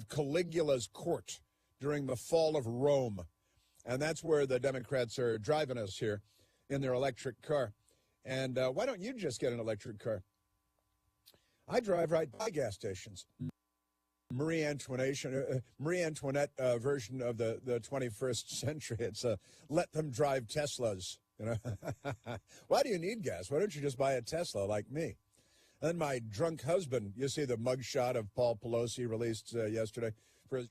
Caligula's court during the fall of Rome. And that's where the Democrats are driving us here in their electric car. And why don't you just get an electric car? I drive right by gas stations. Marie Antoinette version of the 21st century. It's let them drive Teslas. You know, why do you need gas? Why don't you just buy a Tesla like me? And my drunk husband, you see the mugshot of Paul Pelosi released yesterday for his.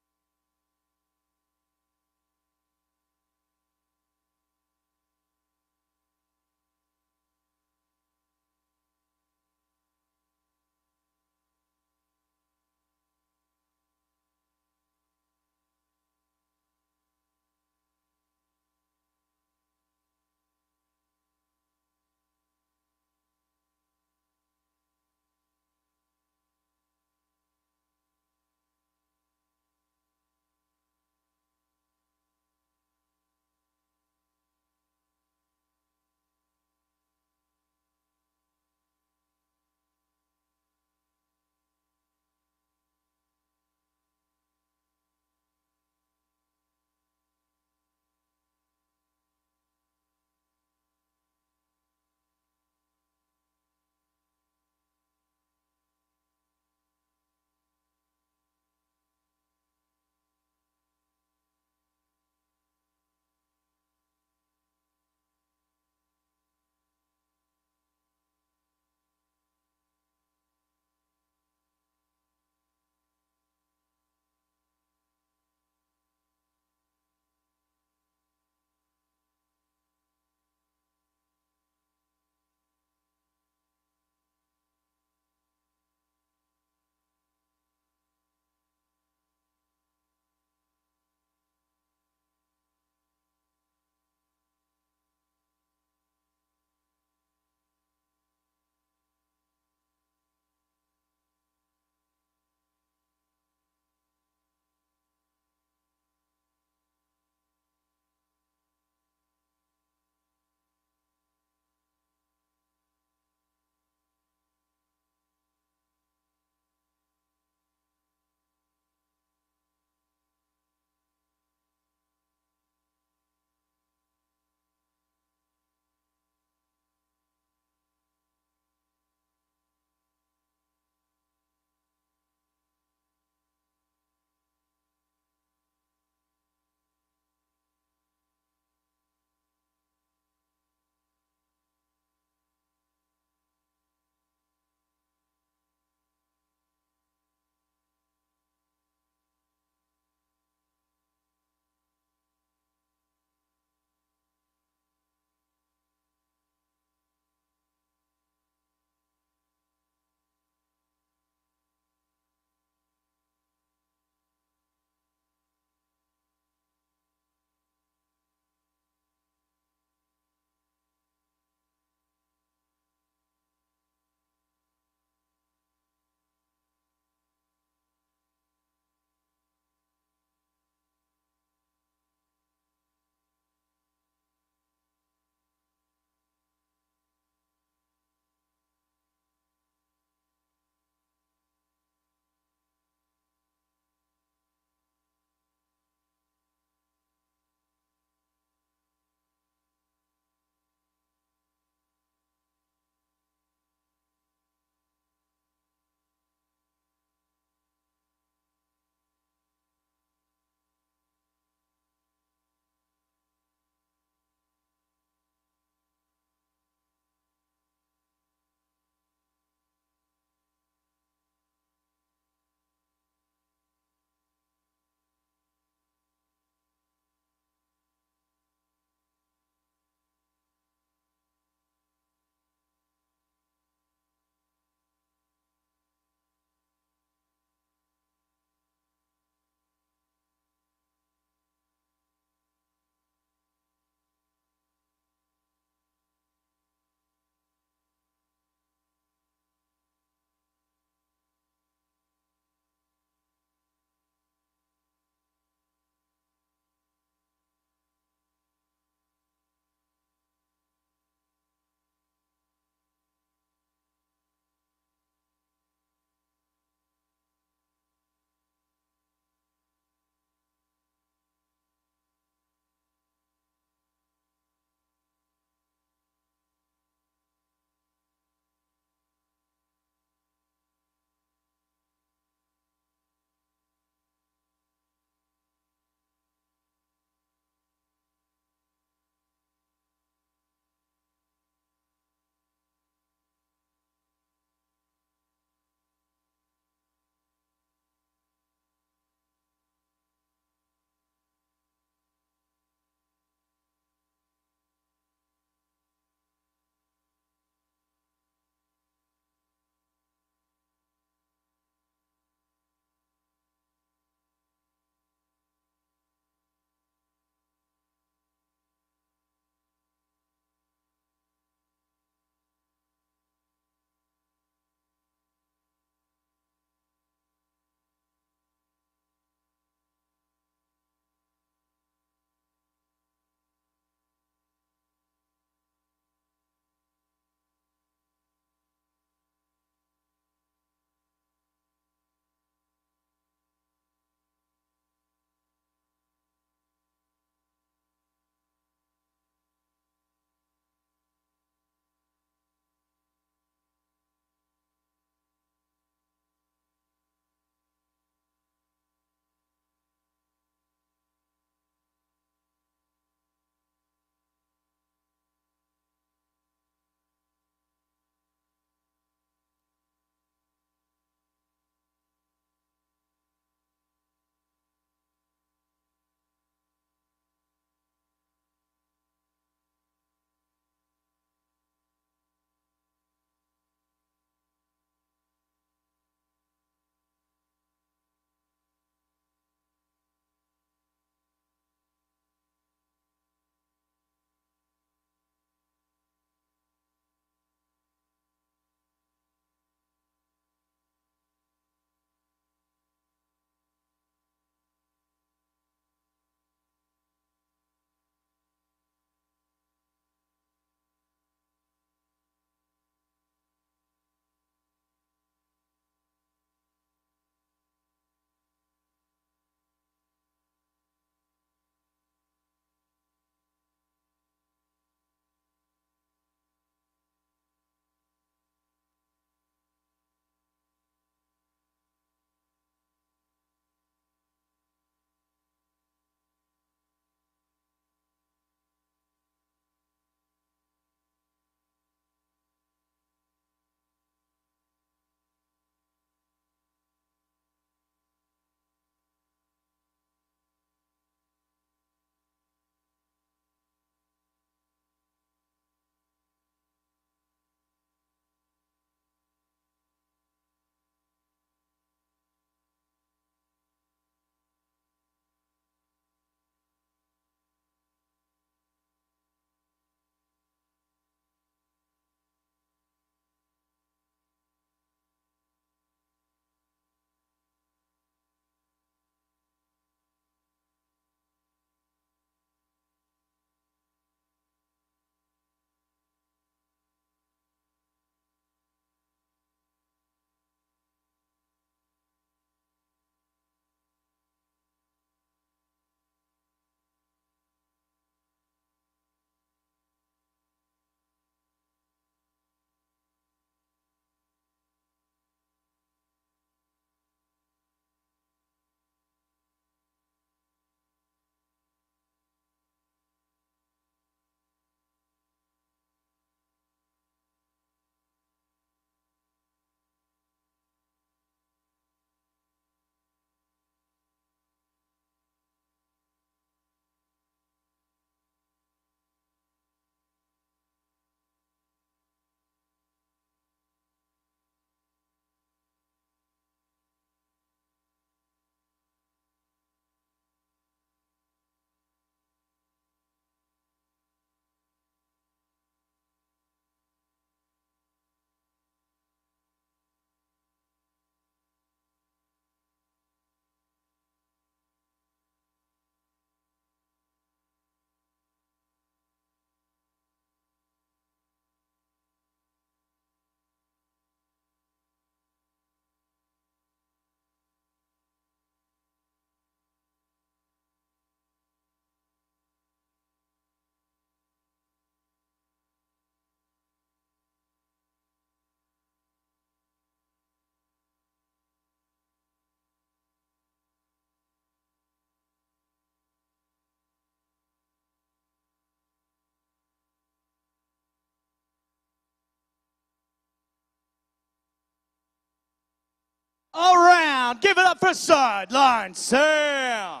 around. Give it up for Sideline Sam.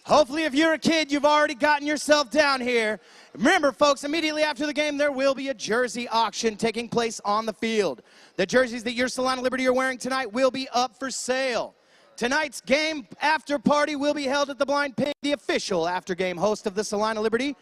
Hopefully, if you're a kid, you've already gotten yourself down here. Remember, folks, immediately after the game, there will be a jersey auction taking place on the field. The jerseys that your Salina Liberty are wearing tonight will be up for sale. Tonight's game after party will be held at the Blind Pig, the official after-game host of the Salina Liberty.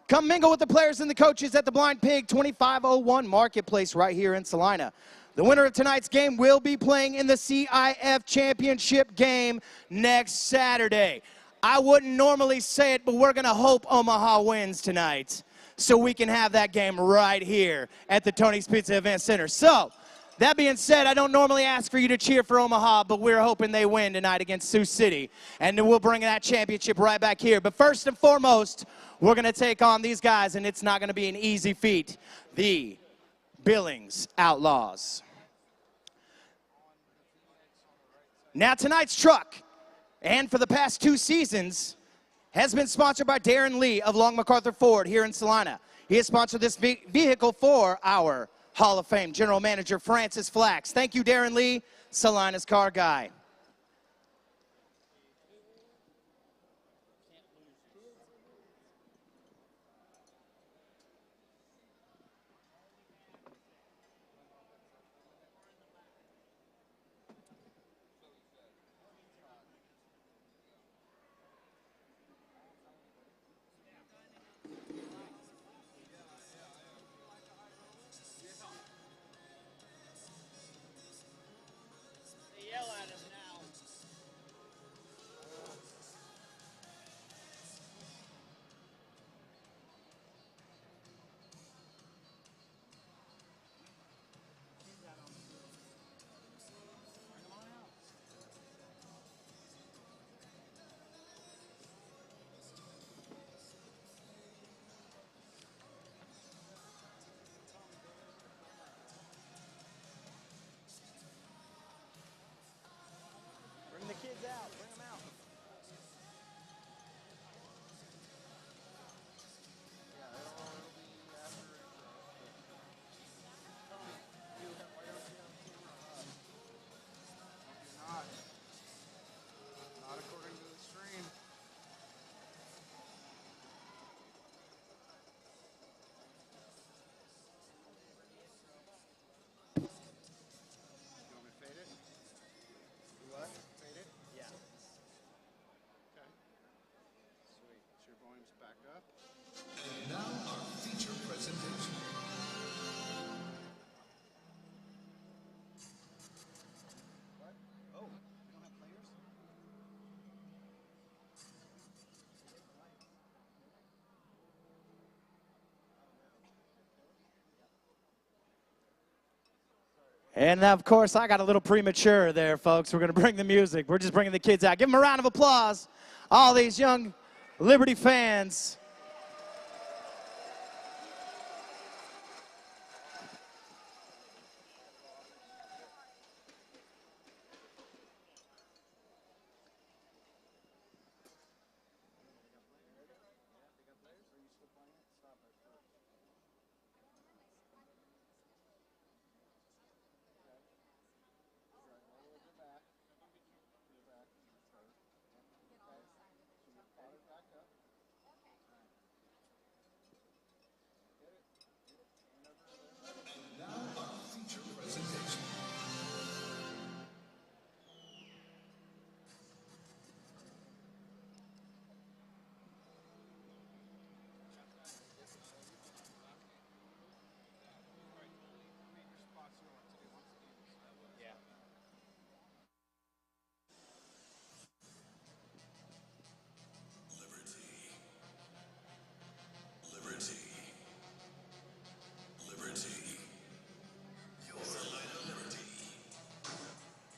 Come mingle with the players and the coaches at the Blind Pig, 2501 Marketplace right here in Salina. The winner of tonight's game will be playing in the CIF Championship game next Saturday. I wouldn't normally say it, but we're going to hope Omaha wins tonight so we can have that game right here at the Tony's Pizza Event Center. So, that being said, I don't normally ask for you to cheer for Omaha, but we're hoping they win tonight against Sioux City. And then we'll bring that championship right back here. But first and foremost, we're going to take on these guys, and it's not going to be an easy feat. The Billings Outlaws. Now tonight's truck, and for the past 2 seasons, has been sponsored by Darren Lee of Long MacArthur Ford here in Salina. He has sponsored this vehicle for our Hall of Fame General Manager Francis Flax. Thank you, Darren Lee, Salina's car guy. Bring the kids out. Bring them out. Not according to the stream. You want me to fade it? Do what? Fade it? Yeah. Okay. Sweet. So your volume's back up. And now our feature presentation. What? Oh, we don't have players? And of course, I got a little premature there, folks. We're going to bring the music. We're just bringing the kids out. Give them a round of applause. All these young Liberty fans.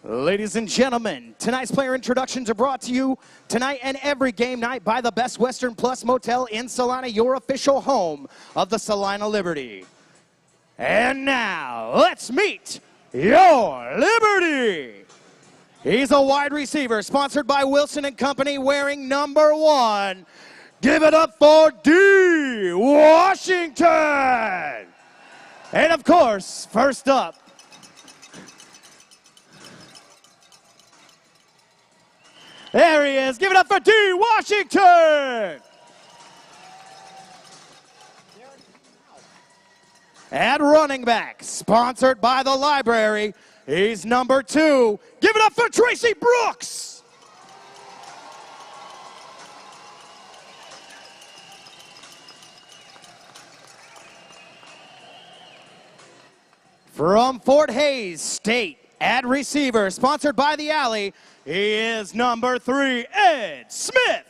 Ladies and gentlemen, tonight's player introductions are brought to you tonight and every game night by the Best Western Plus Motel in Salina, your official home of the Salina Liberty. And now, let's meet your Liberty. He's a wide receiver, sponsored by Wilson & Company, wearing number 1. Give it up for D. Washington. And of course, first up, there he is. Give it up for D. Washington. At running back, sponsored by the library, he's number 2. Give it up for Tracy Brooks. From Fort Hays State, at receiver, sponsored by the Alley, he is number 3, Ed Smith.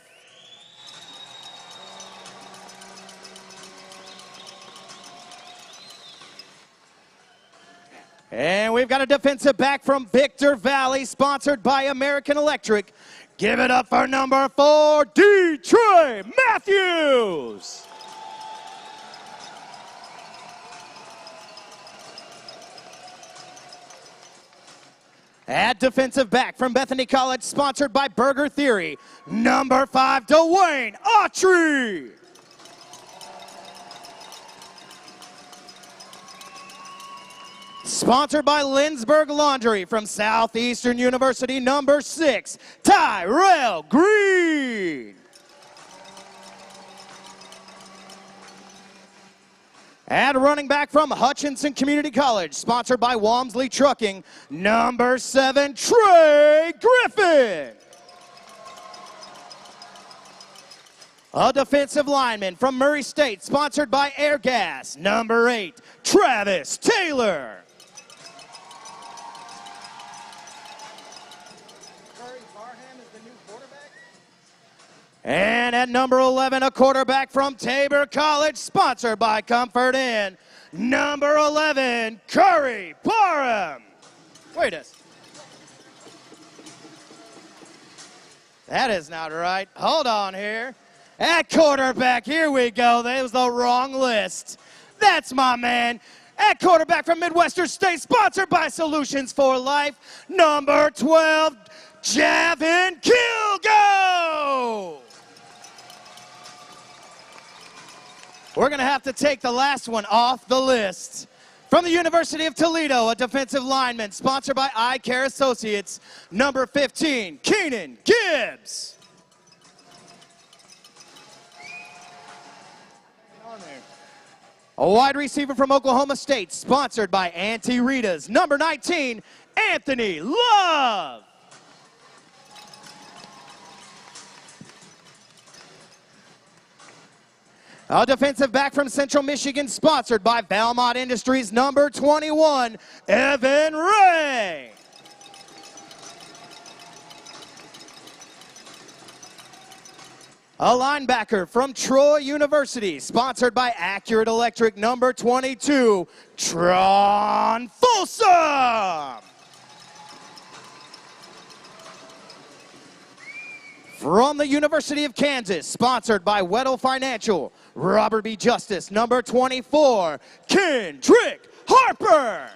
And we've got a defensive back from Victor Valley, sponsored by American Electric. Give it up for number 4, Detroit Matthews. At defensive back from Bethany College, sponsored by Burger Theory, number 5, Dwayne Autry. Sponsored by Lindsberg Laundry from Southeastern University, number 6, Tyrell Green. And running back from Hutchinson Community College, sponsored by Walmsley Trucking, number 7, Trey Griffin. A defensive lineman from Murray State, sponsored by Air Gas, number 8, Travis Taylor. And at number 11, a quarterback from Tabor College, sponsored by Comfort Inn, number 11, Curry Parham. Wait a second. That is not right. Hold on here. At quarterback, here we go. That was the wrong list. That's my man. At quarterback from Midwestern State, sponsored by Solutions for Life, number 12, Javin Kilgo. We're going to have to take the last one off the list. From the University of Toledo, a defensive lineman, sponsored by Eye Care Associates, number 15, Keenan Gibbs. A wide receiver from Oklahoma State, sponsored by Auntie Rita's, number 19, Anthony Love. A defensive back from Central Michigan, sponsored by Valmont Industries, number 21, Evan Ray. A linebacker from Troy University, sponsored by Accurate Electric, number 22, Tron Folsom. From the University of Kansas, sponsored by Weddell Financial, Robert B. Justice, number 24, Kendrick Harper.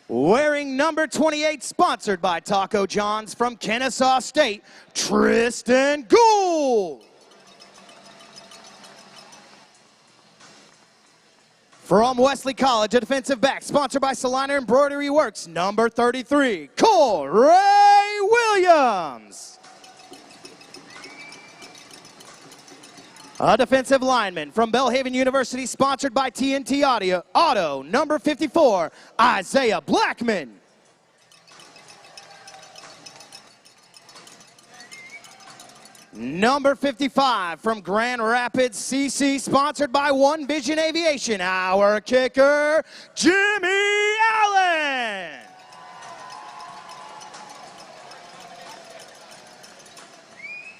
Wearing number 28, sponsored by Taco John's from Kennesaw State, Tristan Gould. From Wesley College, a defensive back, sponsored by Salina Embroidery Works, number 33, Cole Ray Williams. A defensive lineman from Belhaven University, sponsored by TNT Auto, number 54, Isaiah Blackman. Number 55 from Grand Rapids, CC, sponsored by One Vision Aviation, our kicker, Jimmy Allen.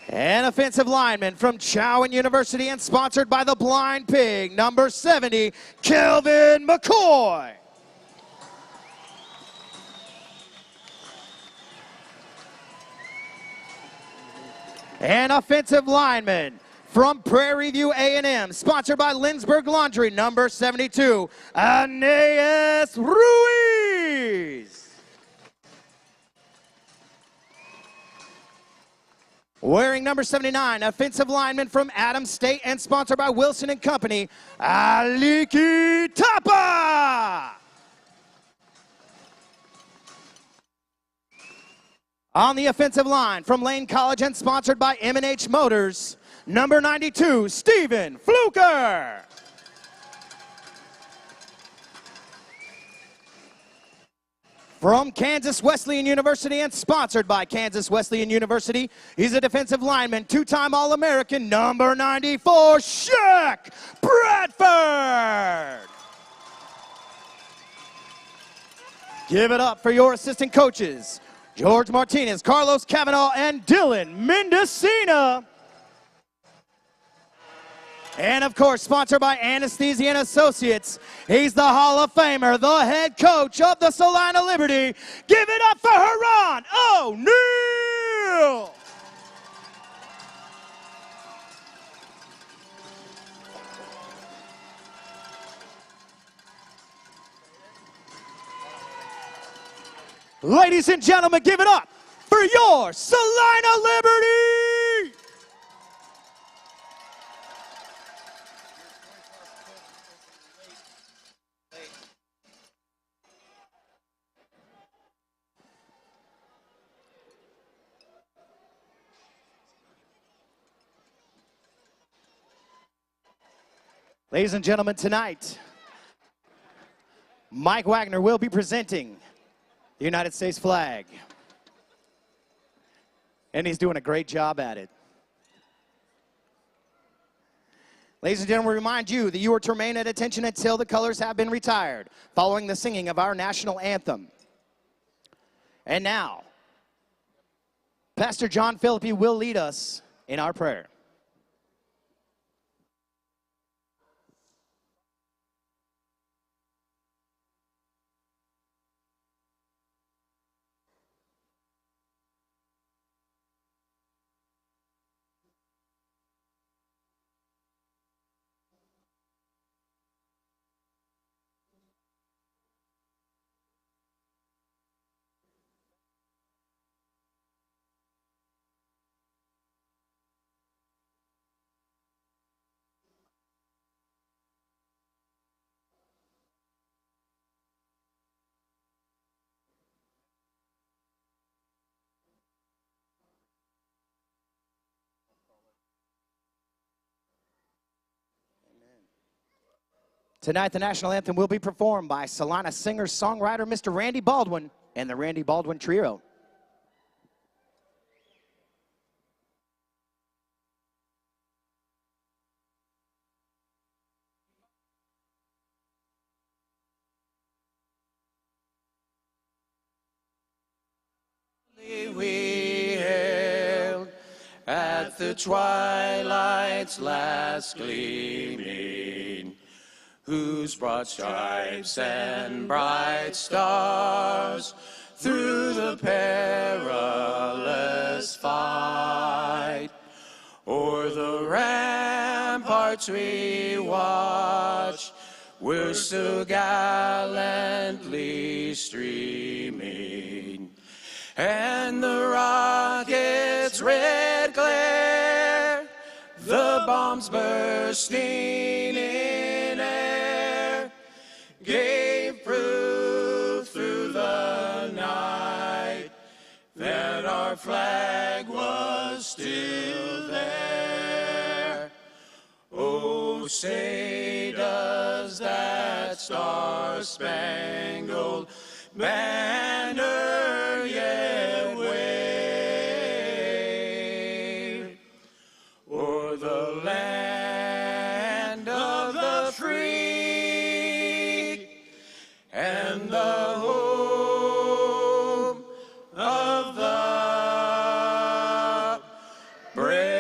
An offensive lineman from Chowan University and sponsored by the Blind Pig, number 70, Kelvin McCoy. An offensive lineman from Prairie View A&M, sponsored by Lindsberg Laundry, number 72, Aeneas Ruiz. Wearing number 79, offensive lineman from Adams State and sponsored by Wilson and Company, Aliki Tapa. On the offensive line from Lane College and sponsored by M&H Motors, number 92, Stephen Fluker. From Kansas Wesleyan University and sponsored by Kansas Wesleyan University, he's a defensive lineman, two-time All-American, number 94, Shaq Bradford. Give it up for your assistant coaches, George Martinez, Carlos Cavanaugh, and Dylan Mendocino. And of course, sponsored by Anesthesia and Associates, he's the Hall of Famer, the head coach of the Salina Liberty. Give it up for Haran O'Neal. Ladies and gentlemen, give it up for your Salina Liberty. Ladies and gentlemen, tonight, Mike Wagner will be presenting the United States flag. And he's doing a great job at it. Ladies and gentlemen, we remind you that you are to remain at attention until the colors have been retired, following the singing of our national anthem. And now, Pastor John Philippi will lead us in our prayer. Tonight, the national anthem will be performed by Salina singer-songwriter Mr. Randy Baldwin and the Randy Baldwin Trio. We hailed at the twilight's last gleaming, whose broad stripes and bright stars through the perilous fight o'er the ramparts we watch, we're so gallantly streaming, and the rocket's red glare, the bombs bursting in air, gave proof through the night that our flag was still there. Oh, say does that star-spangled banner yet wave o'er the land of the free and the home of the brave.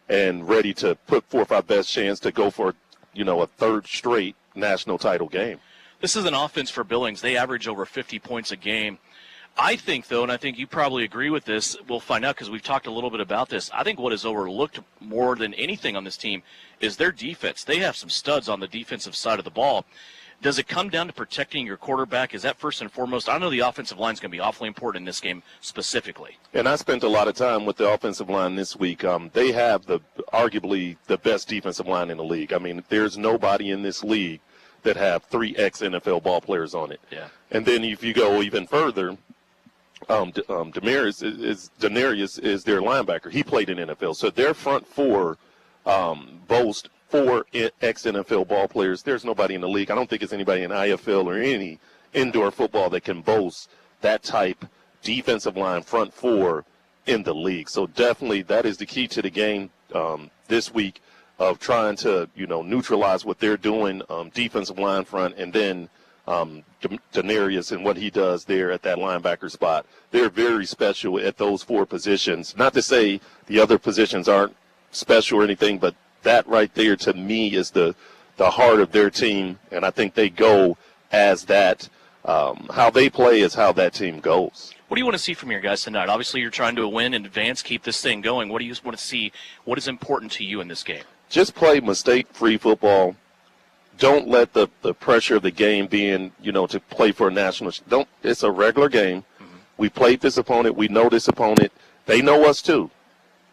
and ready to put forth our best chance to go for, a third straight national title game. This is an offense for Billings. They average over 50 points a game. I think, though, and I think you probably agree with this, we'll find out because we've talked a little bit about this, I think what is overlooked more than anything on this team is their defense. They have some studs on the defensive side of the ball. Does it come down to protecting your quarterback? Is that first and foremost? I know the offensive line is going to be awfully important in this game specifically. And I spent a lot of time with the offensive line this week. They have arguably the best defensive line in the league. I mean, there's nobody in this league that have 3 ex-NFL ball players on it. Yeah. And then if you go even further, Denarius is their linebacker. He played in NFL. So their front four boast 4 ex-NFL ball players. There's nobody in the league. I don't think it's anybody in IFL or any indoor football that can boast that type defensive line front four in the league. So definitely that is the key to the game this week of trying to, neutralize what they're doing defensive line front, and then Denarius and what he does there at that linebacker spot. They're very special at those 4 positions. Not to say the other positions aren't special or anything, but that right there to me is the heart of their team, and I think they go as that. How they play is how that team goes. What do you want to see from your guys tonight? Obviously, you're trying to win and advance, keep this thing going. What do you want to see? What is important to you in this game? Just play mistake-free football. Don't let the pressure of the game being, to play for a national. It's a regular game. Mm-hmm. We played this opponent. We know this opponent. They know us too.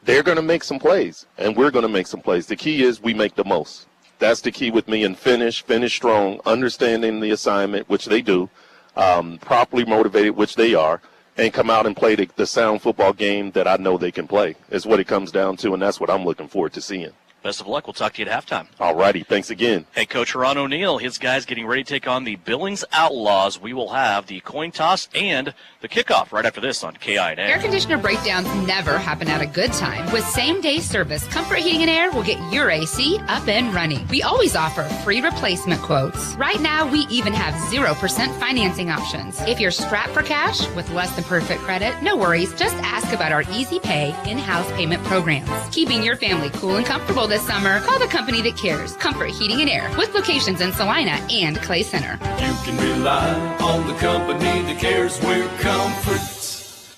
They're going to make some plays, and we're going to make some plays. The key is we make the most. That's the key with me, and finish strong, understanding the assignment, which they do, properly motivated, which they are, and come out and play the sound football game that I know they can play is what it comes down to, and that's what I'm looking forward to seeing. Best of luck. We'll talk to you at halftime. All righty. Thanks again. Hey, Coach Ron O'Neill, his guys getting ready to take on the Billings Outlaws. We will have the coin toss and the kickoff right after this on KINA. Air conditioner breakdowns never happen at a good time. With same-day service, Comfort Heating and Air will get your AC up and running. We always offer free replacement quotes. Right now, we even have 0% financing options. If you're strapped for cash with less than perfect credit, no worries. Just ask about our Easy Pay in-house payment programs. Keeping your family cool and comfortable this summer, call the company that cares, Comfort Heating and Air, with locations in Salina and Clay Center. You can rely on the company that cares. We're Comfort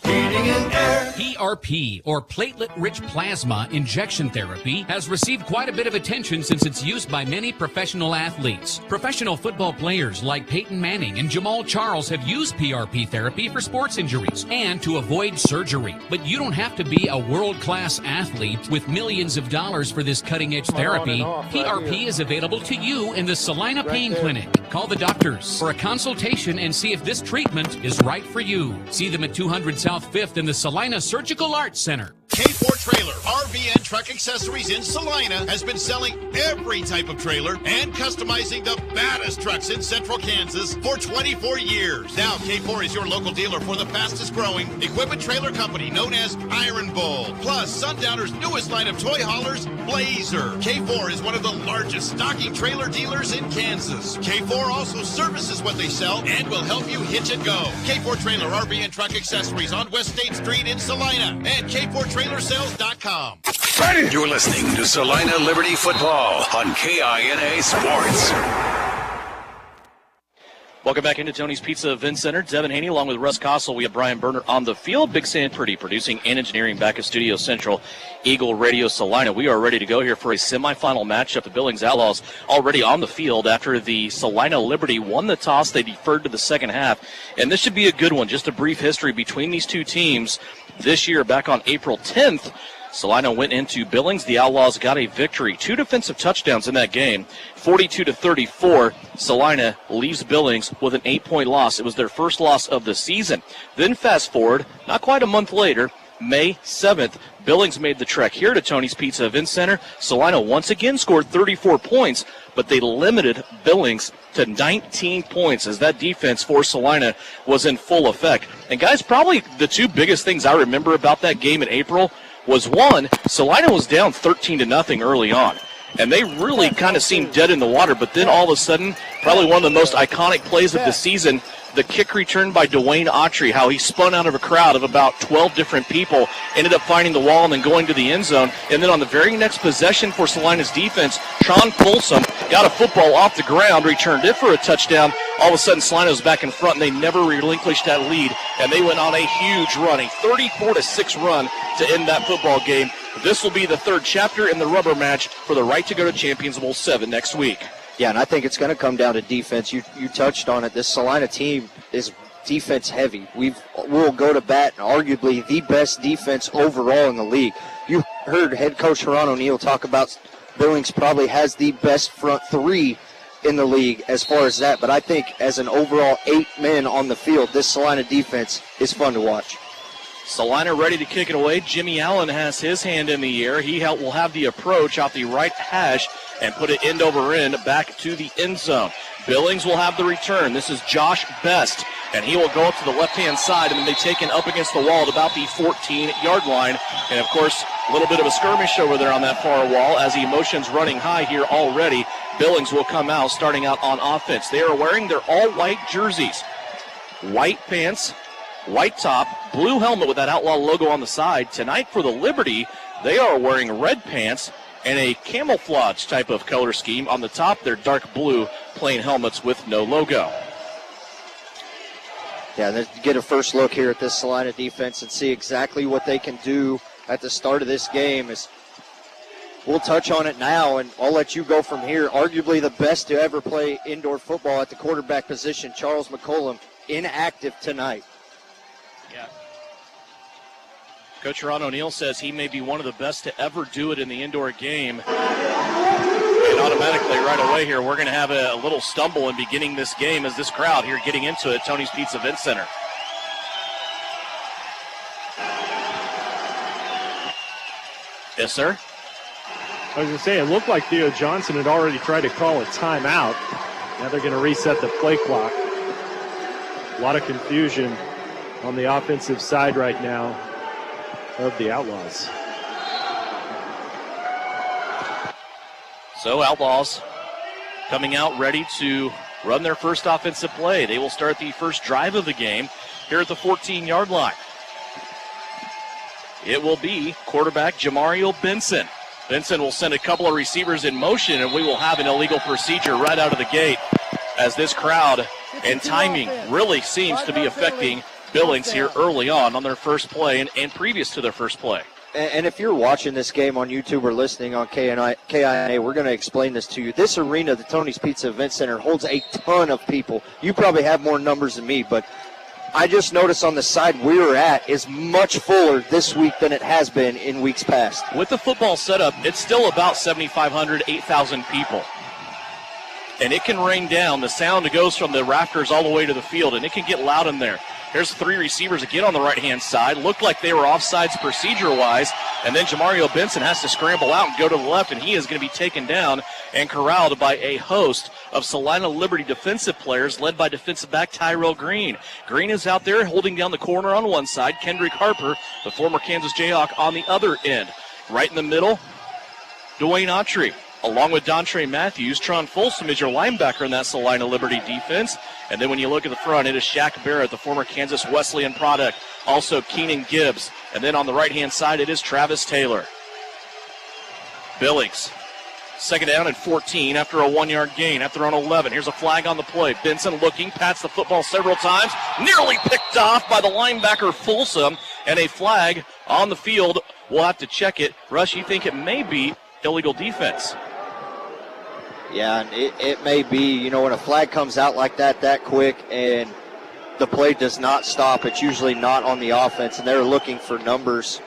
Heating and Air. PRP, or platelet-rich plasma injection therapy, has received quite a bit of attention since its use by many professional athletes. Professional football players like Peyton Manning and Jamal Charles have used PRP therapy for sports injuries and to avoid surgery. But you don't have to be a world-class athlete with millions of dollars for this cutting-edge therapy. PRP is available to you in the Salina Pain Clinic. Call the doctors for a consultation and see if this treatment is right for you. See them at 200 South 5th in the Salina Surgical Arts Center. K4 Trailer, RV and truck accessories in Salina has been selling every type of trailer and customizing the baddest trucks in central Kansas for 24 years. Now, K4 is your local dealer for the fastest growing equipment trailer company known as Iron Bull. Plus, Sundowner's newest line of toy haulers, Blazer. K4 is one of the largest stocking trailer dealers in Kansas. K4 also services what they sell and will help you hitch and go. K4 Trailer, RV and truck accessories on West State Street in Salina and K4TrailerSales.com. You're listening to Salina Liberty Football on KINA Sports. Welcome back into Tony's Pizza Event Center. Devin Haney along with Russ Kossel. We have Brian Berner on the field. Big Sam Pretty producing and engineering back at Studio Central. Eagle Radio Salina. We are ready to go here for a semifinal matchup. The Billings Outlaws already on the field after the Salina Liberty won the toss. They deferred to the second half. And this should be a good one. Just a brief history between these two teams. This year, back on April 10th, Salina went into Billings. The Outlaws got a victory. 2 defensive touchdowns in that game. 42-34. Salina leaves Billings with an 8-point loss. It was their first loss of the season. Then fast forward, not quite a month later, May 7th, Billings made the trek here to Tony's Pizza Event Center. Salina once again scored 34 points, but they limited Billings to 19 points as that defense for Salina was in full effect. And guys, probably the two biggest things I remember about that game in April was, one, Salina was down 13-0 early on. And they really kind of seemed dead in the water, but then all of a sudden, probably one of the most iconic plays of the season, the kick return by Dwayne Autry, how he spun out of a crowd of about 12 different people, ended up finding the wall and then going to the end zone. And then on the very next possession for Salina's defense, Tron Folsom got a football off the ground, returned it for a touchdown. All of a sudden, Salina was back in front, and they never relinquished that lead. And they went on a huge run, a 34-6 run to end that football game. This will be the third chapter in the rubber match for the right to go to Champions Bowl 7 next week. Yeah, and I think it's going to come down to defense. You touched on it. This Salina team is defense heavy. We'll go to bat, and arguably the best defense overall in the league. You heard head coach Ron O'Neill talk about Billings probably has the best front three in the league as far as that. But I think as an overall 8 men on the field, this Salina defense is fun to watch. Salina ready to kick it away. Jimmy Allen has his hand in the air. He will have the approach off the right hash and put it end over end back to the end zone. Billings will have the return. This is Josh Best, and he will go up to the left-hand side, and then they take it up against the wall at about the 14-yard line. And, of course, a little bit of a skirmish over there on that far wall as the emotion's running high here already. Billings will come out starting out on offense. They are wearing their all-white jerseys. White pants, white top, blue helmet with that Outlaw logo on the side. Tonight for the Liberty, they are wearing red pants and a camouflage type of color scheme. On the top, they're dark blue plain helmets with no logo. Yeah, let's get a first look here at this Salina defense and see exactly what they can do at the start of this game. We'll touch on it now, and I'll let you go from here. Arguably the best to ever play indoor football at the quarterback position, Charles McCollum, inactive tonight. Yeah. Coach Ron O'Neill says he may be one of the best to ever do it in the indoor game. And automatically right away here, we're going to have a little stumble in beginning this game as this crowd here getting into it, Tony's Pizza Event Center. Yes, sir? I was going to say, it looked like Theo Johnson had already tried to call a timeout. Now they're going to reset the play clock. A lot of confusion on the offensive side right now of the Outlaws. So Outlaws coming out ready to run their first offensive play. They will start the first drive of the game here at the 14-yard line. It will be quarterback Jamario Benson. Benson will send a couple of receivers in motion, and we will have an illegal procedure right out of the gate as this crowd and timing really seems to be affecting Billings here early on their first play and previous to their first play. And if you're watching this game on YouTube or listening on KINA, we're going to explain this to you. This arena, the Tony's Pizza Event Center, holds a ton of people. You probably have more numbers than me, but I just noticed on the side we're at is much fuller this week than it has been in weeks past. With the football setup, it's still about 7,500, 8,000 people. And it can rain down. The sound goes from the rafters all the way to the field, and it can get loud in there. There's three receivers again on the right-hand side. Looked like they were offsides procedure-wise. And then Jamario Benson has to scramble out and go to the left, and he is going to be taken down and corralled by a host of Salina Liberty defensive players led by defensive back Tyrell Green. Green is out there holding down the corner on one side. Kendrick Harper, the former Kansas Jayhawk, on the other end. Right in the middle, Dwayne Autry. Along with Dontre Matthews, Tron Folsom is your linebacker in that Salina Liberty defense. And then when you look at the front, it is Shaq Barrett, the former Kansas Wesleyan product. Also Keenan Gibbs. And then on the right-hand side, it is Travis Taylor. Billings, second down and 14 after a 1-yard gain. After on 11, here's a flag on the play. Benson looking, pats the football several times. Nearly picked off by the linebacker Folsom. And a flag on the field. We'll have to check it. Rush, you think it may be illegal defense? Yeah, and it may be, when a flag comes out like that quick and the play does not stop, it's usually not on the offense, and they're looking for numbers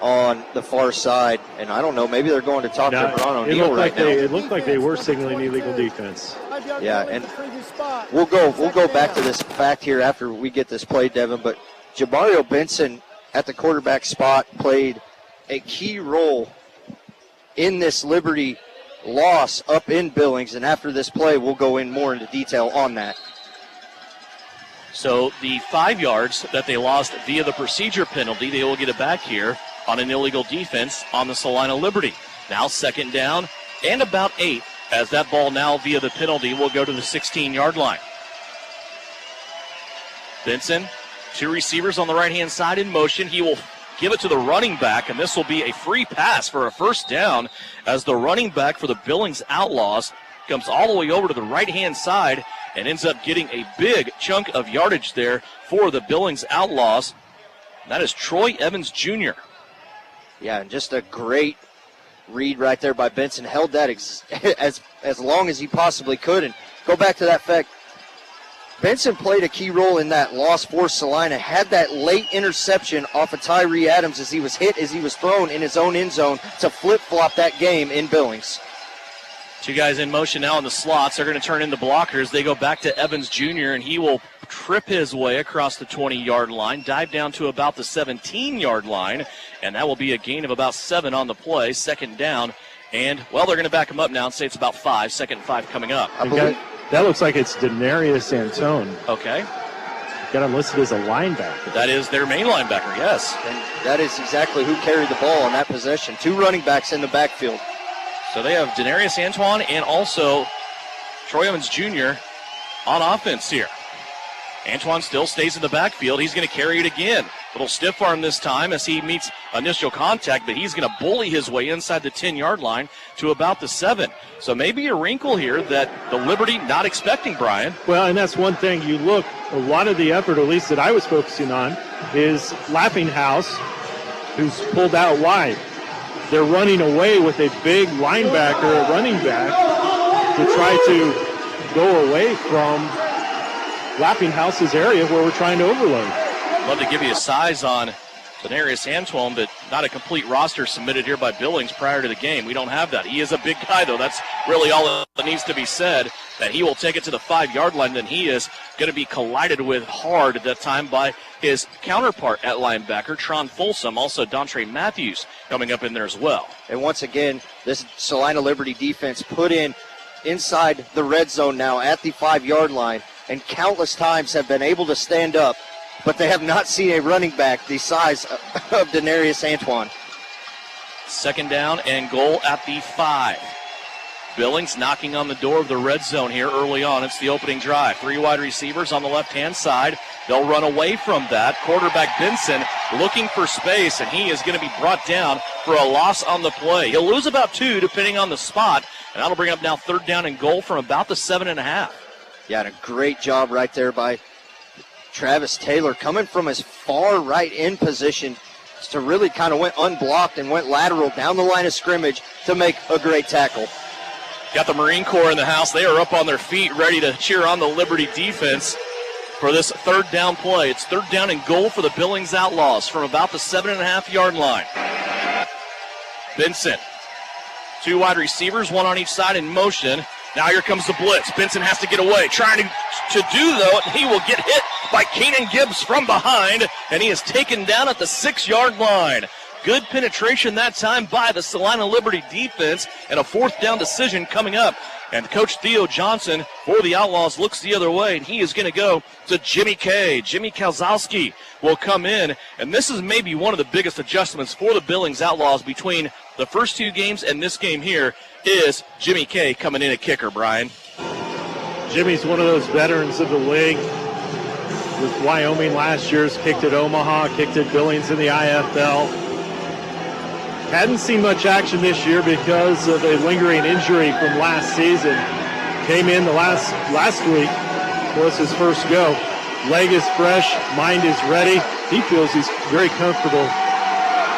on the far side. And I don't know, maybe they're going to talk to Ron O'Neill right now. It looked like they were signaling illegal defense. Yeah, and we'll go back to this fact here after we get this play, Devin, but Jamario Benson at the quarterback spot played a key role in this Liberty loss up in Billings, and after this play, we'll go in more into detail on that. So the 5 yards that they lost via the procedure penalty, they will get it back here on an illegal defense on the Salina Liberty. Now second down and about 8, as that ball now via the penalty will go to the 16-yard line. Benson, two receivers on the right-hand side in motion. He will give it to the running back, and this will be a free pass for a first down as the running back for the Billings Outlaws comes all the way over to the right-hand side and ends up getting a big chunk of yardage there for the Billings Outlaws. That is Troy Evans Jr. Yeah, and just a great read right there by Benson. Held that as long as he possibly could. And go back to that fact, Benson played a key role in that loss for Salina. Had that late interception off of Tyree Adams as he was hit, as he was thrown in his own end zone to flip-flop that game in Billings. Two guys in motion now in the slots. They're going to turn into blockers. They go back to Evans Jr., and he will trip his way across the 20-yard line, dive down to about the 17-yard line, and that will be a gain of about 7 on the play. Second down, and, well, they're going to back him up now and say it's about 5. Second and 5 coming up. That looks like it's Denarius Antone. Okay. Got him listed as a linebacker. That is their main linebacker, yes. And that is exactly who carried the ball on that possession. Two running backs in the backfield. So they have Denarius Antoine and also Troy Evans Jr. on offense here. Antoine still stays in the backfield. He's going to carry it again. Little stiff arm this time as he meets initial contact, but he's going to bully his way inside the 10-yard line to about the 7. So maybe a wrinkle here that the Liberty not expecting, Brian. Well, and that's one thing. You look, a lot of the effort, at least that I was focusing on, is Laughing House, who's pulled out wide. They're running away with a big linebacker, a running back, to try to go away from Laughing House's area where we're trying to overload. Love to give you a size on Denarius Antoine, but not a complete roster submitted here by Billings prior to the game. We don't have that. He is a big guy, though. That's really all that needs to be said, that he will take it to the 5-yard line. Then he is going to be collided with hard at that time by his counterpart at linebacker, Tron Folsom. Also, Dontre Matthews coming up in there as well. And once again, this Salina Liberty defense put in inside the red zone now at the 5-yard line, and countless times have been able to stand up, but they have not seen a running back the size of Denarius Antoine. Second down and goal at the 5. Billings knocking on the door of the red zone here early on. It's the opening drive. 3 wide receivers on the left-hand side. They'll run away from that. Quarterback Benson looking for space, and he is going to be brought down for a loss on the play. He'll lose about 2 depending on the spot, and that'll bring up now third down and goal from about the 7.5. Yeah, and a great job right there by Travis Taylor coming from his far right end position to really kind of went unblocked and went lateral down the line of scrimmage to make a great tackle. Got the Marine Corps in the house. They are up on their feet ready to cheer on the Liberty defense for this third down play. It's third down and goal for the Billings Outlaws from about the 7.5-yard line. Benson, 2 wide receivers, 1 on each side in motion. Now here comes the blitz. Benson has to get away. Trying to do, though, he will get hit by Keenan Gibbs from behind, and he is taken down at the 6-yard line. Good penetration that time by the Salina Liberty defense, and a fourth down decision coming up. And Coach Theo Johnson for the Outlaws looks the other way, and he is going to go to Jimmy K. Jimmy Kalzowski will come in, and this is maybe one of the biggest adjustments for the Billings Outlaws between the first 2 games and this game here is Jimmy K coming in at kicker, Brian. Jimmy's one of those veterans of the league. With Wyoming last year's kicked at Omaha, kicked at Billings in the IFL. Hadn't seen much action this year because of a lingering injury from last season. Came in the last week, was his first go. Leg is fresh, mind is ready. He feels he's very comfortable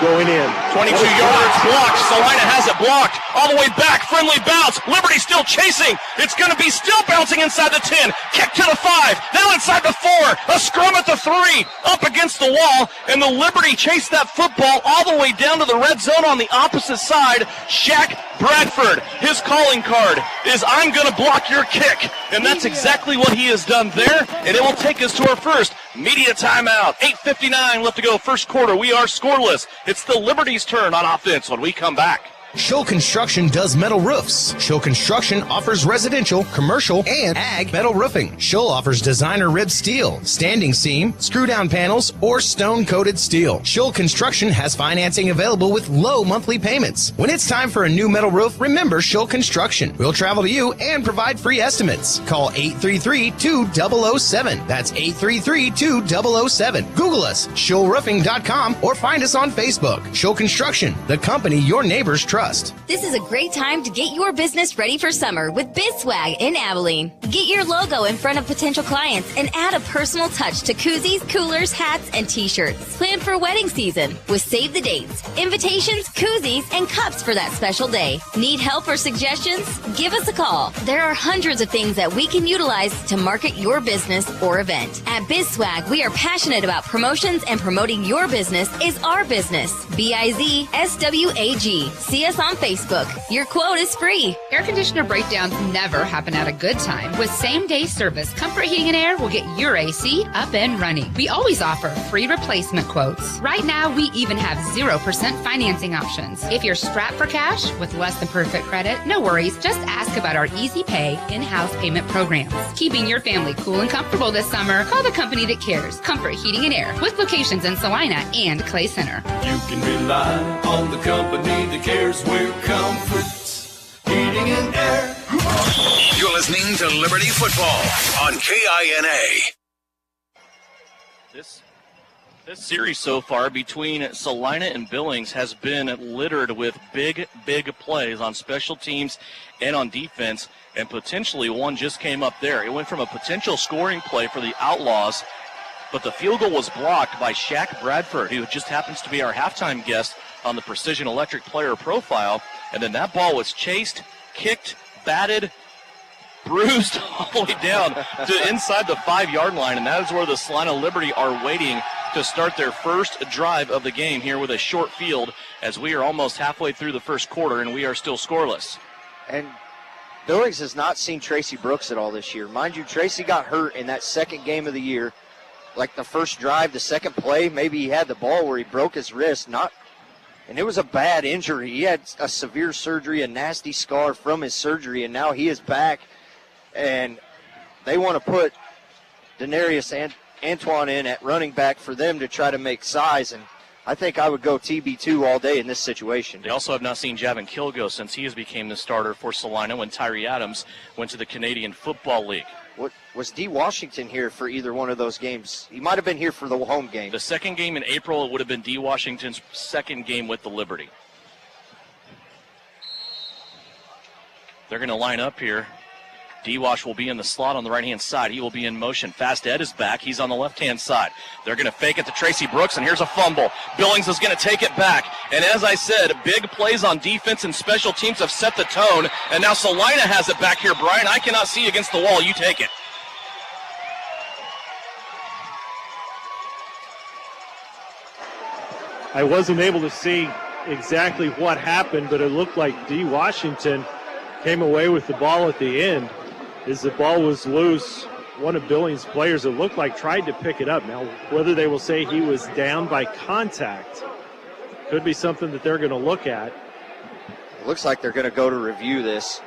going in. 22 yards blocked. Salina has it blocked. All the way back. Friendly bounce. Liberty still chasing. It's going to be still bouncing inside the 10. Kick to the 5. Now inside the 4. A scrum at the 3. Up against the wall. And the Liberty chased that football all the way down to the red zone on the opposite side. Shaq Bradford, his calling card is I'm going to block your kick. And that's exactly what he has done there. And it will take us to our first media timeout. 8:59 left to go first quarter. We are scoreless. It's the Liberty's turn on offense when we come back. Schill Construction does metal roofs. Schill Construction offers residential, commercial, and ag metal roofing. Schill offers designer ribbed steel, standing seam, screw-down panels, or stone-coated steel. Schill Construction has financing available with low monthly payments. When it's time for a new metal roof, remember Schill Construction. We'll travel to you and provide free estimates. Call 833-2007. That's 833-2007. Google us, SchillRoofing.com, or find us on Facebook. Schill Construction, the company your neighbors trust. This is a great time to get your business ready for summer with BizSwag in Abilene. Get your logo in front of potential clients and add a personal touch to koozies, coolers, hats, and t-shirts. Plan for wedding season with save the dates, invitations, koozies, and cups for that special day. Need help or suggestions? Give us a call. There are hundreds of things that we can utilize to market your business or event. At BizSwag, we are passionate about promotions, and promoting your business is our business. BIZSWAG. See us on Facebook. Your quote is free. Air conditioner breakdowns never happen at a good time. With same-day service, Comfort Heating and Air will get your AC up and running. We always offer free replacement quotes. Right now, we even have 0% financing options. If you're strapped for cash with less than perfect credit, no worries. Just ask about our Easy Pay in-house payment programs. Keeping your family cool and comfortable this summer, call the company that cares. Comfort Heating and Air, with locations in Salina and Clay Center. You can rely on the company that cares. We're Comforts Heating and Air. You're listening to Liberty Football on KINA. This series so far between Salina and Billings has been littered with big plays on special teams and on defense, and potentially one just came up there. It went from a potential scoring play for the Outlaws, but the field goal was blocked by Shaq Bradford, who just happens to be our halftime guest on the Precision Electric player profile. And then that ball was chased, kicked, batted, bruised all the way down to inside the 5-yard line. And that is where the Salina Liberty are waiting to start their first drive of the game here with a short field, as we are almost halfway through the first quarter and we are still scoreless. And Billings has not seen Tracy Brooks at all this year. Mind you, Tracy got hurt in that second game of the year. Like the first drive, the second play, maybe he had the ball where he broke his wrist. And it was a bad injury. He had a severe surgery, a nasty scar from his surgery, and now he is back. And they want to put Denarius and Antoine in at running back for them to try to make size. And I think I would go TB2 all day in this situation. They also have not seen Javin Kilgo since he has became the starter for Salina when Tyree Adams went to the Canadian Football League. Was D. Washington here for either one of those games? He might have been here for the home game. The second game in April, it would have been D. Washington's second game with the Liberty. They're going to line up here. D-Wash will be in the slot on the right-hand side. He will be in motion. Fast Ed is back. He's on the left-hand side. They're going to fake it to Tracy Brooks, and here's a fumble. Billings is going to take it back. And as I said, big plays on defense and special teams have set the tone. And now Salina has it back here, Brian. I cannot see against the wall. You take it. I wasn't able to see exactly what happened, but it looked like D. Washington came away with the ball at the end. As the ball was loose, one of Billings' players, it looked like, tried to pick it up. Now, whether they will say he was down by contact could be something that they're going to look at. It looks like they're going to go to review this.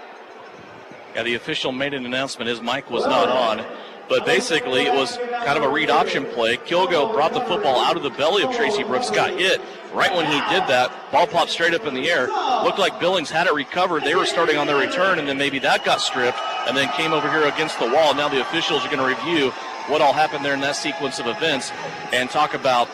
Yeah, the official made an announcement. His mic was not on. But basically, it was kind of a read option play. Kilgo brought the football out of the belly of Tracy Brooks, got hit. Right when he did that, ball popped straight up in the air. Looked like Billings had it recovered. They were starting on their return, and then maybe that got stripped and then came over here against the wall. Now the officials are going to review what all happened there in that sequence of events and talk about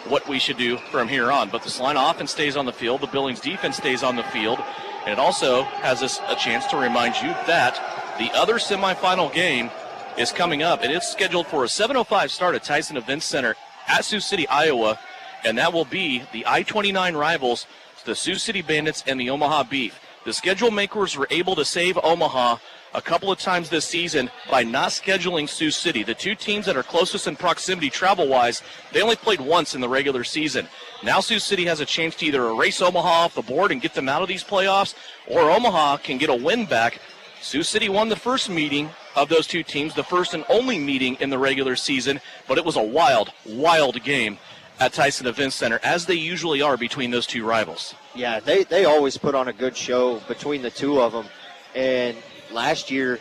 what we should do from here on. But the Salina offense stays on the field. The Billings defense stays on the field. And it also has us a chance to remind you that the other semifinal game is coming up, and it's scheduled for a 7:05 start at Tyson Events Center at Sioux City, Iowa, and that will be the I-29 rivals, the Sioux City Bandits and the Omaha Beef. The schedule makers were able to save Omaha a couple of times this season by not scheduling Sioux City. The two teams that are closest in proximity travel-wise, they only played once in the regular season. Now Sioux City has a chance to either erase Omaha off the board and get them out of these playoffs, or Omaha can get a win back. Sioux City won the first meeting of those two teams, the first and only meeting in the regular season, but it was a wild, wild game. at Tyson Event Center, as they usually are between those two rivals. Yeah, they always put on a good show between the two of them. And last year,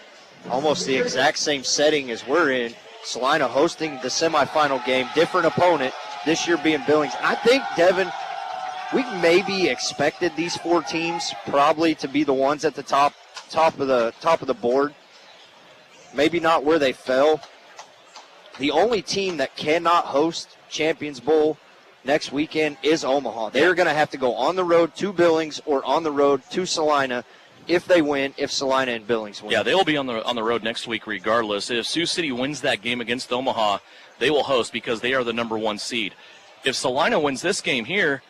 almost the exact same setting as we're in, Salina hosting the semifinal game, different opponent, this year being Billings. And I think, Devin, we maybe expected these 4 teams probably to be the ones at the top of the board. Maybe not where they fell. The only team that cannot host Champions Bowl next weekend is Omaha. They're going to have to go on the road to Billings or on the road to Salina if they win, if Salina and Billings win. Yeah, they will be on the road next week regardless. If Sioux City wins that game against Omaha, they will host because they are the number 1 seed. If Salina wins this game here,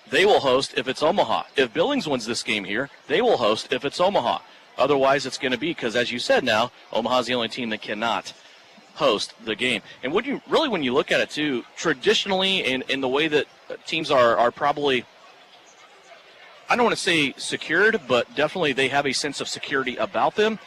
they will host if it's Omaha. If Billings wins this game here, they will host if it's Omaha. Otherwise, it's going to be, because as you said now, Omaha's the only team that cannot host the game. And when you look at it too, traditionally in the way that teams are probably, I don't want to say secured, but definitely they have a sense of security about them.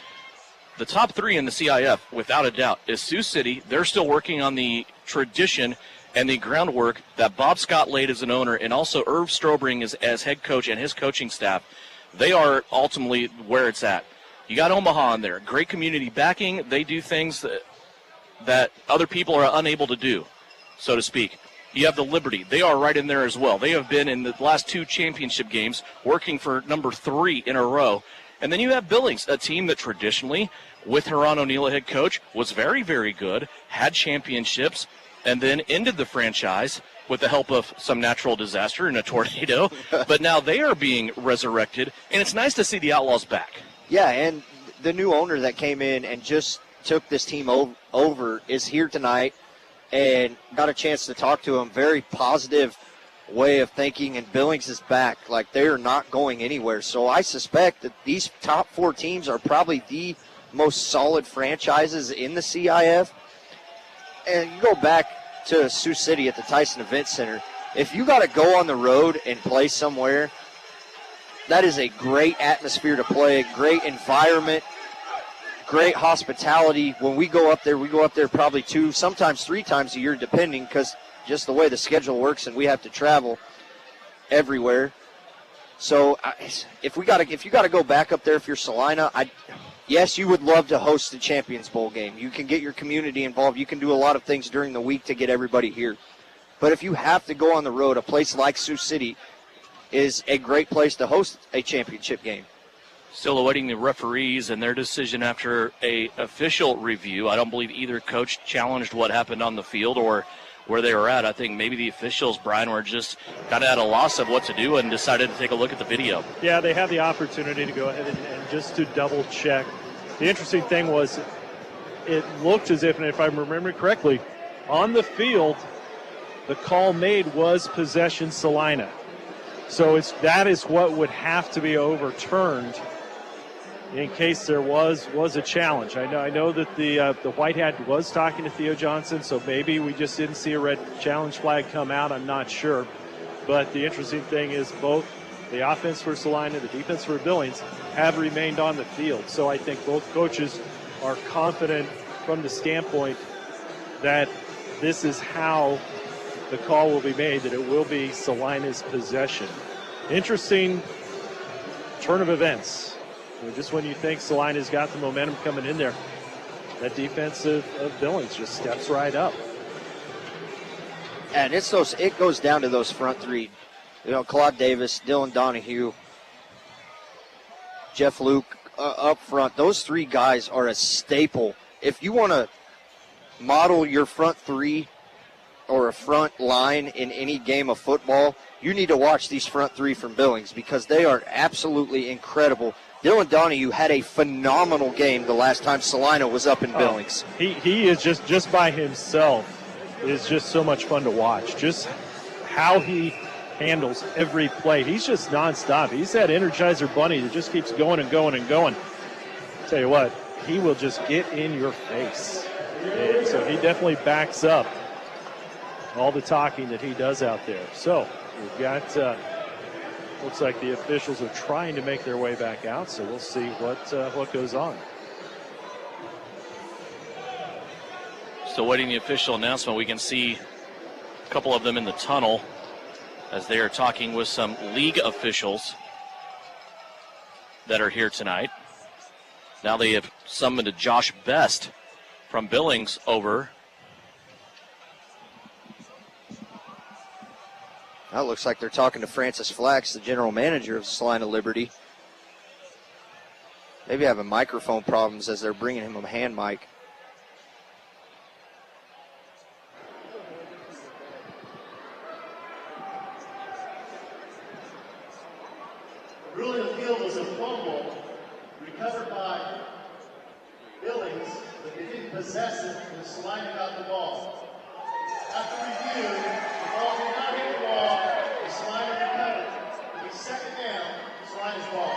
The top 3 in the CIF, without a doubt, is Sioux City. They're still working on the tradition and the groundwork that Bob Scott laid as an owner, and also Irv Strobring as head coach and his coaching staff. They are ultimately where it's at. You got Omaha on there. Great community backing. They do things that other people are unable to do, so to speak. You have the Liberty. They are right in there as well. They have been in the last 2 championship games, working for number 3 in a row. And then you have Billings, a team that traditionally, with Heron O'Neill, head coach, was very, very good, had championships, and then ended the franchise with the help of some natural disaster and a tornado. But now they are being resurrected, and it's nice to see the Outlaws back. Yeah, and the new owner that came in and just took this team over is here tonight, and got a chance to talk to him. Very positive way of thinking, and Billings is back. Like, they're not going anywhere. So I suspect that these top 4 teams are probably the most solid franchises in the CIF. And you go back to Sioux City at the Tyson Event Center. If you got to go on the road and play somewhere, that is a great atmosphere to play, a great environment, great hospitality. When we go up there probably 2, sometimes 3 times a year, depending, because just the way the schedule works and we have to travel everywhere. So if you got to go back up there, if you're Salina, yes, you would love to host the Champions Bowl game. You can get your community involved. You can do a lot of things during the week to get everybody here. But if you have to go on the road, a place like Sioux City is a great place to host a championship game. Still awaiting the referees and their decision after a official review. I don't believe either coach challenged what happened on the field or where they were at. I think maybe the officials, Brian, were just kind of at a loss of what to do and decided to take a look at the video. Yeah, they had the opportunity to go ahead and just to double check. The interesting thing was it looked as if, and if I remember correctly, on the field, the call made was possession Salina. So that is what would have to be overturned in case there was a challenge. I know that the white hat was talking to Theo Johnson, so maybe we just didn't see a red challenge flag come out. I'm not sure. But the interesting thing is both the offense for Salina, the defense for Billings have remained on the field. So I think both coaches are confident from the standpoint that this is how the call will be made, that it will be Salina's possession. Interesting turn of events. Just when you think Salina's got the momentum coming in there, that defense of Billings just steps right up. And it goes down to those front 3. Claude Davis, Dylan Donahue, Jeff Luke up front. Those 3 guys are a staple. If you want to model your front 3 or a front line in any game of football, you need to watch these front 3 from Billings because they are absolutely incredible. Dylan Donahue had a phenomenal game the last time Salina was up in Billings. He is just by himself is just so much fun to watch. Just how he handles every play. He's just nonstop. He's that Energizer bunny that just keeps going and going and going. Tell you what, he will just get in your face. And so he definitely backs up all the talking that he does out there. So we've got, looks like the officials are trying to make their way back out, so we'll see what goes on. Still waiting the official announcement. We can see A couple of them in the tunnel as they are talking with some league officials that are here tonight. Now they have summoned Josh Best from Billings over. Now it looks like they're talking to Francis Flax, the general manager of Salina Liberty. Maybe having microphone problems as they're bringing him a hand mic. Ruling the field was a fumble recovered by Billings, but they didn't possess it, and Salina got the ball. After review, the ball did not hit the wall, and Salina recovered. It'll be second down, Salina's ball.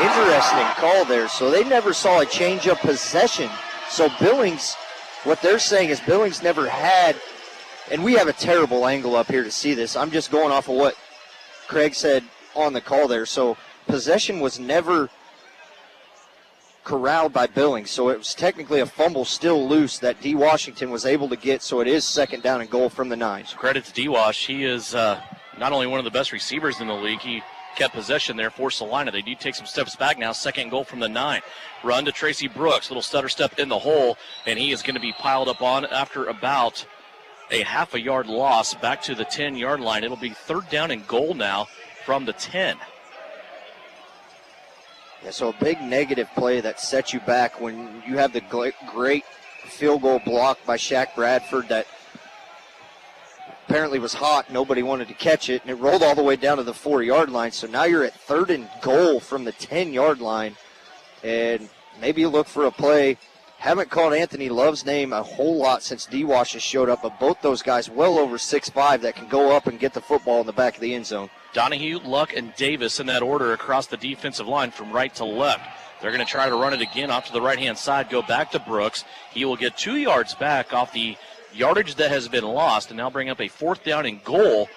Interesting call there. So they never saw a change of possession. So Billings, what they're saying is Billings never had, and we have a terrible angle up here to see this. I'm just going off of what Craig said on the call there. So possession was never corralled by Billings. So it was technically a fumble still loose that D. Washington was able to get. So it is second down and goal from the 9. So credit to D. Wash. He is not only one of the best receivers in the league, he kept possession there for Salina. They do take some steps back now. Second goal from the 9. Run to Tracy Brooks. Little stutter step in the hole, and he is going to be piled up on after about a half a yard loss back to the 10-yard line. It'll be third down and goal now from the 10. Yeah, so a big negative play that sets you back when you have the great field goal block by Shaq Bradford that apparently was hot. Nobody wanted to catch it, and it rolled all the way down to the 4-yard line. So now you're at third and goal from the 10-yard line, and maybe you look for a play. Haven't called Anthony Love's name a whole lot since D-Wash has showed up, but both those guys well over 6'5" that can go up and get the football in the back of the end zone. Donahue, Luck, and Davis in that order across the defensive line from right to left. They're going to try to run it again off to the right-hand side, go back to Brooks. He will get 2 yards back off the yardage that has been lost, and now bring up a fourth down and goal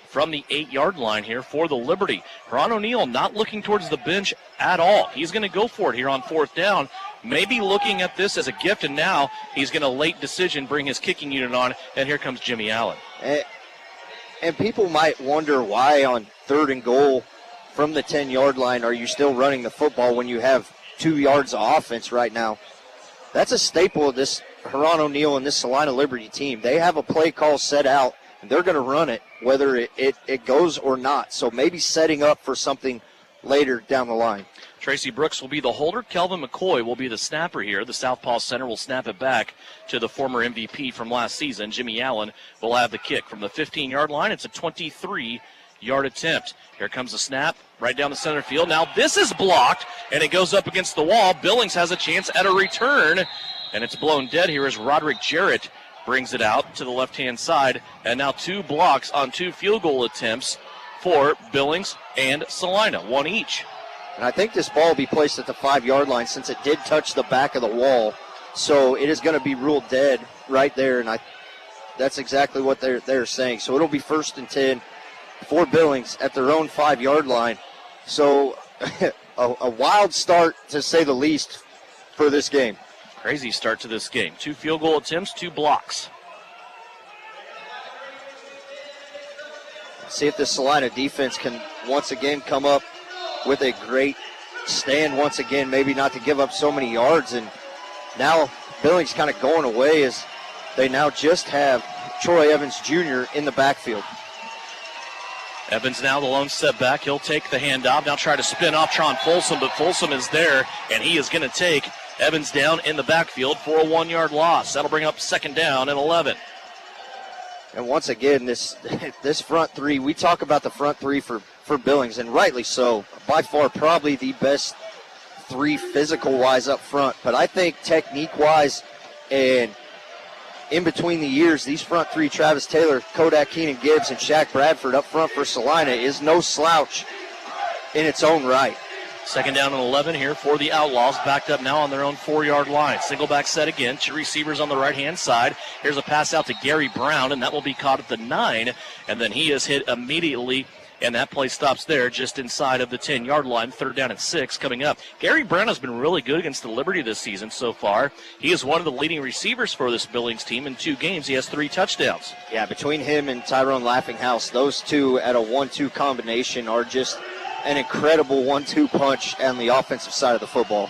from the 8-yard line here for the Liberty. Ron O'Neill not looking towards the bench at all. He's going to go for it here on fourth down, maybe looking at this as a gift, and now he's going to late decision bring his kicking unit on, and here comes Jimmy Allen. And people might wonder why on third and goal from the 10-yard line are you still running the football when you have 2 yards of offense right now. That's a staple of this Ron O'Neill and this Salina Liberty team. They have a play call set out, and they're going to run it whether it goes or not. So maybe setting up for something later down the line. Tracy Brooks will be the holder. Kelvin McCoy will be the snapper here. The Southpaw center will snap it back to the former MVP from last season. Jimmy Allen will have the kick from the 15-yard line. It's a 23-yard attempt. Here comes the snap right down the center field. Now this is blocked, and it goes up against the wall. Billings has a chance at a return, and it's blown dead here as Roderick Jarrett brings it out to the left-hand side. And now 2 blocks on 2 field goal attempts for Billings and Salina, 1 each. And I think this ball will be placed at the 5-yard line since it did touch the back of the wall. So it is going to be ruled dead right there, and that's exactly what they're saying. So it'll be 1st and 10 for Billings at their own 5-yard line. So a wild start, to say the least, for this game. Crazy start to this game. 2 field goal attempts, 2 blocks. See if the Salina defense can once again come up with a great stand once again, maybe not to give up so many yards. And now Billings kind of going away as they now just have Troy Evans Jr. in the backfield. Evans now the lone step back. He'll take the handoff. Now try to spin off Tron Folsom, but Folsom is there, and he is going to take Evans down in the backfield for a 1-yard loss. That'll bring up 2nd down and 11. And once again, this front three, we talk about the front three for Billings, and rightly so. By far, probably the best 3 physical-wise up front. But I think technique-wise and in between the years, these front 3, Travis Taylor, Kodak Keenan-Gibbs, and Shaq Bradford up front for Salina is no slouch in its own right. 2nd down and 11 here for the Outlaws, backed up now on their own 4-yard line. Single back set again, 2 receivers on the right-hand side. Here's a pass out to Gary Brown, and that will be caught at the 9, and then he is hit immediately And that play stops there just inside of the 10-yard line. 3rd down and 6 coming up. Gary Brown has been really good against the Liberty this season so far. He is one of the leading receivers for this Billings team. In 2 games, he has 3 touchdowns. Yeah, between him and Tyrone Laughinghouse, those two at a 1-2 combination are just an incredible 1-2 punch on the offensive side of the football.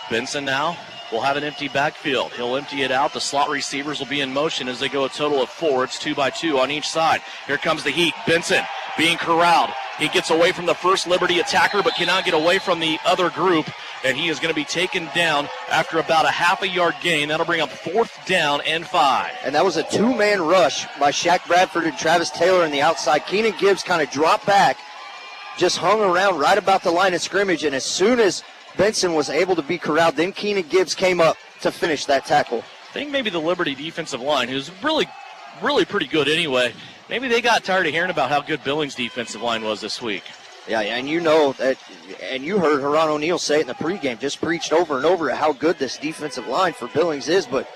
Benson now will have an empty backfield. He'll empty it out. The slot receivers will be in motion as they go a total of 4. It's 2 by 2 on each side. Here comes the heat. Benson being corralled. He gets away from the first Liberty attacker but cannot get away from the other group, and he is going to be taken down after about a half a yard gain. That'll bring up 4th down and 5. And that was a 2-man rush by Shaq Bradford and Travis Taylor on the outside. Keenan Gibbs kind of dropped back, just hung around right about the line of scrimmage, and as soon as Benson was able to be corralled, then Keenan Gibbs came up to finish that tackle. I think maybe the Liberty defensive line, who's really pretty good anyway, maybe they got tired of hearing about how good Billings' defensive line was this week. Yeah, and you know that, and you heard Haran O'Neal say it in the pregame, just preached over and over how good this defensive line for Billings is. But,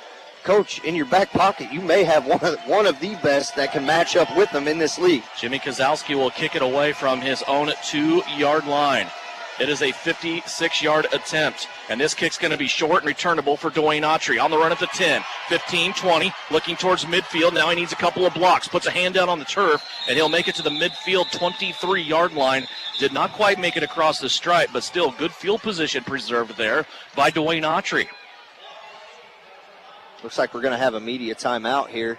Coach, in your back pocket, you may have one of the best that can match up with them in this league. Jimmy Kozlowski will kick it away from his own 2-yard line. It is a 56-yard attempt, and this kick's going to be short and returnable for Dwayne Autry. On the run at the 10, 15, 20, looking towards midfield. Now he needs a couple of blocks, puts a hand down on the turf, and he'll make it to the midfield 23-yard line. Did not quite make it across the stripe, but still good field position preserved there by Dwayne Autry. Looks like we're going to have a media timeout here.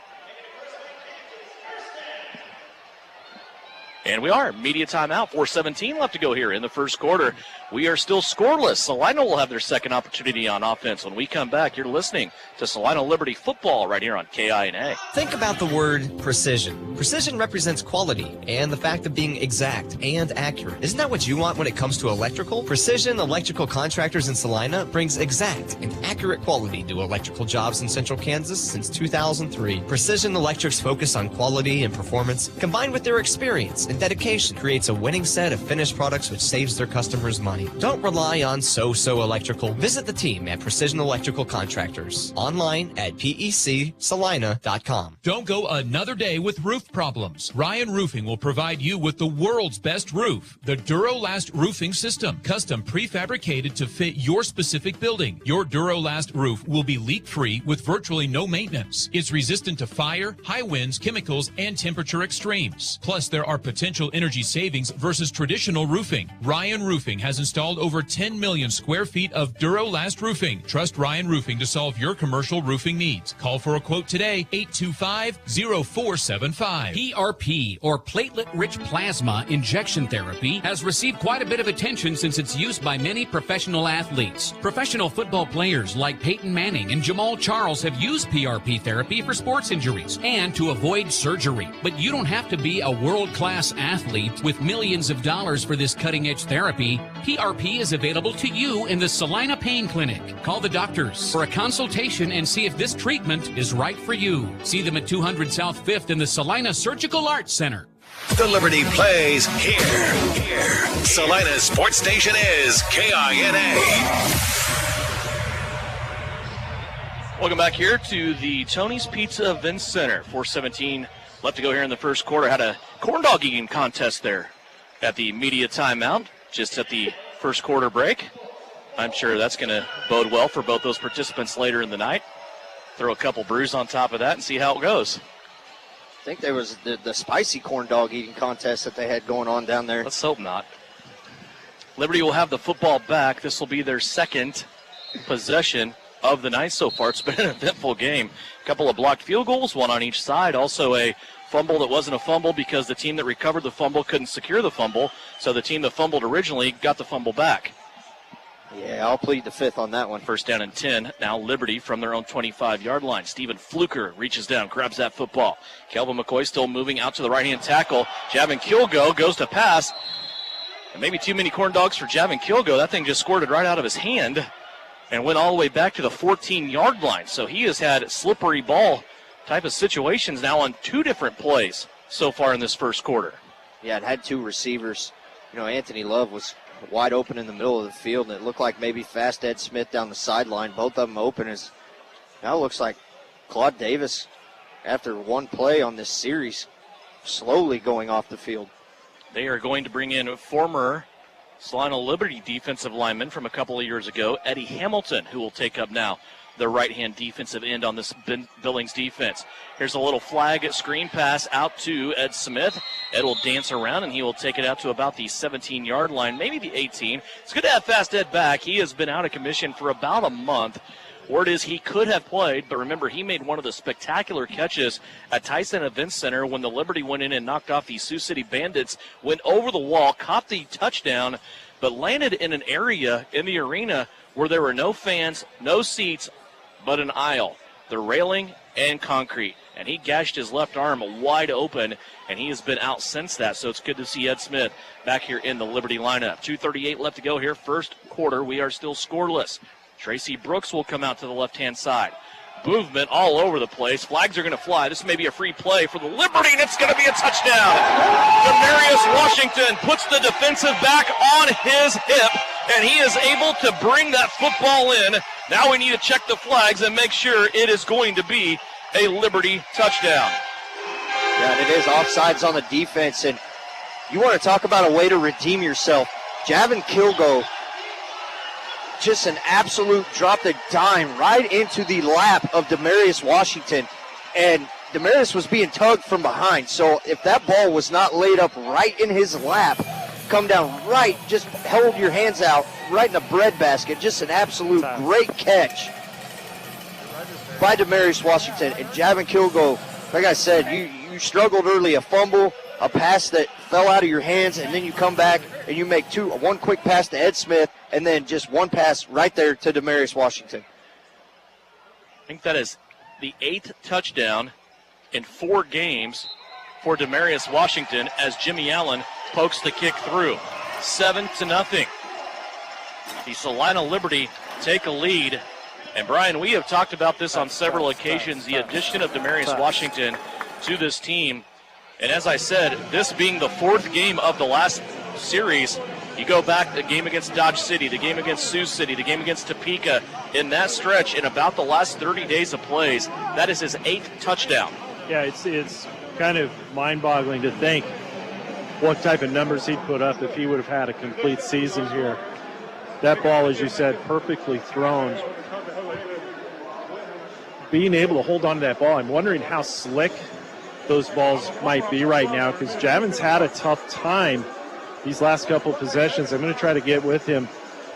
And we are. Media timeout. 4:17 left to go here in the first quarter. We are still scoreless. Salina will have their second opportunity on offense. When we come back, you're listening to Salina Liberty Football right here on KINA. Think about the word precision. Precision represents quality and the fact of being exact and accurate. Isn't that what you want when it comes to electrical? Precision Electrical Contractors in Salina brings exact and accurate quality to electrical jobs in Central Kansas since 2003. Precision Electric's focus on quality and performance, combined with their experience and dedication, creates a winning set of finished products which saves their customers money. Don't rely on so-so electrical. Visit the team at Precision Electrical Contractors. Online at pecsalina.com. Don't go another day with roof problems. Ryan Roofing will provide you with the world's best roof. The Durolast Roofing System. Custom prefabricated to fit your specific building. Your Durolast roof will be leak-free with virtually no maintenance. It's resistant to fire, high winds, chemicals, and temperature extremes. Plus, there are potential energy savings versus traditional roofing. Ryan Roofing has installed over 10 million square feet of Durolast roofing. Trust Ryan Roofing to solve your commercial roofing needs. Call for a quote today, 825-0475. PRP, or platelet-rich plasma injection therapy, has received quite a bit of attention since its use by many professional athletes. Professional football players like Peyton Manning and Jamal Charles have used PRP therapy for sports injuries and to avoid surgery. But you don't have to be a world-class athlete with millions of dollars for this cutting-edge therapy. PRP is available to you in the Salina Pain Clinic. Call the doctors for a consultation and see if this treatment is right for you. See them at 200 South 5th in the Salina Surgical Arts Center. The Liberty plays here. Salina's sports station is KINA. Welcome back here to the Tony's Pizza Event Center. 4:17 left to go here in the first quarter. Had a corn dog eating contest there at the media timeout, just at the first quarter break. I'm sure that's going to bode well for both those participants later in the night. Throw a couple brews on top of that and see how it goes. I think there was the spicy corn dog eating contest that they had going on down there. Let's hope not. Liberty will have the football back. This will be their second possession of the night so far. It's been an eventful game. A couple of blocked field goals, one on each side. Also a fumble that wasn't a fumble because the team that recovered the fumble couldn't secure the fumble. So the team that fumbled originally got the fumble back. Yeah, I'll plead the fifth on that one. First down and 10. Now Liberty from their own 25-yard line. Stephen Fluker reaches down, grabs that football. Kelvin McCoy still moving out to the right-hand tackle. Javin Kilgo goes to pass. And maybe too many corn dogs for Javin Kilgo. That thing just squirted right out of his hand and went all the way back to the 14-yard line. So he has had slippery ball type of situations now on two different plays so far in this first quarter. Yeah, it had two receivers. You know, Anthony Love was wide open in the middle of the field, and it looked like maybe Fast Ed Smith down the sideline. Both of them open. As now it looks like Claude Davis, after one play on this series, slowly going off the field. They are going to bring in former Salina Liberty defensive lineman from a couple of years ago, Eddie Hamilton, who will take up now the right-hand defensive end on this Billings defense. Here's a little flag screen pass out to Ed Smith. Ed will dance around, and he will take it out to about the 17-yard line, maybe the 18. It's good to have Fast Ed back. He has been out of commission for about a month. Word is he could have played, but remember, he made one of the spectacular catches at Tyson Events Center when the Liberty went in and knocked off the Sioux City Bandits, went over the wall, caught the touchdown, but landed in an area in the arena where there were no fans, no seats, but an aisle, the railing and concrete. And he gashed his left arm wide open, and he has been out since that. So it's good to see Ed Smith back here in the Liberty lineup. 2:38 left to go here, first quarter. We are still scoreless. Tracy Brooks will come out to the left-hand side. Movement all over the place. Flags are going to fly. This may be a free play for the Liberty, and it's going to be a touchdown. Demarius Washington puts the defensive back on his hip, and he is able to bring that football in. Now we need to check the flags and make sure it is going to be a Liberty touchdown. Yeah, and it is offsides on the defense, and you want to talk about a way to redeem yourself. Javin Kilgo, just an absolute drop the dime right into the lap of Demarius Washington, and Demarius was being tugged from behind. So if that ball was not laid up right in his lap, come down right, just hold your hands out right in the breadbasket. Just an absolute great catch by Demarius Washington. And Javin Kilgo, like I said, you struggled early, a fumble, a pass that fell out of your hands, and then you come back and you make one quick pass to Ed Smith, and then just one pass right there to Demarius Washington. I think that is the 8th touchdown in 4 games for Demarius Washington as Jimmy Allen pokes the kick through. 7-0. The Salina Liberty take a lead. And Brian, we have talked about this on several occasions, the addition of Demarius Washington to this team. And as I said, this being the 4th game of the last series, you go back the game against Dodge City, the game against Sioux City, the game against Topeka. In that stretch, in about the last 30 days of plays, that is his 8th touchdown. Yeah, it's kind of mind-boggling to think what type of numbers he'd put up if he would have had a complete season here. That ball, as you said, perfectly thrown. Being able to hold on to that ball, I'm wondering how slick those balls might be right now, because Javin's had a tough time these last couple of possessions. I'm going to try to get with him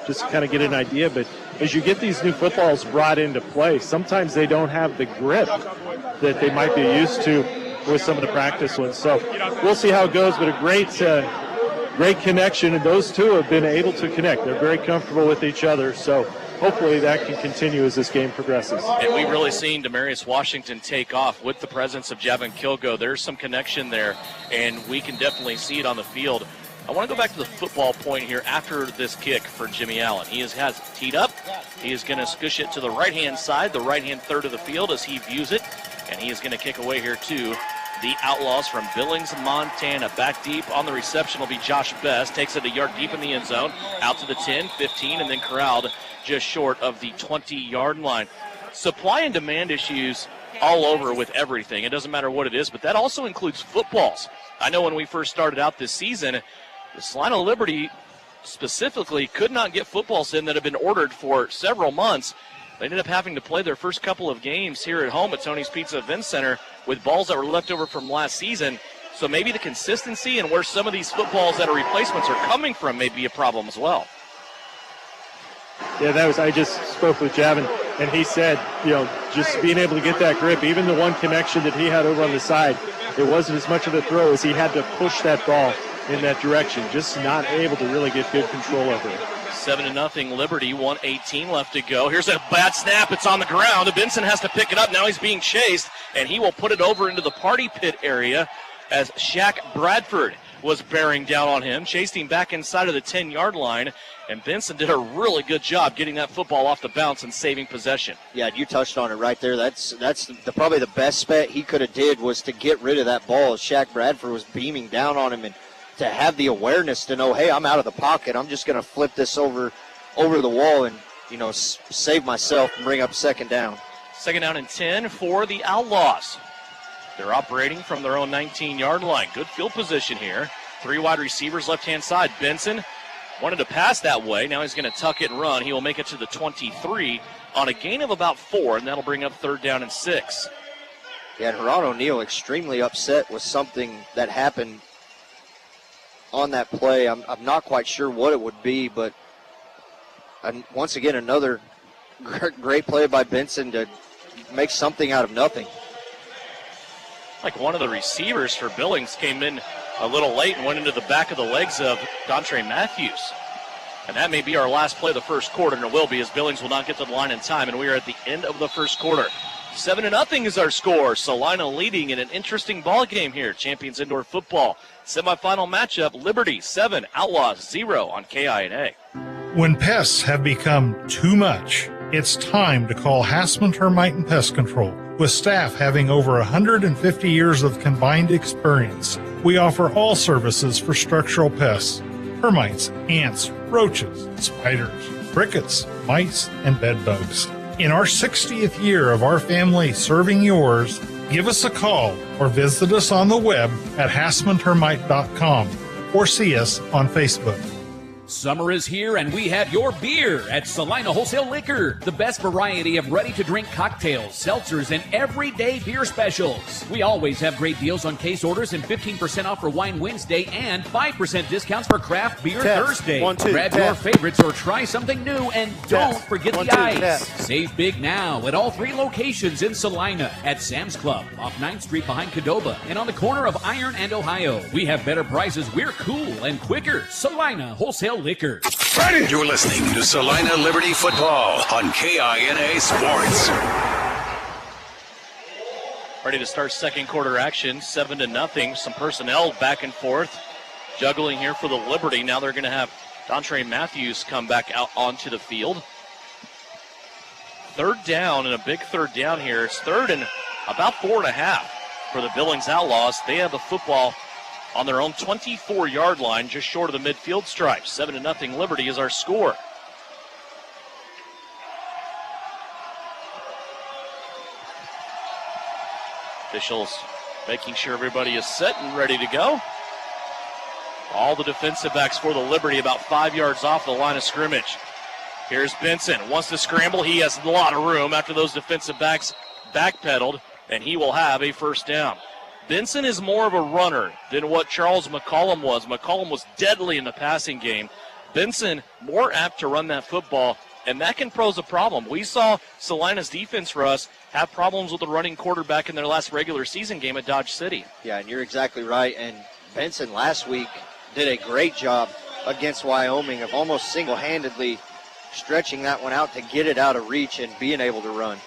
just to kind of get an idea. But as you get these new footballs brought into play, sometimes they don't have the grip that they might be used to with some of the practice ones. So we'll see how it goes, but a great connection, and those two have been able to connect. They're very comfortable with each other, so hopefully that can continue as this game progresses. And we've really seen Demarius Washington take off with the presence of Javin Kilgo. There's some connection there, and we can definitely see it on the field. I want to go back to the football point here after this kick for Jimmy Allen. He has teed up. He is going to squish it to the right-hand side, the right-hand third of the field as he views it, and he is going to kick away here to the Outlaws from Billings, Montana. Back deep on the reception will be Josh Best. Takes it a yard deep in the end zone, out to the 10, 15, and then corralled just short of the 20-yard line. Supply and demand issues all over with everything. It doesn't matter what it is, but that also includes footballs. I know when we first started out this season, the Salina Liberty specifically could not get footballs in that have been ordered for several months. They ended up having to play their first couple of games here at home at Tony's Pizza Event Center with balls that were left over from last season. So maybe the consistency and where some of these footballs that are replacements are coming from may be a problem as well. Yeah, I just spoke with Javin, and he said, just being able to get that grip, even the one connection that he had over on the side, it wasn't as much of a throw as he had to push that ball in that direction, just not able to really get good control over it. 7-0 Liberty, 1:18 left to go. Here's a bad snap. It's on the ground. Benson has to pick it up. Now he's being chased, and he will put it over into the party pit area as Shaq Bradford was bearing down on him, chased him back inside of the 10-yard line, and Benson did a really good job getting that football off the bounce and saving possession. Yeah, you touched on it right there. That's probably the best bet he could have did was to get rid of that ball as Shaq Bradford was beaming down on him, and to have the awareness to know, hey, I'm out of the pocket. I'm just going to flip this over the wall and, save myself and bring up second down. Second down and 10 for the Outlaws. They're operating from their own 19-yard line. Good field position here. Three wide receivers left-hand side. Benson wanted to pass that way. Now he's going to tuck it and run. He will make it to the 23 on a gain of about 4, and that'll bring up 3rd down and 6. Yeah, and Ron O'Neal extremely upset with something that happened on that play. I'm not quite sure what it would be, but once again, another great play by Benson to make something out of nothing. Like one of the receivers for Billings came in a little late and went into the back of the legs of Dontre Matthews. And that may be our last play of the first quarter, and it will be, as Billings will not get to the line in time, and we are at the end of the first quarter. 7-0 is our score. Salina leading in an interesting ball game here. Champions Indoor Football semifinal matchup. Liberty 7, Outlaws 0 on KINA. When pests have become too much, it's time to call Hassman Termite and Pest Control. With staff having over 150 years of combined experience, we offer all services for structural pests: termites, ants, roaches, spiders, crickets, mice, and bed bugs. In our 60th year of our family serving yours, give us a call or visit us on the web at hassmantermite.com or see us on Facebook. Summer is here and we have your beer at Salina Wholesale Liquor. The best variety of ready-to-drink cocktails, seltzers, and everyday beer specials. We always have great deals on case orders and 15% off for Wine Wednesday and 5% discounts for Craft Beer Thursday. Grab your favorites or try something new, and don't forget the ice. Save big now at all 3 locations in Salina: at Sam's Club, off 9th Street behind Cadova, and on the corner of Iron and Ohio. We have better prices, we're cool and quicker. Salina Wholesale Liquor. You're listening to Salina Liberty Football on KINA Sports. Ready to start second quarter action, 7-0. Some personnel back and forth, juggling here for the Liberty. Now they're going to have Dontre Matthews come back out onto the field. 3rd down, and a big 3rd down here. It's 3rd and about 4.5 for the Billings Outlaws. They have the football on their own 24-yard line, just short of the midfield stripe. 7-0 Liberty is our score. Officials making sure everybody is set and ready to go. All the defensive backs for the Liberty about 5 yards off the line of scrimmage. Here's Benson. Wants to scramble. He has a lot of room after those defensive backs backpedaled, and he will have a 1st down. Benson is more of a runner than what Charles McCollum was. McCollum was deadly in the passing game. Benson more apt to run that football, and that can pose a problem. We saw Salina's defense, Russ, have problems with the running quarterback in their last regular season game at Dodge City. Yeah, and you're exactly right. And Benson last week did a great job against Wyoming of almost single-handedly stretching that one out to get it out of reach and being able to run.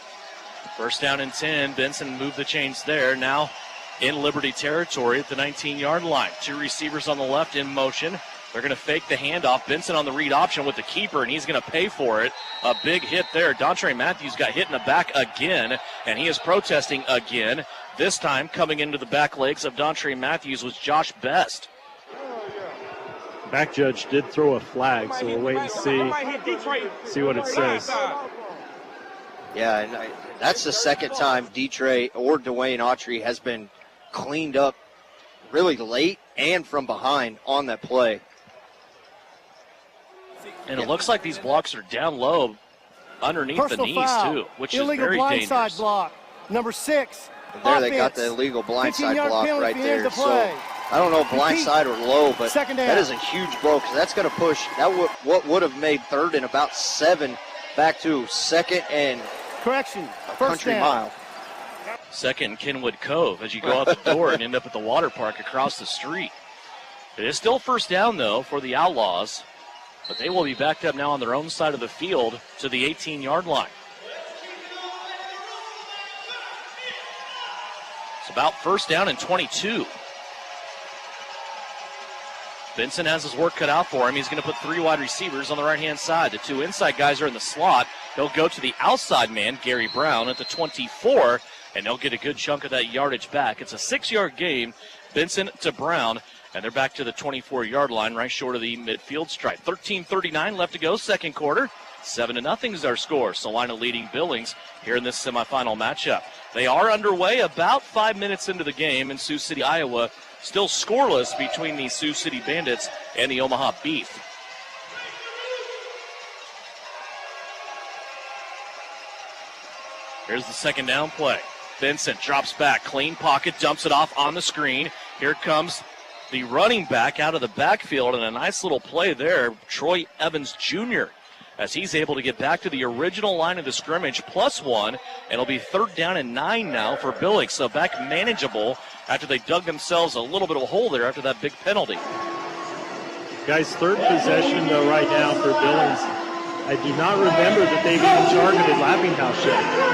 1st down and 10. Benson moved the chains there. Now in Liberty territory at the 19-yard line. 2 receivers on the left in motion. They're going to fake the handoff. Benson on the read option with the keeper, and he's going to pay for it. A big hit there. Dontre Matthews got hit in the back again, and he is protesting again. This time coming into the back legs of Dontre Matthews was Josh Best. Back judge did throw a flag, so we'll wait and see what it says. Yeah, and that's the second time Detre or Dwayne Autry has been cleaned up really late and from behind on that play. And it looks like these blocks are down low underneath Personal the knees, foul. too, which Illegal is very blindside dangerous. block. Number 6. And there they got the illegal blindside 15-yard block penalty right if he ends there. the So play. I don't know if blindside or low, but Second down. that is a huge blow because that's going to push that what would have made 3rd and about 7 back to 2nd and correction, a country mile. 2nd Kenwood Cove as you go out the door and end up at the water park across the street. It is still 1st down, though, for the Outlaws, but they will be backed up now on their own side of the field to the 18-yard line. It's about 1st down and 22. Benson has his work cut out for him. He's going to put 3 wide receivers on the right-hand side. The 2 inside guys are in the slot. He'll go to the outside man, Gary Brown, at the 24, and they'll get a good chunk of that yardage back. It's a 6-yard gain, Benson to Brown, and they're back to the 24-yard line, right short of the midfield stripe. 13:39 left to go, second quarter. 7-0 is our score. Salina leading Billings here in this semifinal matchup. They are underway about 5 minutes into the game in Sioux City, Iowa. still scoreless between the Sioux City Bandits and the Omaha Beef. Here's the second down play. Vincent drops back, clean pocket, dumps it off on the screen. Here comes the running back out of the backfield, and a nice little play there, Troy Evans Jr., as he's able to get back to the original line of the scrimmage, +1, and it'll be 3rd down and 9 now for Billings. So back manageable after they dug themselves a little bit of a hole there after that big penalty. Guys, 3rd possession, though, right now for Billings. I do not remember that they've even targeted Laughinghouse yet.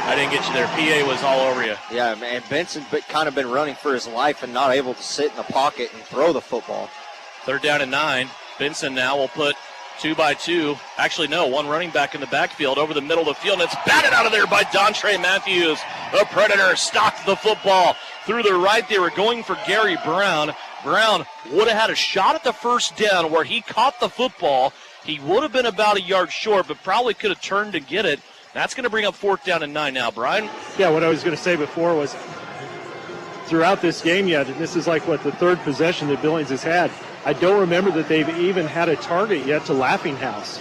I didn't get you there. PA was all over you. Yeah, and Benson kind of been running for his life and not able to sit in the pocket and throw the football. 3rd down and 9. Benson now will put 2x2. Actually, no, one running back in the backfield over the middle of the field. And it's batted out of there by Dontre Matthews. The Predator stopped the football through the right. They were going for Gary Brown. Brown would have had a shot at the first down where he caught the football. He would have been about a yard short, but probably could have turned to get it. That's going to bring up 4th down and 9 now, Brian. Yeah, what I was going to say before was throughout this game yet, this is like what the 3rd possession that Billings has had. I don't remember that they've even had a target yet to Laughinghouse.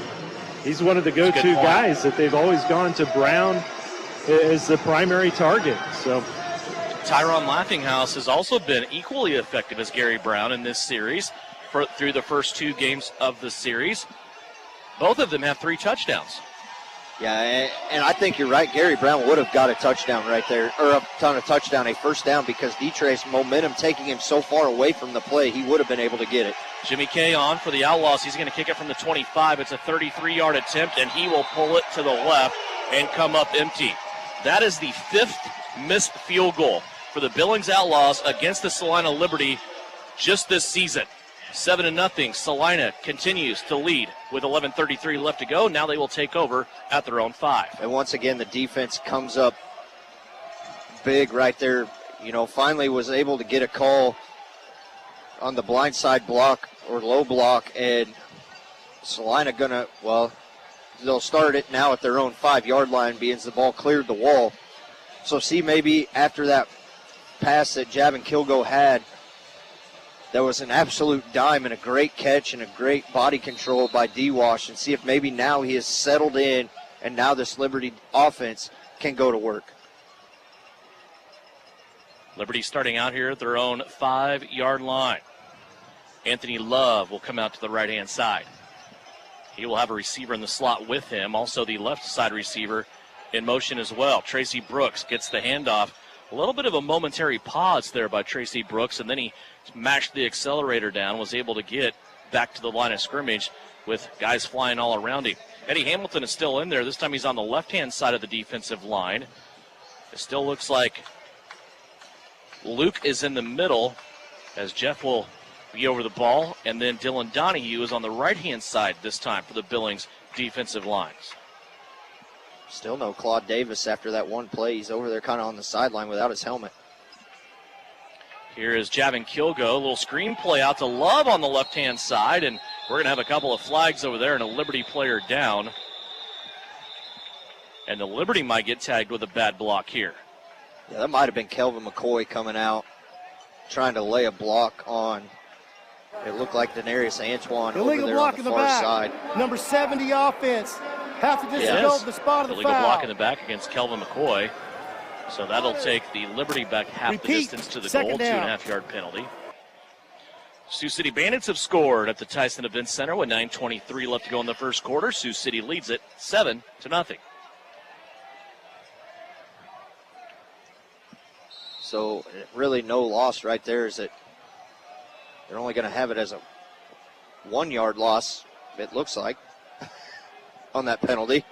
He's one of the go-to guys that they've always gone to Brown as the primary target. So Tyron Laughinghouse has also been equally effective as Gary Brown in this series through the first 2 games of the series. Both of them have 3 touchdowns. Yeah, and I think you're right. Gary Brown would have got a touchdown right there, or a touchdown, a first down, because Detre's momentum taking him so far away from the play, he would have been able to get it. Jimmy Kay on for the Outlaws. He's going to kick it from the 25. It's a 33-yard attempt, and he will pull it to the left and come up empty. That is the 5th missed field goal for the Billings Outlaws against the Salina Liberty just this season. 7-0. Salina continues to lead with 11:33 left to go. Now they will take over at their own 5. And once again, the defense comes up big right there. You know, finally was able to get a call on the blindside block or low block, and Salina they'll start it now at their own 5-yard line, being the ball cleared the wall. So see, maybe after that pass that Javin Kilgo had, that was an absolute dime and a great catch and a great body control by D-Wash, and see if maybe now he is settled in and now this Liberty offense can go to work. Liberty starting out here at their own 5-yard line. Anthony Love will come out to the right-hand side. He will have a receiver in the slot with him. Also the left side receiver in motion as well. Tracy Brooks gets the handoff. A little bit of a momentary pause there by Tracy Brooks, and then he mashed the accelerator down, was able to get back to the line of scrimmage with guys flying all around him. Eddie Hamilton is still in there. This time he's on the left-hand side of the defensive line. It still looks like Luke is in the middle as Jeff will be over the ball, and then Dylan Donahue is on the right-hand side this time for the Billings defensive lines. Still no Claude Davis after that one play. He's over there kind of on the sideline without his helmet. Here is Javin Kilgo. A little screen play out to Love on the left-hand side, and we're going to have a couple of flags over there and a Liberty player down. And the Liberty might get tagged with a bad block here. Yeah, that might have been Kelvin McCoy coming out, trying to lay a block on. It looked like Denarius Antoine over there on the far side. Number 70 offense. Half the distance goes to the spot of the illegal foul. block in the back against Kelvin McCoy. So that'll take the Liberty back half the distance to the goal, 2.5-yard penalty. Sioux City Bandits have scored at the Tyson Event Center with 9:23 left to go in the first quarter. Sioux City leads it 7-0. So really no loss right there, is that they're only going to have it as a 1-yard loss, it looks like, on that penalty.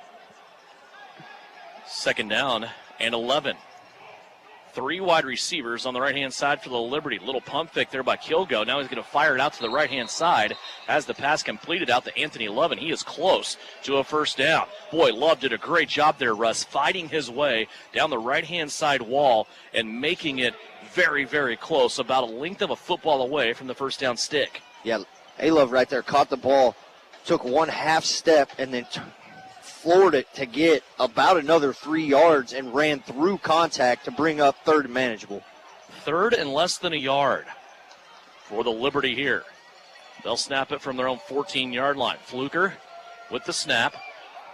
2nd down and 11. 3 wide receivers on the right-hand side for the Liberty. Little pump fake there by Kilgo. Now he's going to fire it out to the right-hand side as the pass completed out to Anthony Love, and he is close to a first down. Boy, Love did a great job there, Russ, fighting his way down the right-hand side wall and making it very, very close, about a length of a football away from the first down stick. Yeah, A-Love right there caught the ball, took 1 half step, and then floored it to get about another 3 yards and ran through contact to bring up third and manageable. Third and less than a yard for the Liberty here. They'll snap it from their own 14-yard line. Fluker with the snap.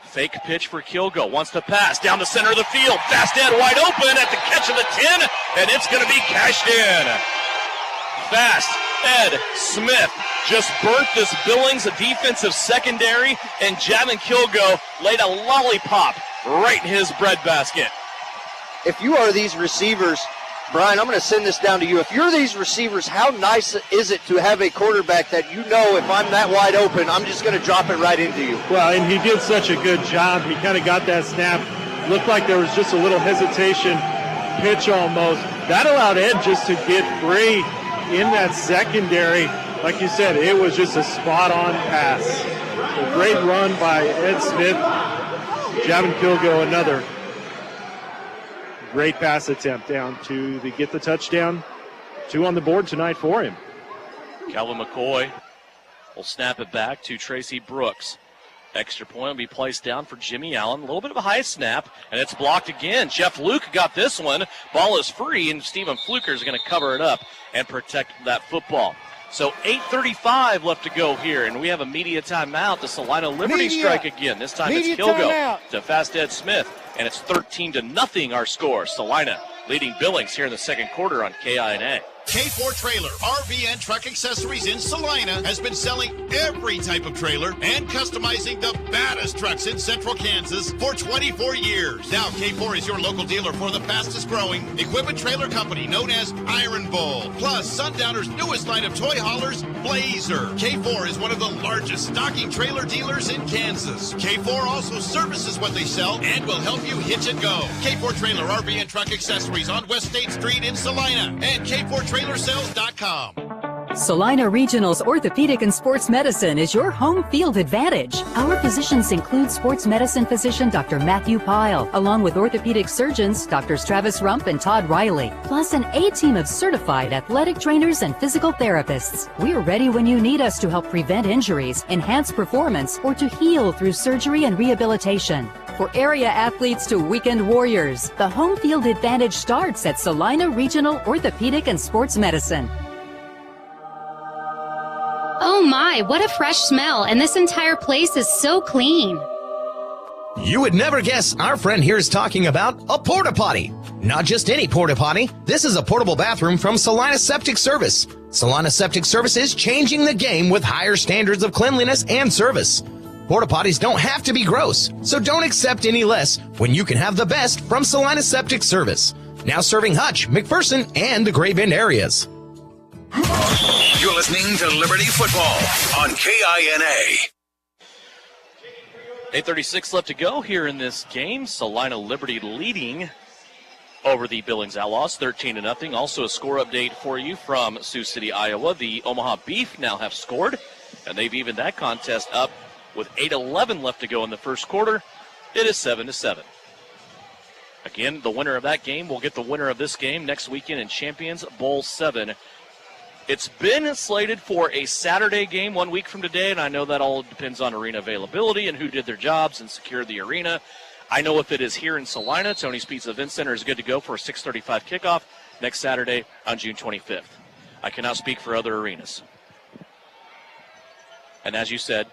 Fake pitch for Kilgo. Wants to pass down the center of the field. Fast Ed wide open at the catch of the 10, and it's going to be cashed in. Fast Ed Smith just burnt this Billings defensive secondary, and Javin Kilgo laid a lollipop right in his breadbasket. If you are these receivers, Brian, I'm going to send this down to you. If you're these receivers, how nice is it to have a quarterback that you know if I'm that wide open, I'm just going to drop it right into you? Well, and he did such a good job. He kind of got that snap. Looked like there was just a little hesitation, pitch almost. That allowed Ed just to get free in that secondary. Like you said, it was just a spot-on pass. A great run by Ed Smith. Javin Kilgo, another great pass attempt down to get the touchdown. 2 on the board tonight for him. Calvin McCoy will snap it back to Tracy Brooks. Extra point will be placed down for Jimmy Allen. A little bit of a high snap, and it's blocked again. Jeff Luke got this one. Ball is free, and Stephen Fluker is going to cover it up and protect that football. So 8:35 left to go here, and we have a media timeout. The Salina Liberty strike again. This time it's Kilgo to Fast Ed Smith, and it's 13-0 our score. Salina leading Billings here in the second quarter on KINA. K4 Trailer, RV and truck accessories in Salina has been selling every type of trailer and customizing the baddest trucks in central Kansas for 24 years. Now K4 is your local dealer for the fastest growing equipment trailer company known as Iron Bull. Plus Sundowner's newest line of toy haulers, Blazer. K4 is one of the largest stocking trailer dealers in Kansas. K4 also services what they sell and will help you hitch and go. K4 Trailer, RV and truck accessories on West State Street in Salina and K4Trailersales.com. Salina Regional's Orthopedic and Sports Medicine is your home field advantage. Our physicians include sports medicine physician Dr. Matthew Pyle, along with orthopedic surgeons Drs. Travis Rump and Todd Riley, plus an A-team of certified athletic trainers and physical therapists. We're ready when you need us to help prevent injuries, enhance performance, or to heal through surgery and rehabilitation. For area athletes to weekend warriors, the home field advantage starts at Salina Regional Orthopedic and Sports Medicine. Oh my, what a fresh smell, and this entire place is so clean. You would never guess our friend here is talking about a porta potty. Not just any porta potty. This is a portable bathroom from Salina Septic Service. Salina Septic Service is changing the game with higher standards of cleanliness and service. Porta potties don't have to be gross, so don't accept any less when you can have the best from Salina Septic Service. Now serving Hutch, McPherson, and the Gray Bend areas. You're listening to Liberty Football on KINA. 8:36 left to go here in this game. Salina Liberty leading over the Billings Outlaws, 13-0. Also a score update for you from Sioux City, Iowa. The Omaha Beef now have scored, and they've evened that contest up with 8:11 left to go in the first quarter. It is 7-7. Again, the winner of that game will get the winner of this game next weekend in Champions Bowl 7. It's been slated for a Saturday game 1 week from today, and I know that all depends on arena availability and who did their jobs and secured the arena. I know if it is here in Salina, Tony's Pizza Event Center is good to go for a 6:35 kickoff next Saturday on June 25th. I cannot speak for other arenas. And as you said,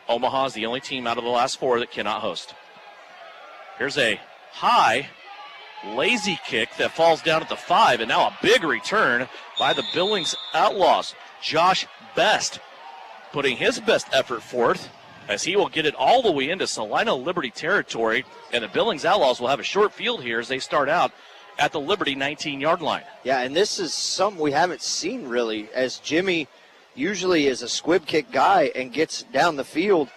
Omaha is the only team out of the last 4 that cannot host. Here's a high, lazy kick that falls down at the 5, and now a big return by the Billings Outlaws. Josh Best putting his best effort forth as he will get it all the way into Salina Liberty territory, and the Billings Outlaws will have a short field here as they start out at the Liberty 19-yard line. Yeah, and this is something we haven't seen really, as Jimmy usually is a squib kick guy and gets down the field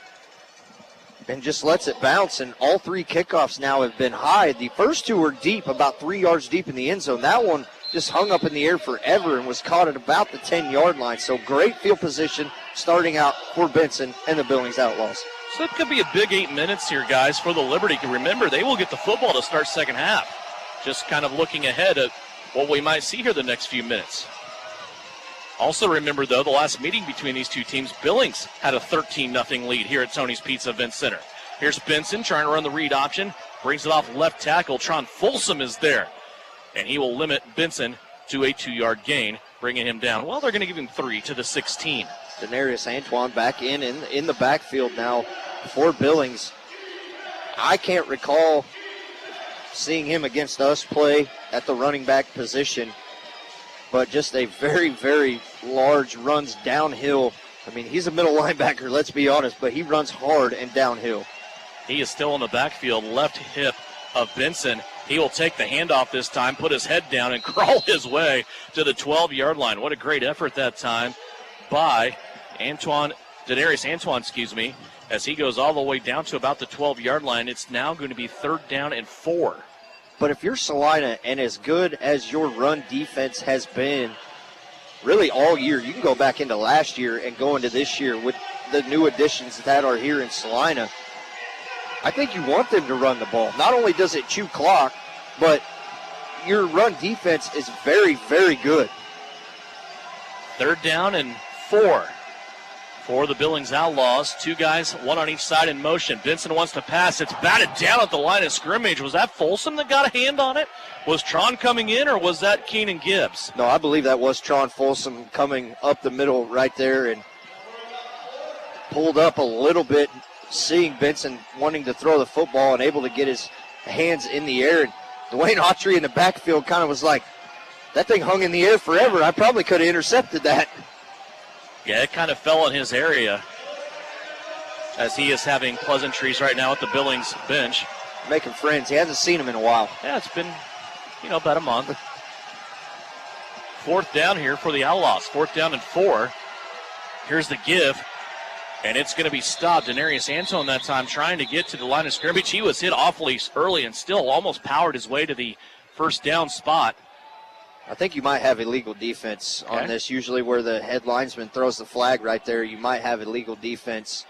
and just lets it bounce, and all 3 kickoffs now have been high. The first 2 were deep, about 3 yards deep in the end zone. That one just hung up in the air forever and was caught at about the 10-yard line. So great field position starting out for Benson and the Billings Outlaws. So it could be a big 8 minutes here, guys, for the Liberty. Remember, they will get the football to start second half. Just kind of looking ahead at what we might see here the next few minutes. Also remember, though, the last meeting between these two teams, Billings had a 13-0 lead here at Tony's Pizza Event Center. Here's Benson trying to run the read option. Brings it off left tackle. Tron Folsom is there. And he will limit Benson to a 2-yard gain, bringing him down. Well, they're going to give him 3 to the 16. Denarius Antoine back in the backfield now for Billings. I can't recall seeing him against us play at the running back position, but just a very, very large runs downhill. I mean, he's a middle linebacker, let's be honest, but he runs hard and downhill. He is still in the backfield, left hip of Benson. He will take the handoff this time, put his head down, and crawl his way to the 12-yard line. What a great effort that time by Denarius Antoine, as he goes all the way down to about the 12-yard line. It's now going to be 3rd down and 4. But if you're Salina, and as good as your run defense has been really all year, you can go back into last year and go into this year with the new additions that are here in Salina. I think you want them to run the ball. Not only does it chew clock, but your run defense is very, very good. 3rd down and 4 for the Billings Outlaws. 2 guys, 1 on each side in motion. Benson wants to pass. It's batted down at the line of scrimmage. Was that Folsom that got a hand on it? Was Tron coming in, or was that Keenan Gibbs? No, I believe that was Tron Folsom coming up the middle right there and pulled up a little bit, seeing Benson wanting to throw the football and able to get his hands in the air. And Dwayne Autry in the backfield kind of was like, that thing hung in the air forever. I probably could have intercepted that. Yeah, it kind of fell in his area as he is having pleasantries right now at the Billings bench. Making friends. He hasn't seen him in a while. Yeah, it's been, about a month. 4th down here for the Outlaws. 4th down and 4. Here's the give. And it's going to be stopped. Denarius Antoine that time trying to get to the line of scrimmage. He was hit awfully early and still almost powered his way to the 1st down spot. I think you might have illegal defense on this. Usually where the head linesman throws the flag right there, you might have illegal defense.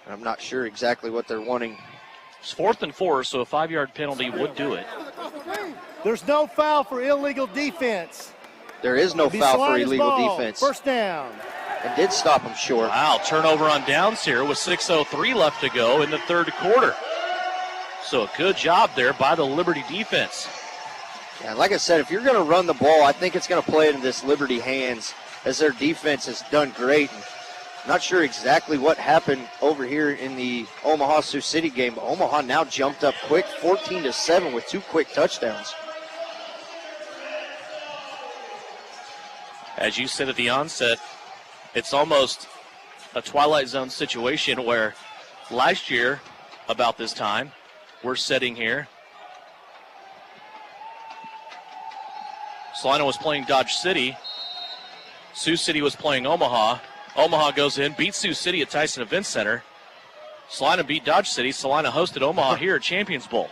I'm not sure exactly what they're wanting. It's 4th and 4, so a 5-yard penalty would do it. There's no foul for illegal defense. There is no foul for illegal defense. 1st down. And did stop him short. Wow, turnover on downs here with 6:03 left to go in the 3rd quarter. So a good job there by the Liberty defense. Yeah, like I said, if you're going to run the ball, I think it's going to play into this Liberty hands, as their defense has done great. And not sure exactly what happened over here in the Omaha-Sioux City game, but Omaha now jumped up quick, 14-7 with 2 quick touchdowns. As you said at the onset, it's almost a Twilight Zone situation where last year, about this time, we're sitting here. Salina was playing Dodge City. Sioux City was playing Omaha. Omaha goes in, beats Sioux City at Tyson Event Center. Salina beat Dodge City. Salina hosted Omaha here at Champions Bowl.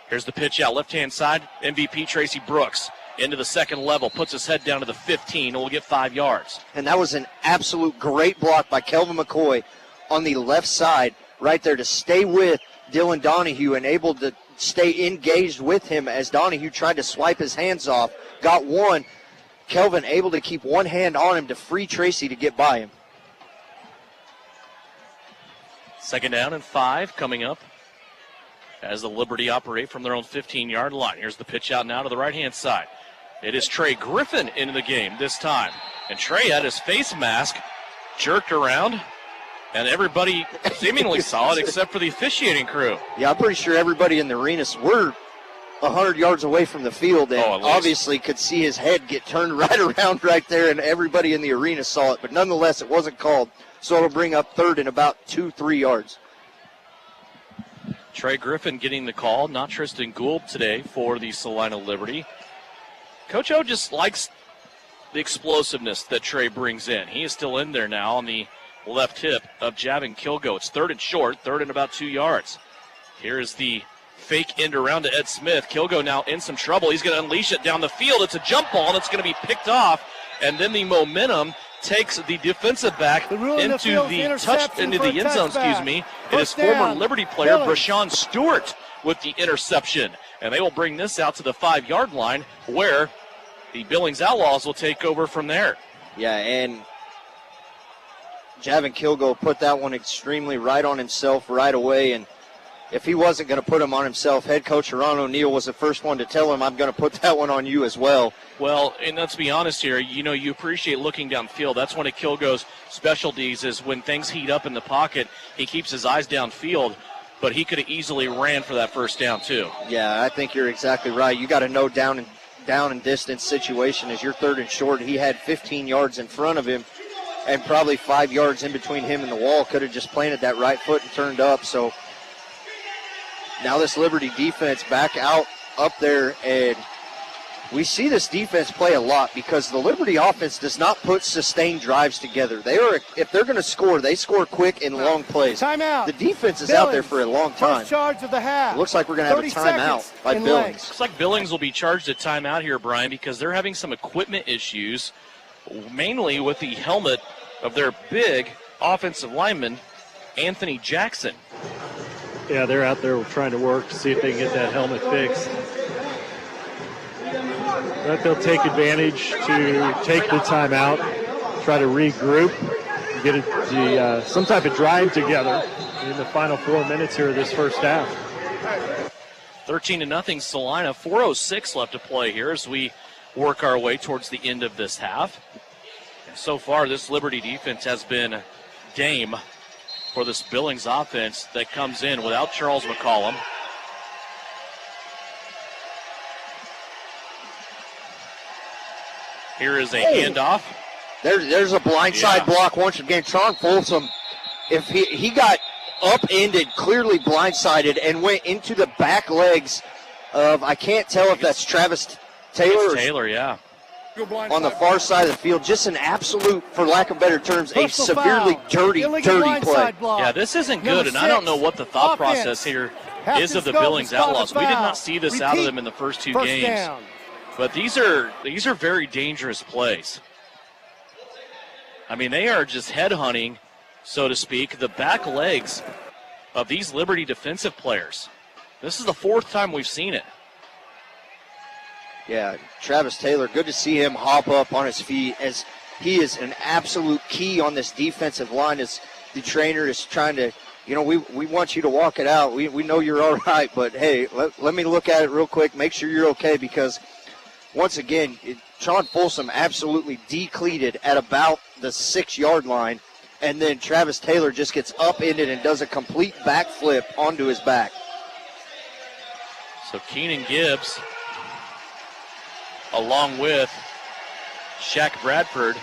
Here's the pitch out, left-hand side. MVP Tracy Brooks into the 2nd level, puts his head down to the 15, and will get 5 yards. And that was an absolute great block by Kelvin McCoy on the left side right there to stay with Dylan Donahue and able to stay engaged with him as Donahue tried to swipe his hands off. Got one. Kelvin able to keep one hand on him to free Tracy to get by him. 2nd down and 5 coming up as the Liberty operate from their own 15-yard line. Here's the pitch out now to the right-hand side. It is Trey Griffin into the game this time. And Trey had his face mask jerked around, and everybody seemingly saw it except for the officiating crew. Yeah, I'm pretty sure everybody in the arena were 100 yards away from the field and obviously could see his head get turned right around right there, and everybody in the arena saw it. But nonetheless, it wasn't called, so it'll bring up 3rd and about 2-3 yards. Trey Griffin getting the call, not Tristan Gould today for the Salina Liberty. Coach O just likes the explosiveness that Trey brings in. He is still in there now on the left hip of Javin Kilgo. It's 3rd and short, 3rd and about 2 yards. Here is the fake end around to Ed Smith. Kilgo now in some trouble. He's going to unleash it down the field. It's a jump ball, and it's going to be picked off. And then the momentum takes the defensive back into the end zone. It is former Liberty player Brashawn Stewart with the interception. And they will bring this out to the 5-yard line where the Billings Outlaws will take over from there. Yeah, and Javin Kilgo put that one extremely right on himself right away, and if he wasn't going to put him on himself, head coach Ron O'Neill was the first one to tell him, I'm going to put that one on you as well. Well, and let's be honest here, you appreciate looking downfield. That's one of Kilgo's specialties, is when things heat up in the pocket, he keeps his eyes downfield, but he could have easily ran for that first down too. Yeah, I think you're exactly right. You got to know down and distance situation as you're 3rd and short. He had 15 yards in front of him and probably 5 yards in between him and the wall. Could have just planted that right foot and turned up. So now this Liberty defense back out up there, and we see this defense play a lot because the Liberty offense does not put sustained drives together. If they're going to score, they score quick in long plays. Timeout. The defense is Billings, out there for a long time. First charge of the half. Looks like we're going to have a timeout by Billings. Looks like Billings will be charged a timeout here, Brian, because they're having some equipment issues, mainly with the helmet of their big offensive lineman, Anthony Jackson. Yeah, they're out there trying to work to see if they can get that helmet fixed. But they'll take advantage to take the timeout, try to regroup, and get some type of drive together in the final 4 minutes here of this first half. 13-0 Salina, 4:06 left to play here as we work our way towards the end of this half. And so far, this Liberty defense has been game for this Billings offense that comes in without Charles McCollum. Here is a handoff. There's a blindside block once again. Tron Folsom, if he got upended, clearly blindsided, and went into the back legs of, I can't tell if that's Travis Taylor. Taylor, yeah. On the far side of the field, just an absolute, for lack of better terms, a severely dirty play. Yeah, this isn't good, and I don't know what the thought process here is of the Billings Outlaws. We did not see this out of them in the first two games. But these are very dangerous plays. I mean, they are just headhunting, so to speak, the back legs of these Liberty defensive players. This is the 4th time we've seen it. Yeah, Travis Taylor, good to see him hop up on his feet, as he is an absolute key on this defensive line as the trainer is trying to, we want you to walk it out. We know you're all right, but, hey, let me look at it real quick, make sure you're okay, because, once again, Sean Folsom absolutely decleated at about the 6-yard line, and then Travis Taylor just gets upended and does a complete backflip onto his back. So Keenan Gibbs, along with Shaq Bradford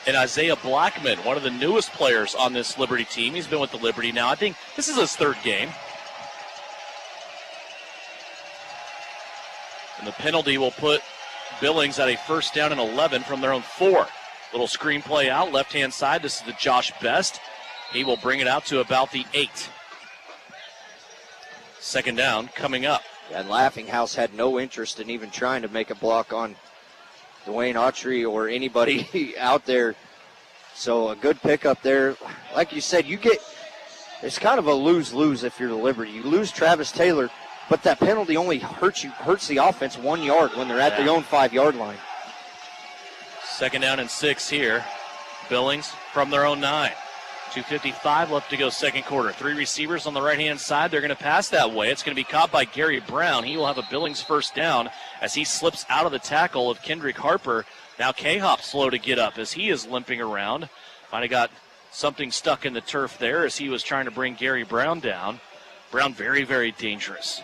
and Isaiah Blackman, one of the newest players on this Liberty team. He's been with the Liberty now. I think this is his 3rd game. And the penalty will put Billings at a 1st down and 11 from their own 4. Little screen play out, left-hand side. This is the Josh Best. He will bring it out to about the 8. 2nd down coming up. And Laughing House had no interest in even trying to make a block on Dwayne Autry or anybody out there. So a good pickup there. Like you said, it's kind of a lose-lose if you're the Liberty. You lose Travis Taylor, but that penalty only hurts the offense 1 yard when they're at their own 5-yard line. 2nd down and 6 here. Billings from their own 9. 2:55 left to go, 2nd quarter. 3 receivers on the right-hand side. They're going to pass that way. It's going to be caught by Gary Brown. He will have a Billings 1st down as he slips out of the tackle of Kendrick Harper. Now K-Hop slow to get up as he is limping around. Might have got something stuck in the turf there as he was trying to bring Gary Brown down. Brown very, very dangerous.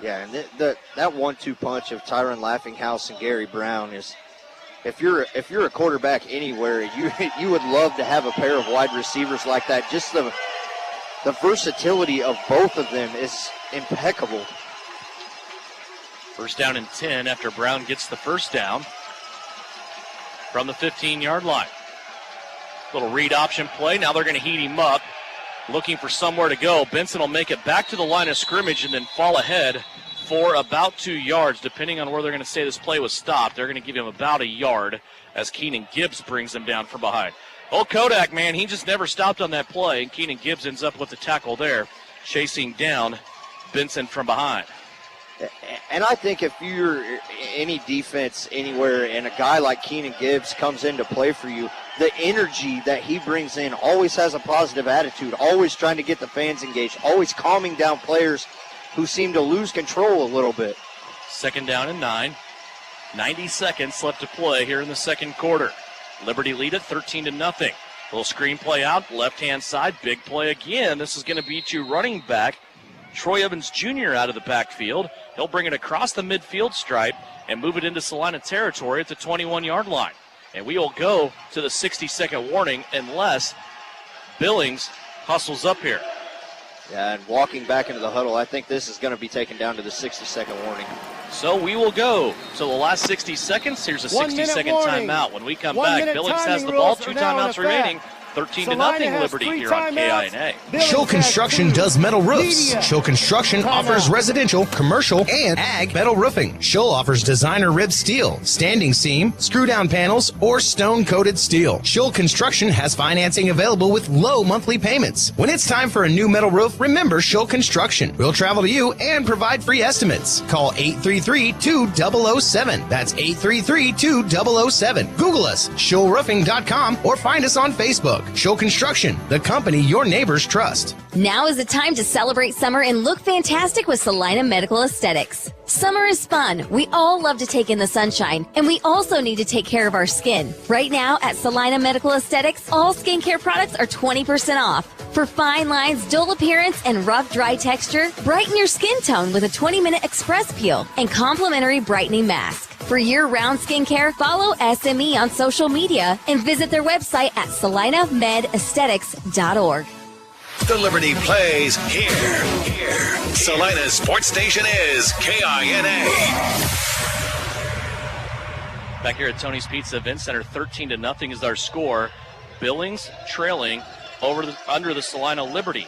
Yeah, and that 1-2 punch of Tyron Laughinghouse and Gary Brown is, if you're a quarterback anywhere, you would love to have a pair of wide receivers like that. Just the versatility of both of them is impeccable. 1st down and 10 after Brown gets the 1st down from the 15-yard line. Little read option play. Now they're going to heat him up, looking for somewhere to go. Benson will make it back to the line of scrimmage and then fall ahead for about 2 yards, depending on where they're going to say this play was stopped. They're going to give him about a yard as Keenan Gibbs brings him down from behind. Old Kodak, man, he just never stopped on that play, and Keenan Gibbs ends up with the tackle there, chasing down Benson from behind. And I think if you're any defense anywhere and a guy like Keenan Gibbs comes in to play for you, the energy that he brings in, always has a positive attitude, always trying to get the fans engaged, always calming down players who seem to lose control a little bit. 2nd down and 9. 90 seconds left to play here in the second quarter. Liberty lead at 13-0. Little screen play out, left-hand side, big play again. This is going to be to running back Troy Evans Jr. out of the backfield. He'll bring it across the midfield stripe and move it into Salina territory at the 21-yard line. And we will go to the 60-second warning unless Billings hustles up here. Yeah, and walking back into the huddle, I think this is going to be taken down to the 60-second warning. So we will go to the last 60 seconds. Here's a 60-second timeout. When we come back, Billings has the ball, 2 timeouts remaining. 13-0 Liberty here on KINA. Show Construction does metal roofs. Show Construction offers residential, commercial, and ag metal roofing. Show offers designer ribbed steel, standing seam, screw-down panels, or stone-coated steel. Show Construction has financing available with low monthly payments. When it's time for a new metal roof, remember Show Construction. We'll travel to you and provide free estimates. Call 833-2007. That's 833-2007. Google us, showroofing.com, or find us on Facebook. Show Construction, the company your neighbors trust. Now is the time to celebrate summer and look fantastic with Salina Medical Aesthetics. Summer is fun. We all love to take in the sunshine, and we also need to take care of our skin. Right now at Salina Medical Aesthetics, all skincare products are 20% off. For fine lines, dull appearance, and rough, dry texture, brighten your skin tone with a 20-minute express peel and complimentary brightening mask. For year-round skincare, follow SME on social media and visit their website at salinamedaesthetics.org. The Liberty plays here. Salina's sports station is KINA. Back here at Tony's Pizza Event Center, 13-0 is our score. Billings trailing under the Salina Liberty.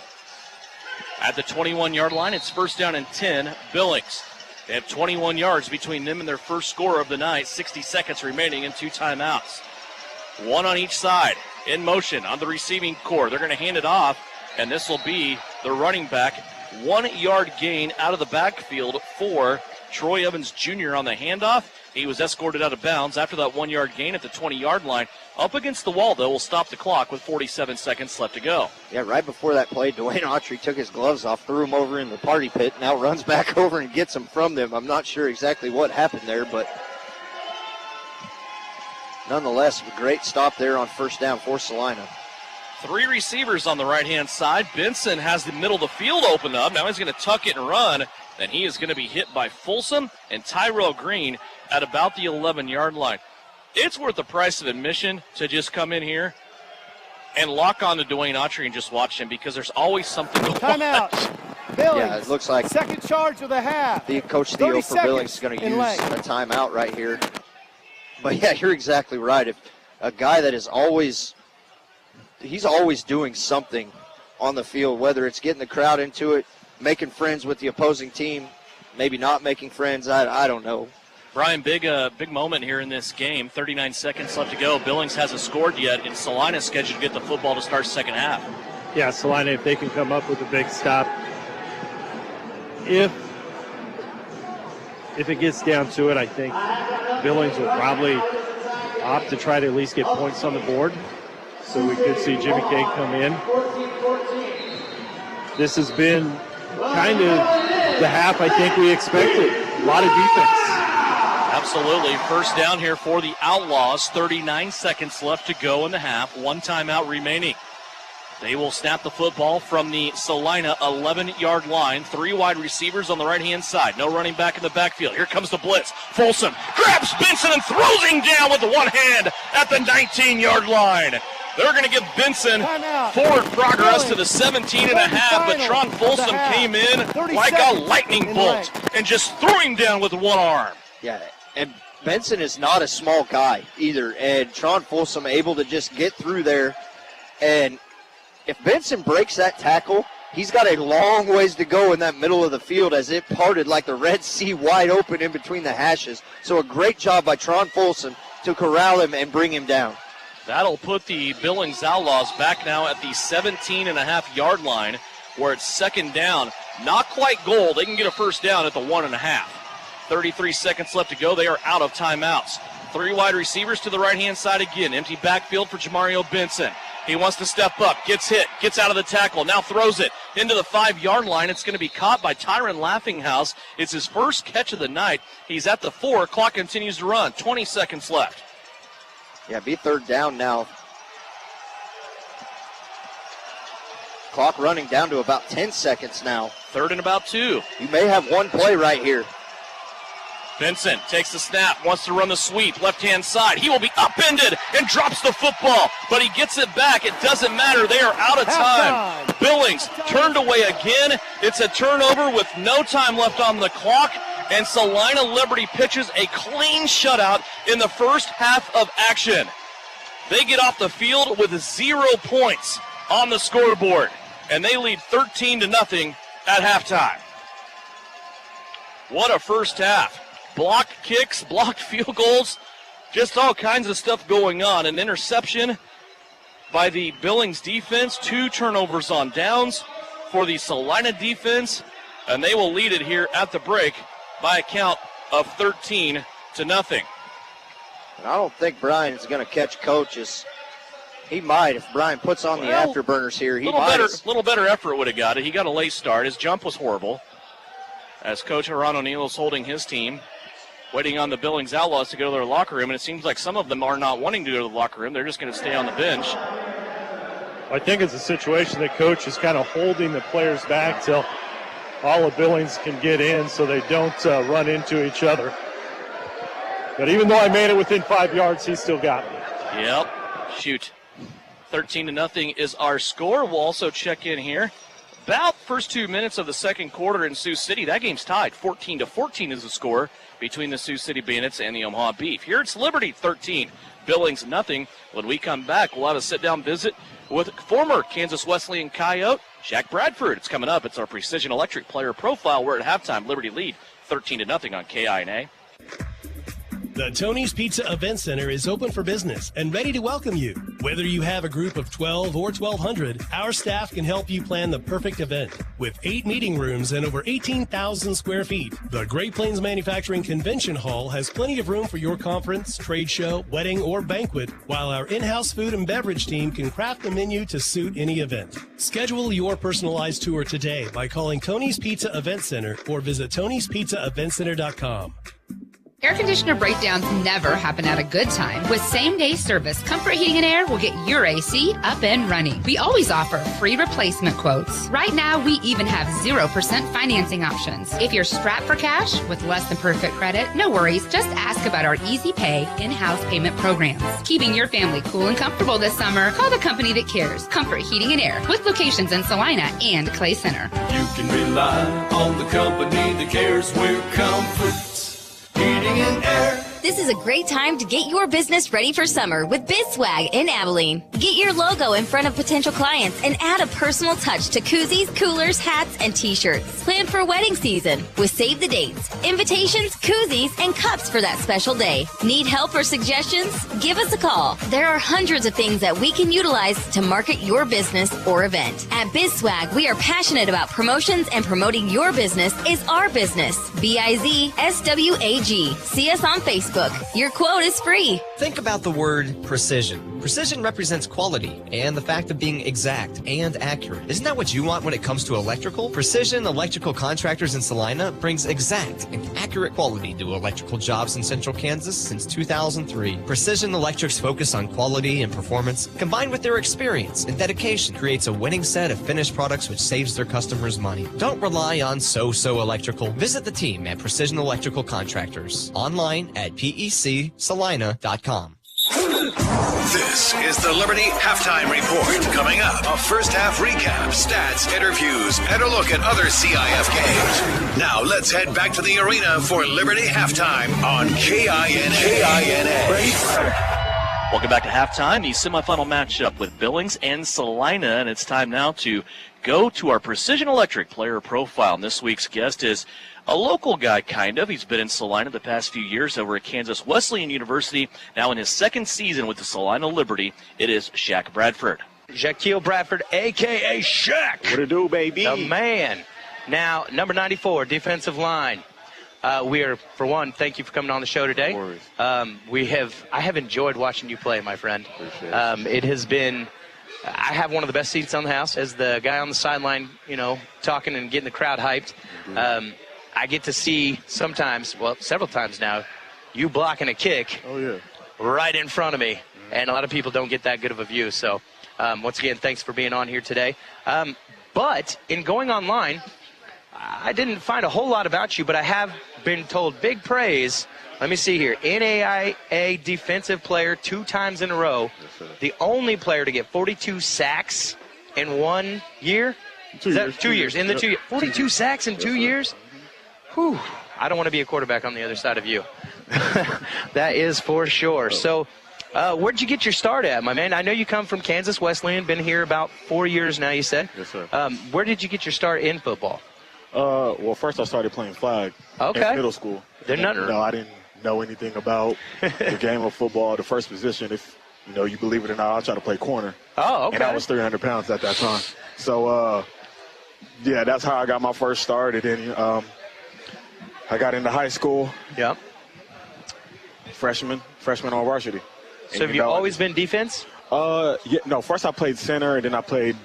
At the 21-yard line, it's 1st down and 10, Billings. They have 21 yards between them and their first score of the night. 60 seconds remaining and 2 timeouts. 1 on each side. In motion on the receiving core. They're going to hand it off, and this will be the running back. 1-yard gain out of the backfield for Troy Evans Jr. on the handoff. He was escorted out of bounds after that 1-yard gain at the 20-yard line. Up against the wall, though, will stop the clock with 47 seconds left to go. Yeah, right before that play, Dwayne Autry took his gloves off, threw him over in the party pit, now runs back over and gets them from them. I'm not sure exactly what happened there, but nonetheless, a great stop there on 1st down for Salina. 3 receivers on the right-hand side. Benson has the middle of the field opened up. Now he's going to tuck it and run. Then he is going to be hit by Folsom and Tyrell Green at about the 11-yard line. It's worth the price of admission to just come in here and lock on to Dwayne Autry and just watch him, because there's always something to watch. Timeout. Billings. Yeah, it looks like second charge of the half. Coach Theo for Billings is going to use a timeout right here. But yeah, you're exactly right. If a guy that is he's always doing something on the field, whether it's getting the crowd into it, making friends with the opposing team, maybe not making friends, I don't know. Brian, big moment here in this game. 39 seconds left to go. Billings hasn't scored yet, and Salina's scheduled to get the football to start second half. Yeah, Salina, if they can come up with a big stop, if it gets down to it, I think Billings will probably opt to try to at least get points on the board. So we could see Jimmy K come in. This has been kind of the half I think we expected. A lot of defense. Absolutely. 1st down here for the Outlaws. 39 seconds left to go in the half. 1 timeout remaining. They will snap the football from the Salina 11-yard line. 3 wide receivers on the right-hand side. No running back in the backfield. Here comes the blitz. Folsom grabs Benson and throws him down with one hand at the 19-yard line. They're going to give Benson forward progress to the 17 and a half, but Tron Folsom came in like a lightning bolt and just threw him down with one arm. Yeah, and Benson is not a small guy either, and Tron Folsom able to just get through there. And if Benson breaks that tackle, he's got a long ways to go in that middle of the field, as it parted like the Red Sea wide open in between the hashes. So a great job by Tron Folsom to corral him and bring him down. That'll put the Billings Outlaws back now at the 17-and-a-half-yard line, where it's 2nd down Not quite goal. They can get a first down at the 1.5. 33 seconds left to go. They are out of timeouts. 3 wide receivers to the right-hand side again. Empty backfield for Jamario Benson. He wants to step up, gets hit, gets out of the tackle, now throws it into the 5-yard line. It's going to be caught by Tyron Laughinghouse. It's his first catch of the night. He's at the 4. Clock continues to run. 20 seconds left. Yeah, be third down now. Clock running down to about 10 seconds now. 3rd and about 2. You may have one play right here. Benson takes the snap, wants to run the sweep, left-hand side. He will be upended and drops the football, but he gets it back. It doesn't matter. They are out of time. Billings turned away again. It's a turnover with no time left on the clock, and Salina Liberty pitches a clean shutout in the first half of action. They get off the field with 0 points on the scoreboard, and they lead 13-0 at halftime. What a first half. Blocked kicks, blocked field goals, just all kinds of stuff going on. An interception by the Billings defense, 2 turnovers on downs for the Salina defense, and they will lead it here at the break by a count of 13-0. And I don't think Brian's going to catch coaches. He might if Brian puts on the afterburners here. He might. Little better effort would have got it. He got a late start. His jump was horrible. As Coach Haran O'Neill is holding his team, waiting on the Billings Outlaws to go to their locker room, and it seems like some of them are not wanting to go to the locker room. They're just going to stay on the bench. I think it's a situation that Coach is kind of holding the players back till all of Billings can get in so they don't run into each other. But even though I made it within 5 yards, he still got me. Yep. Shoot. 13-0 is our score. We'll also check in here. About first 2 minutes of the second quarter in Sioux City. That game's tied. 14-14 is the score between the Sioux City Bandits and the Omaha Beef. Here it's Liberty 13, Billings nothing. When we come back, we'll have a sit-down visit with former Kansas Wesleyan Coyote, Jack Bradford. It's coming up. It's our Precision Electric player profile. We're at halftime. Liberty lead 13-0 on KINA. The Tony's Pizza Event Center is open for business and ready to welcome you. Whether you have a group of 12 or 1,200, our staff can help you plan the perfect event. With 8 meeting rooms and over 18,000 square feet, the Great Plains Manufacturing Convention Hall has plenty of room for your conference, trade show, wedding, or banquet, while our in-house food and beverage team can craft the menu to suit any event. Schedule your personalized tour today by calling Tony's Pizza Event Center or visit Tony'sPizzaEventCenter.com. Air conditioner breakdowns never happen at a good time. With same-day service, Comfort Heating and Air will get your AC up and running. We always offer free replacement quotes. Right now, we even have 0% financing options. If you're strapped for cash with less than perfect credit, no worries. Just ask about our Easy Pay in-house payment programs. Keeping your family cool and comfortable this summer, call the company that cares. Comfort Heating and Air, with locations in Salina and Clay Center. You can rely on the company that cares. We're Comfort Heating and Air. This is a great time to get your business ready for summer with BizSwag in Abilene. Get your logo in front of potential clients and add a personal touch to koozies, coolers, hats, and t-shirts. Plan for wedding season with save the dates, invitations, koozies, and cups for that special day. Need help or suggestions? Give us a call. There are hundreds of things that we can utilize to market your business or event. At BizSwag, we are passionate about promotions, and promoting your business is our business. BIZSWAG. See us on Facebook. Your quote is free. Think about the word precision. Precision represents quality and the fact of being exact and accurate. Isn't that what you want when it comes to electrical? Precision Electrical Contractors in Salina brings exact and accurate quality to electrical jobs in central Kansas since 2003. Precision Electric's focus on quality and performance, combined with their experience and dedication, creates a winning set of finished products which saves their customers money. Don't rely on so-so electrical. Visit the team at Precision Electrical Contractors. Online at PECsalina.com. This is the Liberty Halftime Report. Coming up, a first half recap, stats, interviews, and a look at other CIF games. Now let's head back to the arena for Liberty Halftime on KINA. Welcome back to halftime, the semifinal matchup with Billings and Salina, and it's time now to go to our Precision Electric player profile. And this week's guest is a local guy, kind of. He's been in Salina the past few years over at Kansas Wesleyan University. Now in his second season with the Salina Liberty, it is Shaq Bradford. Shaquille Bradford, a.k.a. Shaq. What it do, baby? The man. Now, number 94, defensive line. We are, for one, thank you for coming on the show today. I have enjoyed watching you play, my friend. It has been, I have one of the best seats on the house as the guy on the sideline, talking and getting the crowd hyped. I get to see sometimes, well, several times now, you blocking a kick right in front of me. And a lot of people don't get that good of a view. So, once again, thanks for being on here today. But in going online, I didn't find a whole lot about you, but I have been told big praise. Let me see here. NAIA defensive player 2 times in a row. The only player to get 42 sacks in 1 year. 2 years. 2 years. In the 2 years. 42 sacks in 2 years? Whew. I don't want to be a quarterback on the other side of you. That is for sure. So, where'd you get your start at, my man? I know you come from Kansas Wesleyan, been here about 4 years now, you said. Yes, sir. Where did you get your start in football? Well, first I started playing flag in middle school. I didn't know anything about the game of football. The first position, if you believe it or not, I was trying to play corner. Oh, okay. And I was 300 pounds at that time. So, that's how I got my first start. And then I got into high school. Yep. Freshman on varsity. So have you always been defense? First I played center, and then I played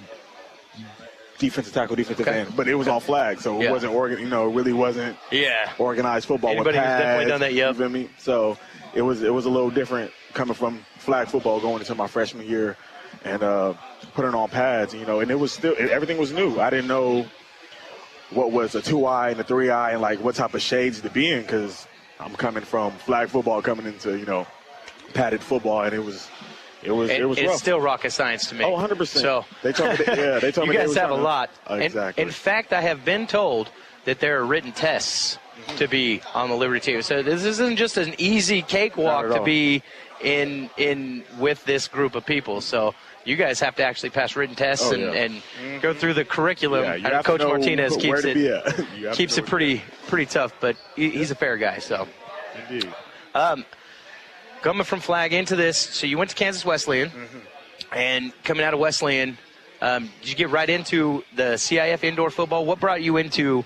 defensive tackle, defensive end. But it was on flag, so it wasn't it really wasn't organized football. Anybody with pads, who's definitely done that, you feel me? So it was a little different coming from flag football going into my freshman year and putting on pads, and it was still everything was new. I didn't know what was a 2-eye and a 3-eye and like what type of shades to be in, because I'm coming from flag football coming into padded football, and it was rough. It's still rocket science to me. Oh, 100%. So they told me you guys have a lot. Exactly. In fact, I have been told that there are written tests to be on the Liberty team. So this isn't just an easy cakewalk to be in with this group of people. So you guys have to actually pass written tests and go through the curriculum. Yeah, and Coach Martinez keeps it pretty tough, but he's a fair guy. So indeed. Coming from flag into this, so you went to Kansas Wesleyan, and coming out of Wesleyan, did you get right into the CIF indoor football? What brought you into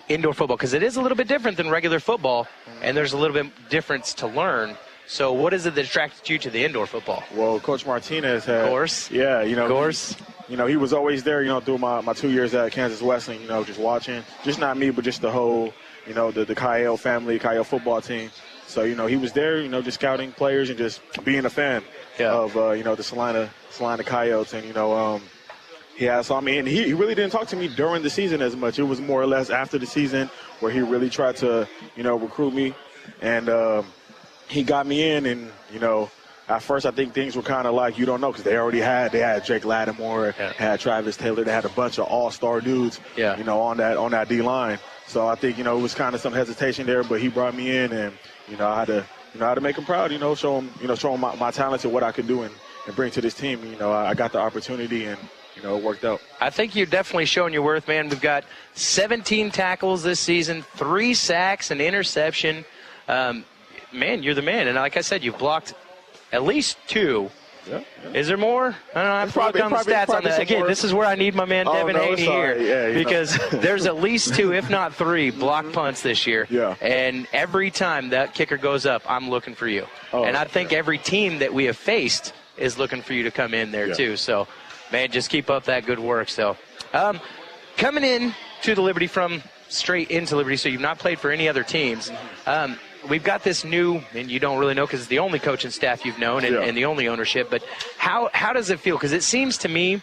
indoor football? Because it is a little bit different than regular football, and there's a little bit difference to learn. So what is it that attracted you to the indoor football? Well, Coach Martinez had. Of course. Yeah, Of course. He was always there, through my 2 years at Kansas Wesleyan, just watching. Just not me, but just the whole, the Kyle family, Kyle football team. So, he was there, just scouting players and just being a fan of, the Salina Coyotes. And, and he really didn't talk to me during the season as much. It was more or less after the season where he really tried to, recruit me. And he got me in, and, at first I think things were kind of like, you don't know, because they had Jake Lattimore, had Travis Taylor. They had a bunch of all-star dudes, on that D-line. So I think, it was kind of some hesitation there, but he brought me in, and, I had to make him proud, show him my talents and what I could do and bring to this team. I got the opportunity, and, it worked out. I think you're definitely showing your worth, man. We've got 17 tackles this season, 3 sacks, an interception. Man, you're the man. And like I said, you've blocked at least 2. Yeah. Is there more? I don't know. I have to look on the stats on that. Again, this is where I need my man Devin Haney here, because there's at least 2, if not 3, block punts this year. Yeah. And every time that kicker goes up, I'm looking for you. And I think every team that we have faced is looking for you to come in there too. So, man, just keep up that good work. So, coming in to the Liberty from straight into Liberty, so you've not played for any other teams. We've got this new, and you don't really know because it's the only coaching staff you've known and the only ownership, but how does it feel? Because it seems to me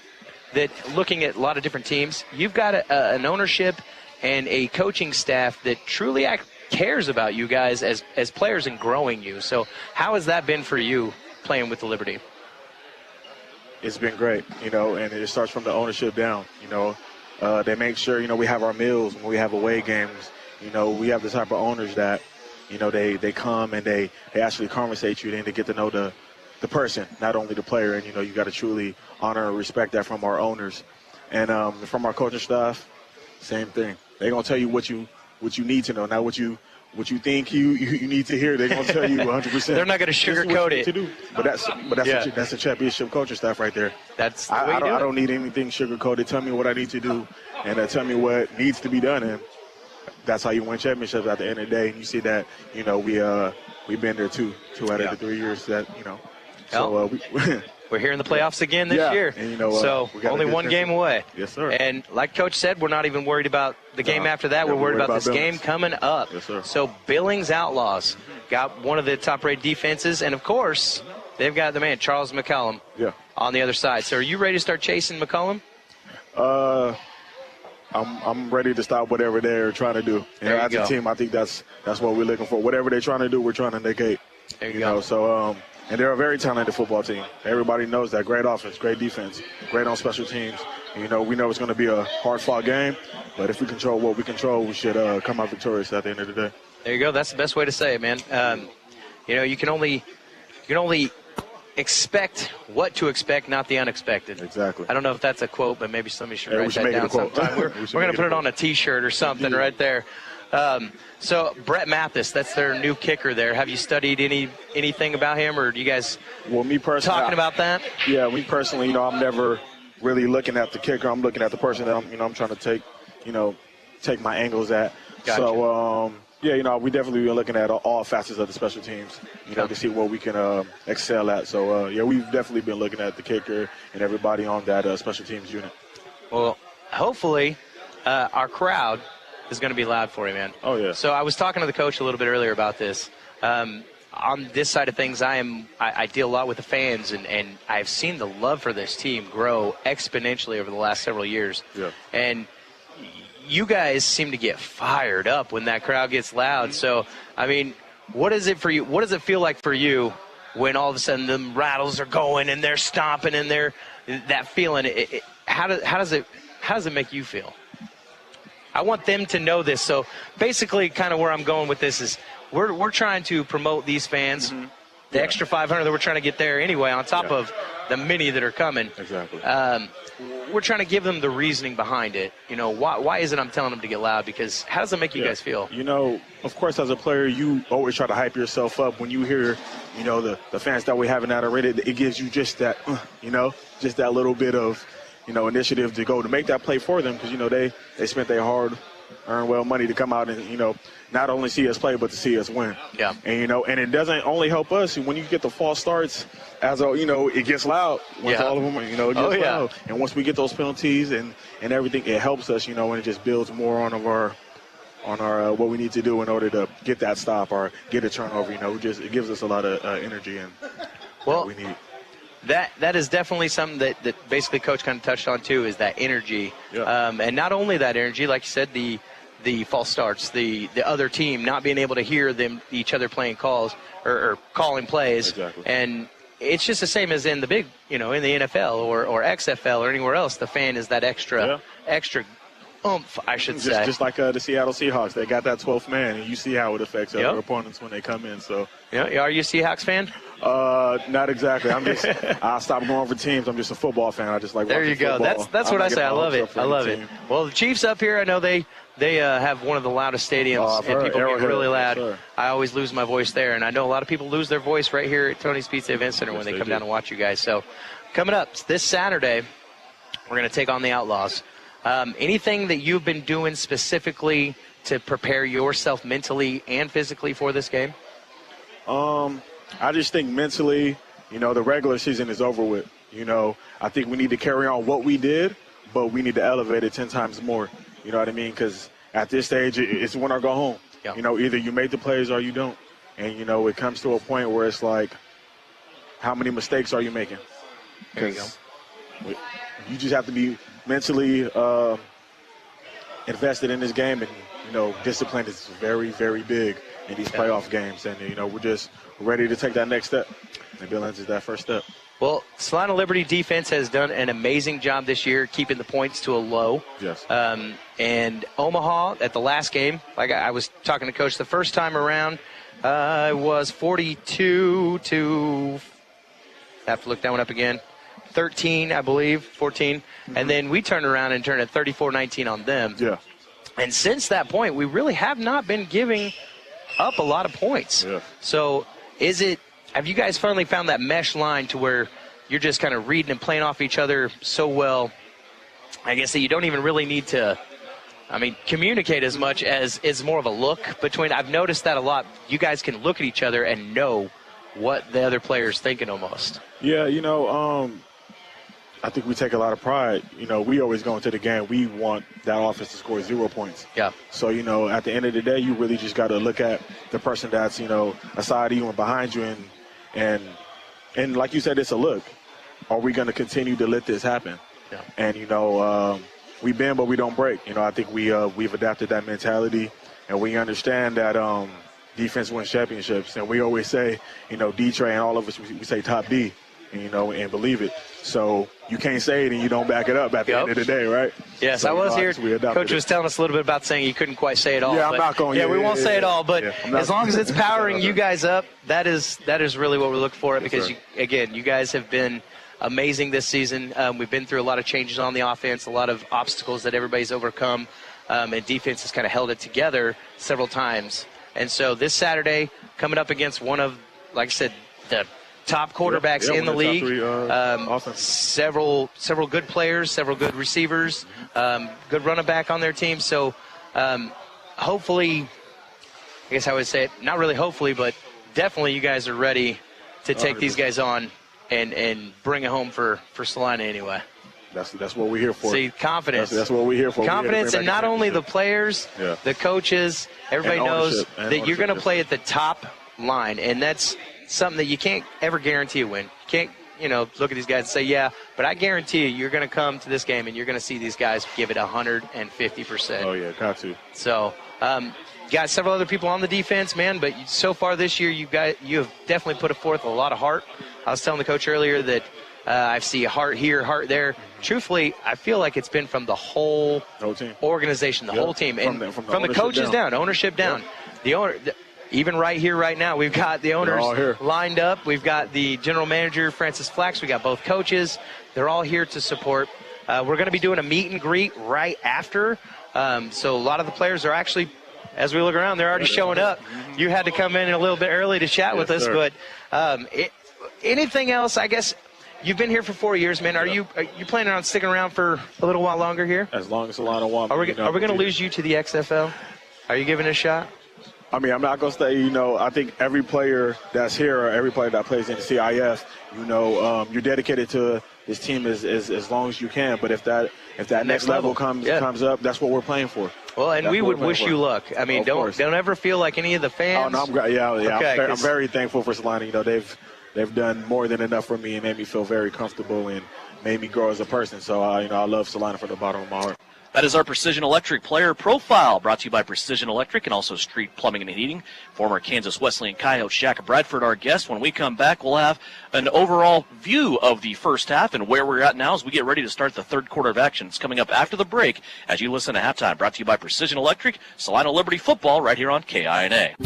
that looking at a lot of different teams, you've got an ownership and a coaching staff that truly cares about you guys as players and growing you. So how has that been for you playing with the Liberty? It's been great, and it starts from the ownership down. They make sure, we have our meals when we have away games. We have the type of owners that, they come and they actually conversate you and they get to know the person, not only the player. And, you got to truly honor and respect that from our owners. And from our coaching staff, same thing. They're going to tell you what you need to know, not what you what you think you need to hear. They're going to tell you 100%. They're not going to sugarcoat it. To do. But that's a championship coaching staff right there. That's the way I you do it. don't need anything sugarcoated. Tell me what I need to do, and tell me what needs to be done, and that's how you win championships at the end of the day. And you see that, we've been there two out of the 3 years that, So we're here in the playoffs again this year. And, so only one game away. Yes, sir. And like Coach said, we're not even worried about the game after that. We're worried about this Billings. game coming up. Yes, sir. So Billings Outlaws got one of the top-rated defenses, and of course, they've got the man Charles McCollum on the other side. So are you ready to start chasing McCollum? I'm ready to stop whatever they're trying to do. As a team, I think that's what we're looking for. Whatever they're trying to do, we're trying to negate. There you go. So and they're a very talented football team. Everybody knows that. Great offense, great defense, great on special teams. We know it's going to be a hard-fought game, but if we control what we control, we should come out victorious at the end of the day. There you go. That's the best way to say it, man. You can only expect what to expect, not the unexpected. Exactly. I don't know if that's a quote, but maybe somebody should write should that make it a down quote. sometime. We're going to put it on a T-shirt or something right there. So Brett Mathis, that's their new kicker there. Have you studied anything about him, or do you guys me personally, talking about that? Yeah, me personally, I'm never really looking at the kicker. I'm looking at the person that I'm trying to take my angles at. Gotcha. So we definitely been looking at all facets of the special teams, to see what we can excel at. So we've definitely been looking at the kicker and everybody on that special teams unit. Well, hopefully our crowd is going to be loud for you, man. Oh, yeah. So I was talking to the coach a little bit earlier about this. On this side of things, I deal a lot with the fans, and I've seen the love for this team grow exponentially over the last several years. Yeah. And you guys seem to get fired up when that crowd gets loud. So, I mean, what is it for you? What does it feel like for you when all of a sudden the rattles are going and they're stomping and that feeling? How does it make you feel? I want them to know this. So basically kind of where I'm going with this is we're trying to promote these fans, the extra 500 that we're trying to get there anyway, on top of the many that are coming. Exactly. We're trying to give them the reasoning behind it. Why is it I'm telling them to get loud? Because how does it make you guys feel? Of course, as a player, you always try to hype yourself up. When you hear, the fans that we have in that already, it gives you just that, just that little bit of, initiative to go to make that play for them, because, they spent their hard-earned money to come out and, not only see us play, but to see us win. Yeah. And, and it doesn't only help us. When you get the false starts, it gets loud. Once all of them, it gets loud. And once we get those penalties and everything, it helps us, and it just builds more on our what we need to do in order to get that stop or get a turnover. It gives us a lot of energy and what we need. That is definitely something that basically Coach kind of touched on too, is that energy. Yeah. And not only that energy, like you said, the false starts, the other team not being able to hear each other playing calls or calling plays. Exactly. And it's just the same as in the big, in the NFL or XFL or anywhere else. The fan is that extra oomph, I should say. Just like the Seattle Seahawks, they got that 12th man, and you see how it affects other opponents when they come in. So, are you a Seahawks fan? Not exactly. I stopped going for teams. I'm just a football fan. I just like there you go. Football. That's what I say. I love it. I love it. Well, the Chiefs up here, I know they have one of the loudest stadiums, and people get really loud. Yes, I always lose my voice there, and I know a lot of people lose their voice right here at Tony's Pizza Event Center when they come down and watch you guys. So, coming up this Saturday, we're going to take on the Outlaws. Anything that you've been doing specifically to prepare yourself mentally and physically for this game? I just think mentally, the regular season is over with. I think we need to carry on what we did, but we need to elevate it 10 times more. You know what I mean? Because at this stage, it's win or go home. Yeah. Either you make the plays or you don't. And, it comes to a point where it's like, how many mistakes are you making? There you go. You just have to be mentally invested in this game, and discipline is very, very big in these playoff games, and we're just ready to take that next step, and Billings is that first step. Well, Salina Liberty defense has done an amazing job this year keeping the points to a low. Yes. And Omaha at the last game, like I was talking to Coach the first time around, it was 42 to I have to look that one up again. 13, I believe, 14. And then we turned around and turned it 34-19 on them. Yeah. And since that point, we really have not been giving up a lot of points. Yeah. So have you guys finally found that mesh line to where you're just kind of reading and playing off each other so well, I guess, that you don't even really need to, communicate as much as it's more of a look between. I've noticed that a lot. You guys can look at each other and know what the other player's thinking almost. Yeah, I think we take a lot of pride. We always go into the game. We want that offense to score 0 points. Yeah. So, at the end of the day, you really just got to look at the person that's, aside you and behind you. And like you said, it's a look. Are we going to continue to let this happen? Yeah. And, we bend, but we don't break. I think we've adapted that mentality, and we understand that defense wins championships. And we always say, D-Trey and all of us, we say top D, and believe it. So you can't say it and you don't back it up at the end of the day, right? Yes, so, I was here. Coach was telling us a little bit about saying you couldn't quite say it all. Yeah, I'm not going to. Yeah, we won't say it all, but as long as it's powering you guys up, that is really what we look for. Because, you guys have been amazing this season. We've been through a lot of changes on the offense, a lot of obstacles that everybody's overcome, and defense has kind of held it together several times. And so this Saturday, coming up against one of, like I said, the top quarterbacks in the league, several good players, several good receivers, good running back on their team. So hopefully, I guess I would say it, not really hopefully, but definitely you guys are ready to take 100%. These guys on and bring it home for Salina anyway. That's what we're here for. See, confidence. That's what we're here for. Confidence, and not only the players, the coaches, everybody knows that you're going to play at the top line, and that's something that you can't ever guarantee a win. You can't, look at these guys and say, yeah, but I guarantee you're going to come to this game and you're going to see these guys give it 150%. Oh, yeah, got to. So, got several other people on the defense, man, but so far this year you have definitely put forth a lot of heart. I was telling the coach earlier that I see a heart here, heart there. Truthfully, I feel like it's been from the whole team. Organization, the whole team, and from the coaches down, ownership down. The owner, even right here, right now, we've got the owners lined up. We've got the general manager, Francis Flax. We got both coaches. They're all here to support. We're going to be doing a meet and greet right after. So a lot of the players are actually, as we look around, they're already showing up. You had to come in a little bit early to chat with us, sir. but anything else? I guess you've been here for 4 years, man. Are you planning on sticking around for a little while longer here? As long as Salina wants. Are we going to lose you to the XFL? Are you giving it a shot? I'm not going to say, I think every player that's here or every player that plays in the CIF, you're dedicated to this team as long as you can. But if that next level comes up, that's what we're playing for. Well, and we would wish you luck. Don't ever feel like any of the fans. Oh, no, I'm very thankful for Salina. They've done more than enough for me and made me feel very comfortable and made me grow as a person. So, I love Salina from the bottom of my heart. That is our Precision Electric player profile, brought to you by Precision Electric and also Street Plumbing and Heating. Former Kansas Wesleyan Coyote Shaq Bradford, our guest. When we come back, we'll have an overall view of the first half and where we're at now as we get ready to start the third quarter of action. It's coming up after the break as you listen to Halftime, brought to you by Precision Electric, Salina Liberty Football, right here on KINA.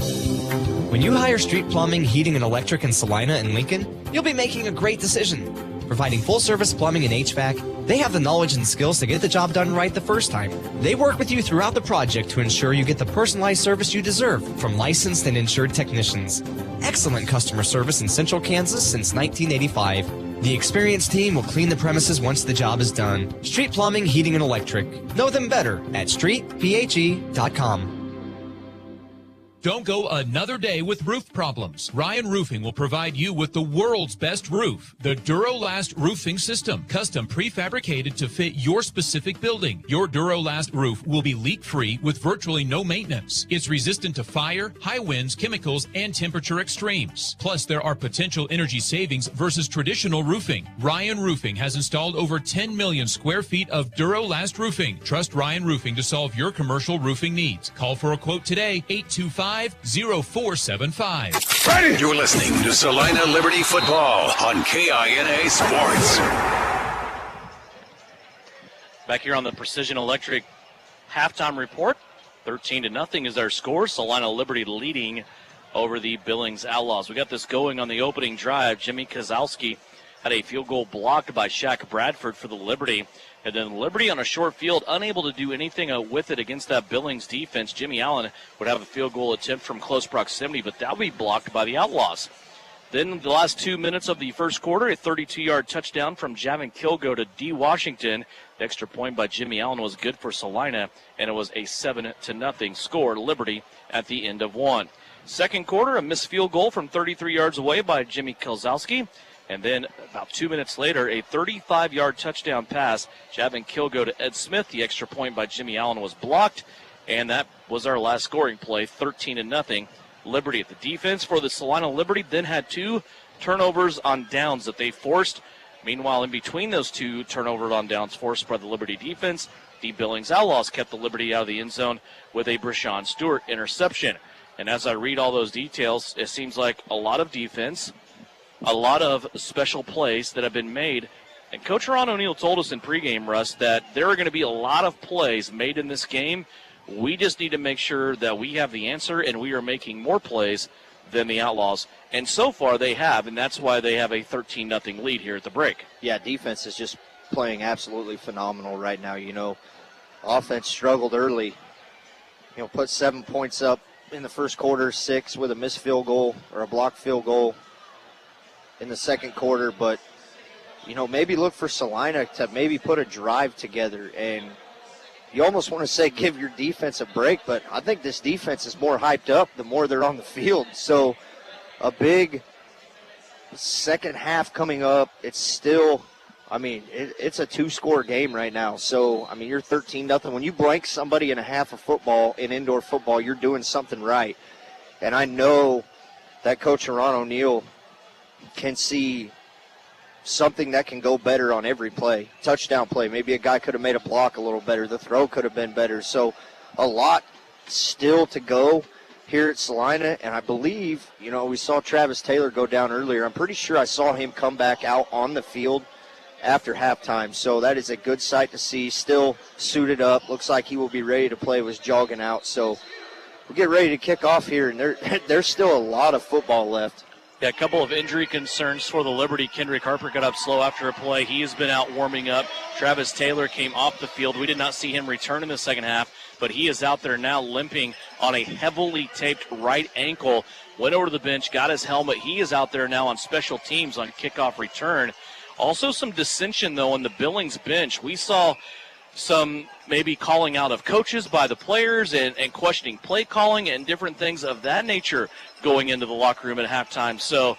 When you hire Street Plumbing, Heating, and Electric in Salina and Lincoln, you'll be making a great decision. Providing full-service plumbing and HVAC, they have the knowledge and skills to get the job done right the first time. They work with you throughout the project to ensure you get the personalized service you deserve from licensed and insured technicians. Excellent customer service in Central Kansas since 1985. The experienced team will clean the premises once the job is done. Street Plumbing, Heating, and Electric. Know them better at streetphe.com. Don't go another day with roof problems. Ryan Roofing will provide you with the world's best roof, the Durolast roofing system, custom prefabricated to fit your specific building. Your Durolast roof will be leak-free with virtually no maintenance. It's resistant to fire, high winds, chemicals, and temperature extremes. Plus, there are potential energy savings versus traditional roofing. Ryan Roofing has installed over 10 million square feet of Durolast roofing. Trust Ryan Roofing to solve your commercial roofing needs. Call for a quote today, 825-0475. Ready? You're listening to Salina Liberty Football on KINA Sports. Back here on the Precision Electric halftime report, 13-0 is our score. Salina Liberty leading over the Billings Outlaws. We got this going on the opening drive. Jimmy Kozlowski had a field goal blocked by Shaq Bradford for the Liberty. And then Liberty on a short field, unable to do anything with it against that Billings defense. Jimmy Allen would have a field goal attempt from close proximity, but that would be blocked by the Outlaws. Then the last 2 minutes of the first quarter, a 32-yard touchdown from Javin Kilgo to D. Washington. The extra point by Jimmy Allen was good for Salina, and it was a 7-0 score. Liberty at the end of one. Second quarter, a missed field goal from 33 yards away by Jimmy Kozlowski. And then about 2 minutes later, a 35-yard touchdown pass. Javin Kilgo to Ed Smith. The extra point by Jimmy Allen was blocked. And that was our last scoring play, 13-0. Liberty at the defense for the Salina Liberty then had 2 turnovers on downs that they forced. Meanwhile, in between those 2 turnovers on downs forced by the Liberty defense, the Billings Outlaws kept the Liberty out of the end zone with a Brashawn Stewart interception. And as I read all those details, it seems like a lot of defense, a lot of special plays that have been made. And Coach Ron O'Neill told us in pregame, Russ, that there are going to be a lot of plays made in this game. We just need to make sure that we have the answer and we are making more plays than the Outlaws. And so far they have, and that's why they have a 13-0 lead here at the break. Yeah, defense is just playing absolutely phenomenal right now. You know, offense struggled early. You know, put 7 points up in the first quarter, 6 with a missed field goal or a blocked field goal in the second quarter. But, you know, maybe look for Salina to maybe put a drive together. And you almost want to say give your defense a break, but I think this defense is more hyped up the more they're on the field. So a big second half coming up. It's still, I mean, it's a 2-score game right now. So, I mean, you're 13-0. When you blank somebody in a half of football, in indoor football, you're doing something right. And I know that Coach Ron O'Neill can see something that can go better on every play. Touchdown play. Maybe a guy could have made a block a little better. The throw could have been better. So a lot still to go here at Salina. And I believe, you know, we saw Travis Taylor go down earlier. I'm pretty sure I saw him come back out on the field after halftime. So that is a good sight to see. Still suited up. Looks like he will be ready to play. Was jogging out. So we'll get ready to kick off here. And there's still a lot of football left. Yeah, a couple of injury concerns for the Liberty. Kendrick Harper got up slow after a play. He has been out warming up. Travis Taylor came off the field. We did not see him return in the second half, but he is out there now limping on a heavily taped right ankle. Went over to the bench, got his helmet. He is out there now on special teams on kickoff return. Also some dissension, though, on the Billings bench. We saw some maybe calling out of coaches by the players and questioning play calling and different things of that nature going into the locker room at halftime. So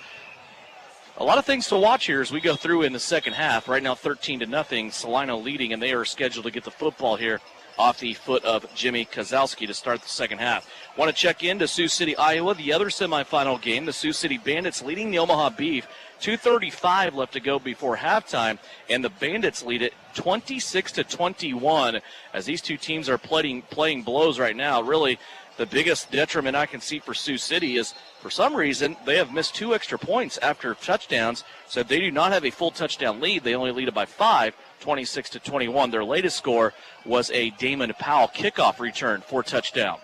a lot of things to watch here as we go through in the second half. Right now 13-0, Salina leading, and they are scheduled to get the football here off the foot of Jimmy Kozlowski to start the second half. Want to check into Sioux City, Iowa, the other semifinal game. The Sioux City Bandits leading the Omaha Beef. 2:35 left to go before halftime, and the Bandits lead it 26-21 as these two teams are playing blows right now. Really, the biggest detriment I can see for Sioux City is, for some reason, they have missed 2 extra points after touchdowns, so they do not have a full touchdown lead. They only lead it by 5, 26-21. Their latest score was a Damon Powell kickoff return for touchdown.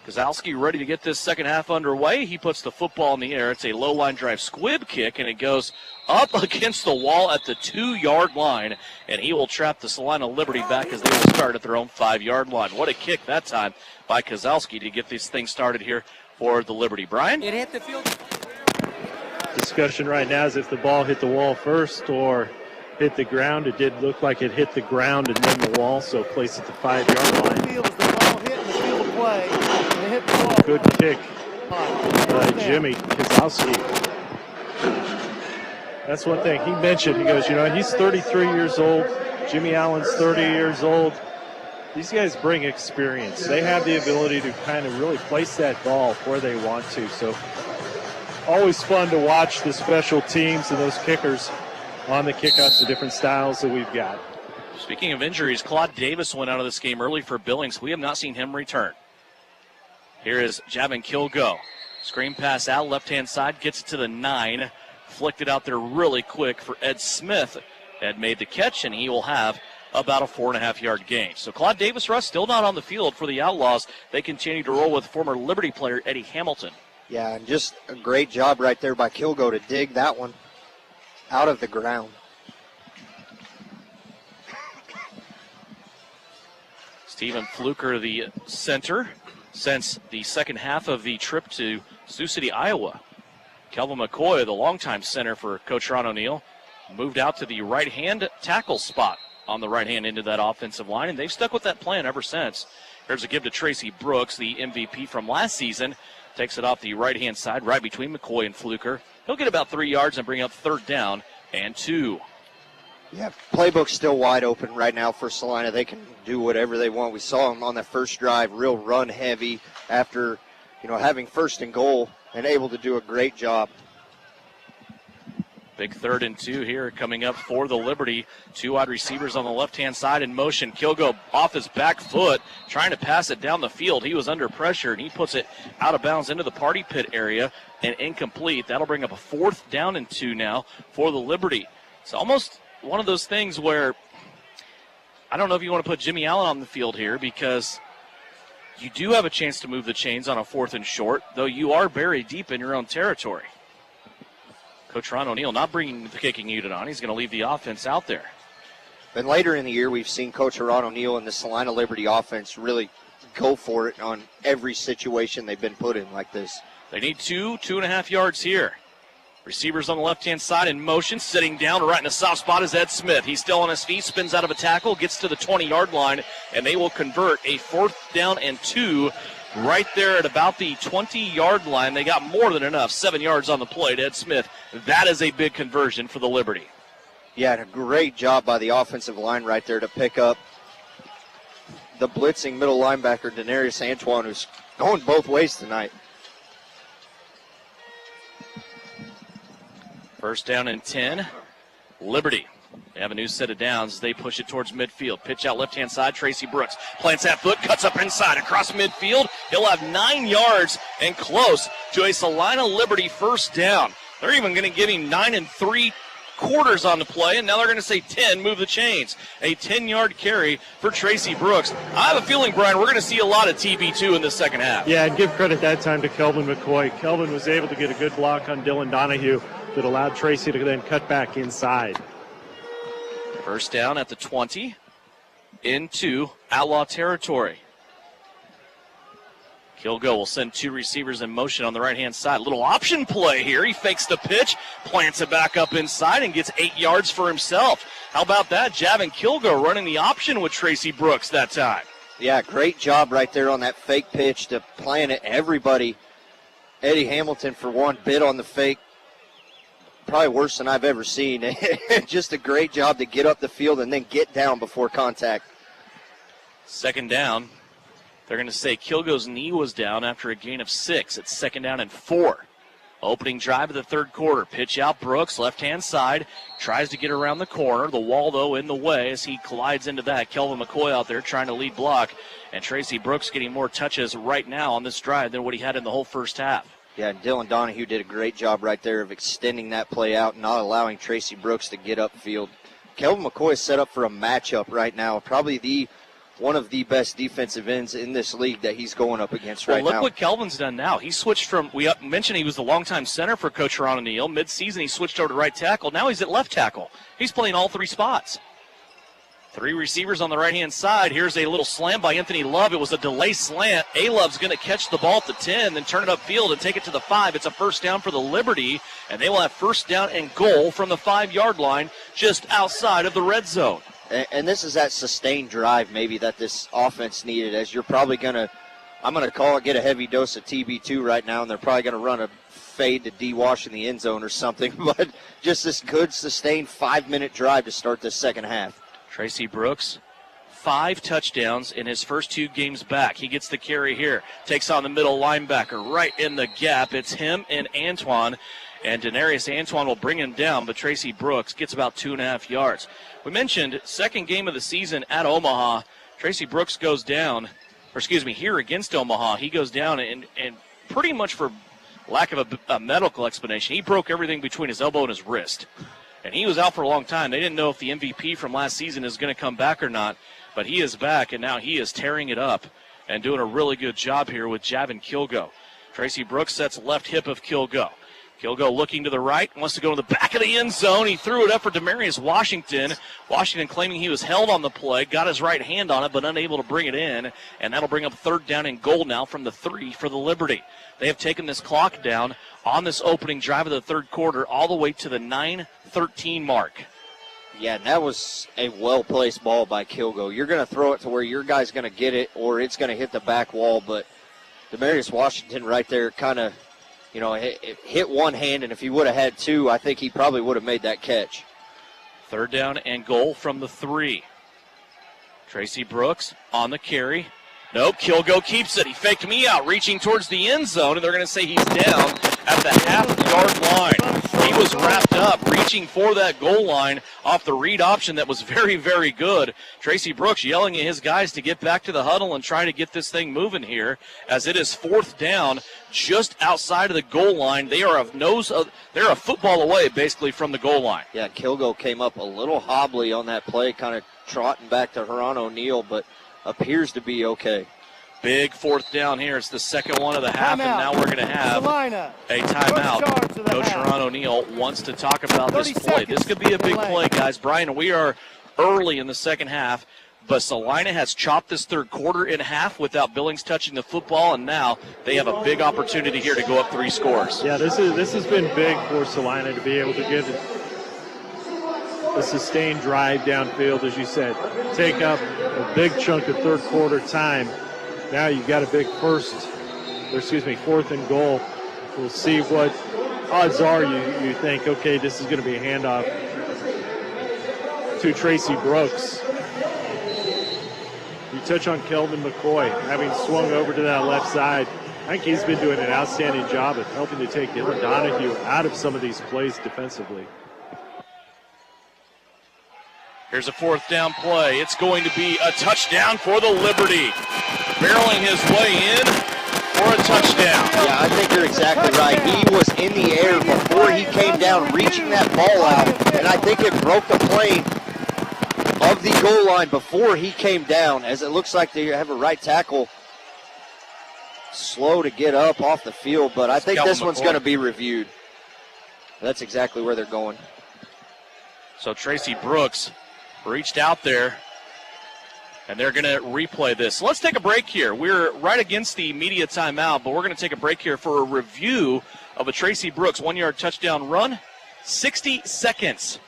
Kozlowski ready to get this second half underway. He puts the football in the air. It's a low-line drive squib kick, and it goes up against the wall at the 2-yard line, and he will trap the Salina Liberty back as they will start at their own 5-yard line. What a kick that time by Kozlowski to get this thing started here for the Liberty. Brian? It hit the field. Discussion right now is if the ball hit the wall first or hit the ground. It did look like it hit the ground and then the wall, so placed at the 5-yard line. The ball hit in the field of play. And it hit the wall. Good kick by Jimmy Kozlowski. That's one thing he mentioned. He goes, you know, he's 33 years old. Jimmy Allen's 30 years old. These guys bring experience. They have the ability to kind of really place that ball where they want to. So always fun to watch the special teams and those kickers on the kickoffs, the different styles that we've got. Speaking of injuries, Claude Davis went out of this game early for Billings. We have not seen him return. Here is Javin Kilgo. Screen pass out, left-hand side, gets it to the 9. Flicked it out there really quick for Ed Smith. Ed made the catch, and he will have about a 4.5-yard gain. So Claude Davis, Russ, still not on the field for the Outlaws. They continue to roll with former Liberty player Eddie Hamilton. Yeah, and just a great job right there by Kilgo to dig that one out of the ground. Stephen Fluker, the center, since the second half of the trip to Sioux City, Iowa. Kelvin McCoy, the longtime center for Coach Ron O'Neill, moved out to the right-hand tackle spot on the right-hand end of that offensive line, and they've stuck with that plan ever since. Here's a give to Tracy Brooks, the MVP from last season. Takes it off the right-hand side, right between McCoy and Fluker. He'll get about 3 yards and bring up 3rd down and 2. Yeah, playbook's still wide open right now for Salina. They can do whatever they want. We saw them on that first drive, real run heavy after, having 1st and goal and able to do a great job. Big 3rd and 2 here coming up for the Liberty. 2 wide receivers on the left-hand side in motion. Kilgo off his back foot, trying to pass it down the field. He was under pressure, and he puts it out of bounds into the party pit area and incomplete. That'll bring up a 4th down and 2 now for the Liberty. It's almost one of those things where I don't know if you want to put Jimmy Allen on the field here, because you do have a chance to move the chains on a 4th and short, though you are buried deep in your own territory. Coach Ron O'Neill not bringing the kicking unit on. He's going to leave the offense out there. And later in the year, we've seen Coach Ron O'Neill and the Salina Liberty offense really go for it on every situation they've been put in like this. They need 2.5 yards here. Receivers on the left-hand side in motion, sitting down right in the soft spot is Ed Smith. He's still on his feet, spins out of a tackle, gets to the 20-yard line, and they will convert a 4th down and 2 right there at about the 20-yard line. They got more than enough, 7 yards on the plate. Ed Smith, that is a big conversion for the Liberty. Yeah, and a great job by the offensive line right there to pick up the blitzing middle linebacker, Denarius Antoine, who's going both ways tonight. 1st down and 10. Liberty. They have a new set of downs. They push it towards midfield. Pitch out left-hand side. Tracy Brooks plants that foot, cuts up inside across midfield. He'll have 9 yards and close to a Salina Liberty 1st down. They're even going to give him 9 3/4 on the play, and now they're going to say 10, move the chains. A 10-yard carry for Tracy Brooks. I have a feeling, Brian, we're going to see a lot of TB2 in the second half. Yeah, and give credit that time to Kelvin McCoy. Kelvin was able to get a good block on Dylan Donahue that allowed Tracy to then cut back inside. 1st down at the 20 into Outlaw territory. Kilgo will send 2 receivers in motion on the right-hand side. Little option play here. He fakes the pitch, plants it back up inside, and gets 8 yards for himself. How about that? Javin Kilgo running the option with Tracy Brooks that time. Yeah, great job right there on that fake pitch to plant it. Everybody, Eddie Hamilton for one, bit on the fake. Probably worse than I've ever seen. Just a great job to get up the field and then get down before contact. 2nd down. They're going to say Kilgo's knee was down after a gain of 6. It's 2nd down and 4. Opening drive of the 3rd quarter. Pitch out Brooks, left-hand side. Tries to get around the corner. The wall, though, in the way as he collides into that. Kelvin McCoy out there trying to lead block. And Tracy Brooks getting more touches right now on this drive than what he had in the whole first half. Yeah, and Dylan Donahue did a great job right there of extending that play out and not allowing Tracy Brooks to get upfield. Kelvin McCoy is set up for a matchup right now. Probably one of the best defensive ends in this league that he's going up against right now. Well, look what Kelvin's done now. He switched from, we mentioned he was the longtime center for Coach Ron O'Neill. Mid-season, he switched over to right tackle. Now he's at left tackle. He's playing all 3 spots. 3 receivers on the right-hand side. Here's a little slam by Anthony Love. It was a delay slant. A-Love's going to catch the ball at the 10, then turn it upfield and take it to the 5. It's a 1st down for the Liberty, and they will have 1st down and goal from the 5-yard line just outside of the red zone. And this is that sustained drive maybe that this offense needed, as you're probably going to, I'm going to call it, get a heavy dose of TB2 right now, and they're probably going to run a fade to D-Wash in the end zone or something. But just this good, sustained 5-minute drive to start this second half. Tracy Brooks, 5 touchdowns in his first 2 games back. He gets the carry here, takes on the middle linebacker right in the gap. It's him and Antoine, and Denarius Antoine will bring him down, but Tracy Brooks gets about 2.5 yards. We mentioned 2nd game of the season at Omaha. Tracy Brooks goes down, here against Omaha. He goes down and pretty much for lack of a medical explanation, he broke everything between his elbow and his wrist. And he was out for a long time. They didn't know if the MVP from last season is going to come back or not, but he is back, and now he is tearing it up and doing a really good job here with Javin Kilgo. Tracy Brooks sets left hip of Kilgo. Kilgo looking to the right, wants to go to the back of the end zone. He threw it up for Demarius Washington. Washington claiming he was held on the play, got his right hand on it, but unable to bring it in. And that'll bring up 3rd down and goal now from the 3 for the Liberty. They have taken this clock down on this opening drive of the 3rd quarter all the way to the 9:13 mark. Yeah, and that was a well-placed ball by Kilgo. You're going to throw it to where your guy's going to get it or it's going to hit the back wall, but Demarius Washington right there kind of, hit one hand, and if he would have had 2, I think he probably would have made that catch. 3rd down and goal from the 3. Tracy Brooks on the carry. Nope, Kilgo keeps it. He faked me out, reaching towards the end zone, and they're going to say he's down at the half-yard line. He was wrapped up, reaching for that goal line off the read option that was very, very good. Tracy Brooks yelling at his guys to get back to the huddle and try to get this thing moving here, as it is 4th down just outside of the goal line. They're a football away, basically, from the goal line. Yeah, Kilgo came up a little hobbly on that play, kind of trotting back to Huron O'Neill, but appears to be okay. Big 4th down here. It's the second one of the half, and now we're going to have Salina. a timeout. Coach Huron O'Neill wants to talk about this play. This could be a big play, guys. Brian, we are early in the second half, but Salina has chopped this 3rd quarter in half without Billings touching the football, and now they have a big opportunity here to go up 3 scores. Yeah, this has been big for Salina to be able to get a sustained drive downfield, as you said. Take up a big chunk of 3rd quarter time. Now you've got a big 4th and goal. We'll see what odds are you think, okay, this is going to be a handoff to Tracy Brooks. You touch on Kelvin McCoy, having swung over to that left side. I think he's been doing an outstanding job of helping to take Dylan Donahue out of some of these plays defensively. Here's a 4th down play. It's going to be a touchdown for the Liberty. Barreling his way in for a touchdown. Yeah, I think you're exactly right. He was in the air before he came down, reaching that ball out, and I think it broke the plane of the goal line before he came down, as it looks like they have a right tackle slow to get up off the field, but I think this one's going to be reviewed. That's exactly where they're going. So Tracy Brooks reached out there, and they're going to replay this. So let's take a break here. We're right against the media timeout, but we're going to take a break here for a review of a Tracy Brooks 1-yard touchdown run. 60 seconds.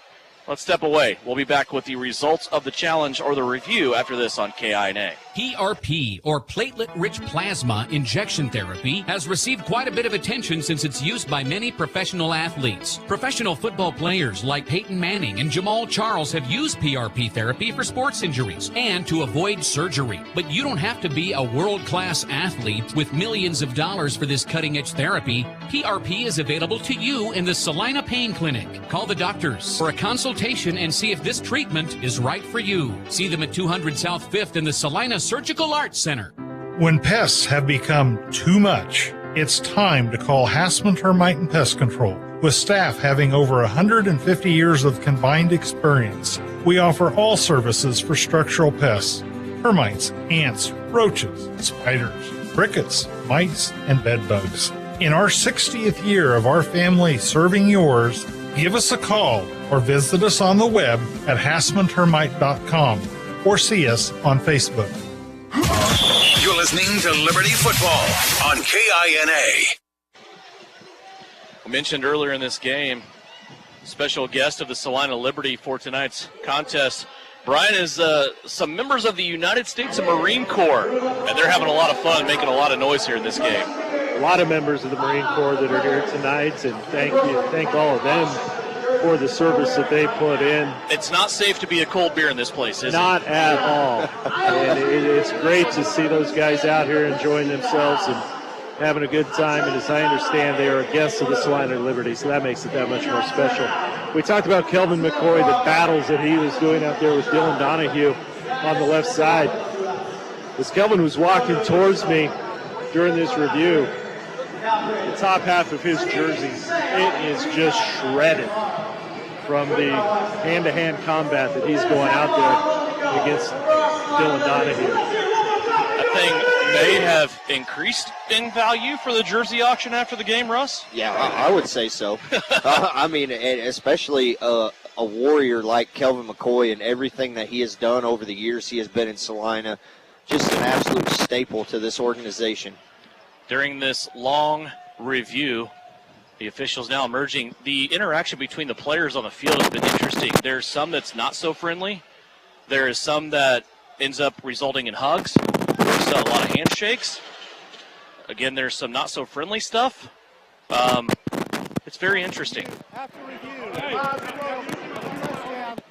Let's step away. We'll be back with the results of the challenge or the review after this on KINA. PRP, or platelet-rich plasma injection therapy, has received quite a bit of attention since its use by many professional athletes. Professional football players like Peyton Manning and Jamal Charles have used PRP therapy for sports injuries and to avoid surgery. But you don't have to be a world-class athlete with millions of dollars for this cutting-edge therapy. PRP is available to you in the Salina Pain Clinic. Call the doctors for a consultation and see if this treatment is right for you. See them at 200 South 5th in the Salina Surgical Arts Center. When pests have become too much, it's time to call Hassman Termite and Pest Control. With staff having over 150 years of combined experience, we offer all services for structural pests: termites, ants, roaches, spiders, crickets, mice, and bed bugs. In our 60th year of our family serving yours, give us a call or visit us on the web at hassmantermite.com or see us on Facebook. You're listening to Liberty Football on KINA. I mentioned earlier in this game, special guest of the Salina Liberty for tonight's contest, Brian, is some members of the United States Marine Corps, and they're having a lot of fun, making a lot of noise here in this game. A lot of members of the Marine Corps that are here tonight, and thank all of them for the service that they put in. It's not safe to be a cold beer in this place, is it? Not at all. And it's great to see those guys out here enjoying themselves and having a good time. And as I understand, they are guests of the Salina Liberty, so that makes it that much more special. We talked about Kelvin McCoy, the battles that he was doing out there with Dylan Donahue on the left side. As Kelvin was walking towards me during this review, the top half of his jersey, it is just shredded from the hand-to-hand combat that he's going out there against Dylan Donahue. That thing may have increased in value for the jersey auction after the game, Russ? Yeah, I would say so. I mean, especially a warrior like Kelvin McCoy and everything that he has done over the years he has been in Salina, just an absolute staple to this organization. During this long review, the officials now emerging. The interaction between the players on the field has been interesting. There's some that's not so friendly. There is some that ends up resulting in hugs. There's a lot of handshakes. Again, there's some not so friendly stuff. It's very interesting. After review, touchdown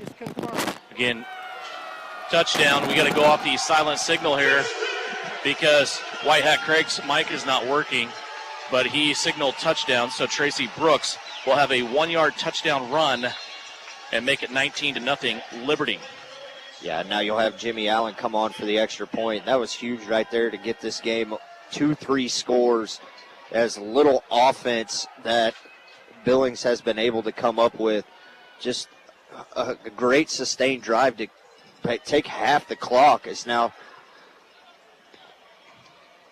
is confirmed. Again, touchdown. We got to go off the silent signal here because White Hat Craig's mic is not working, but he signaled touchdown. So Tracy Brooks will have a 1-yard touchdown run and make it 19-0 Liberty. Yeah, now you'll have Jimmy Allen come on for the extra point. That was huge right there to get this game 2-3 scores. As little offense that Billings has been able to come up with. Just a great sustained drive to take half the clock. Is now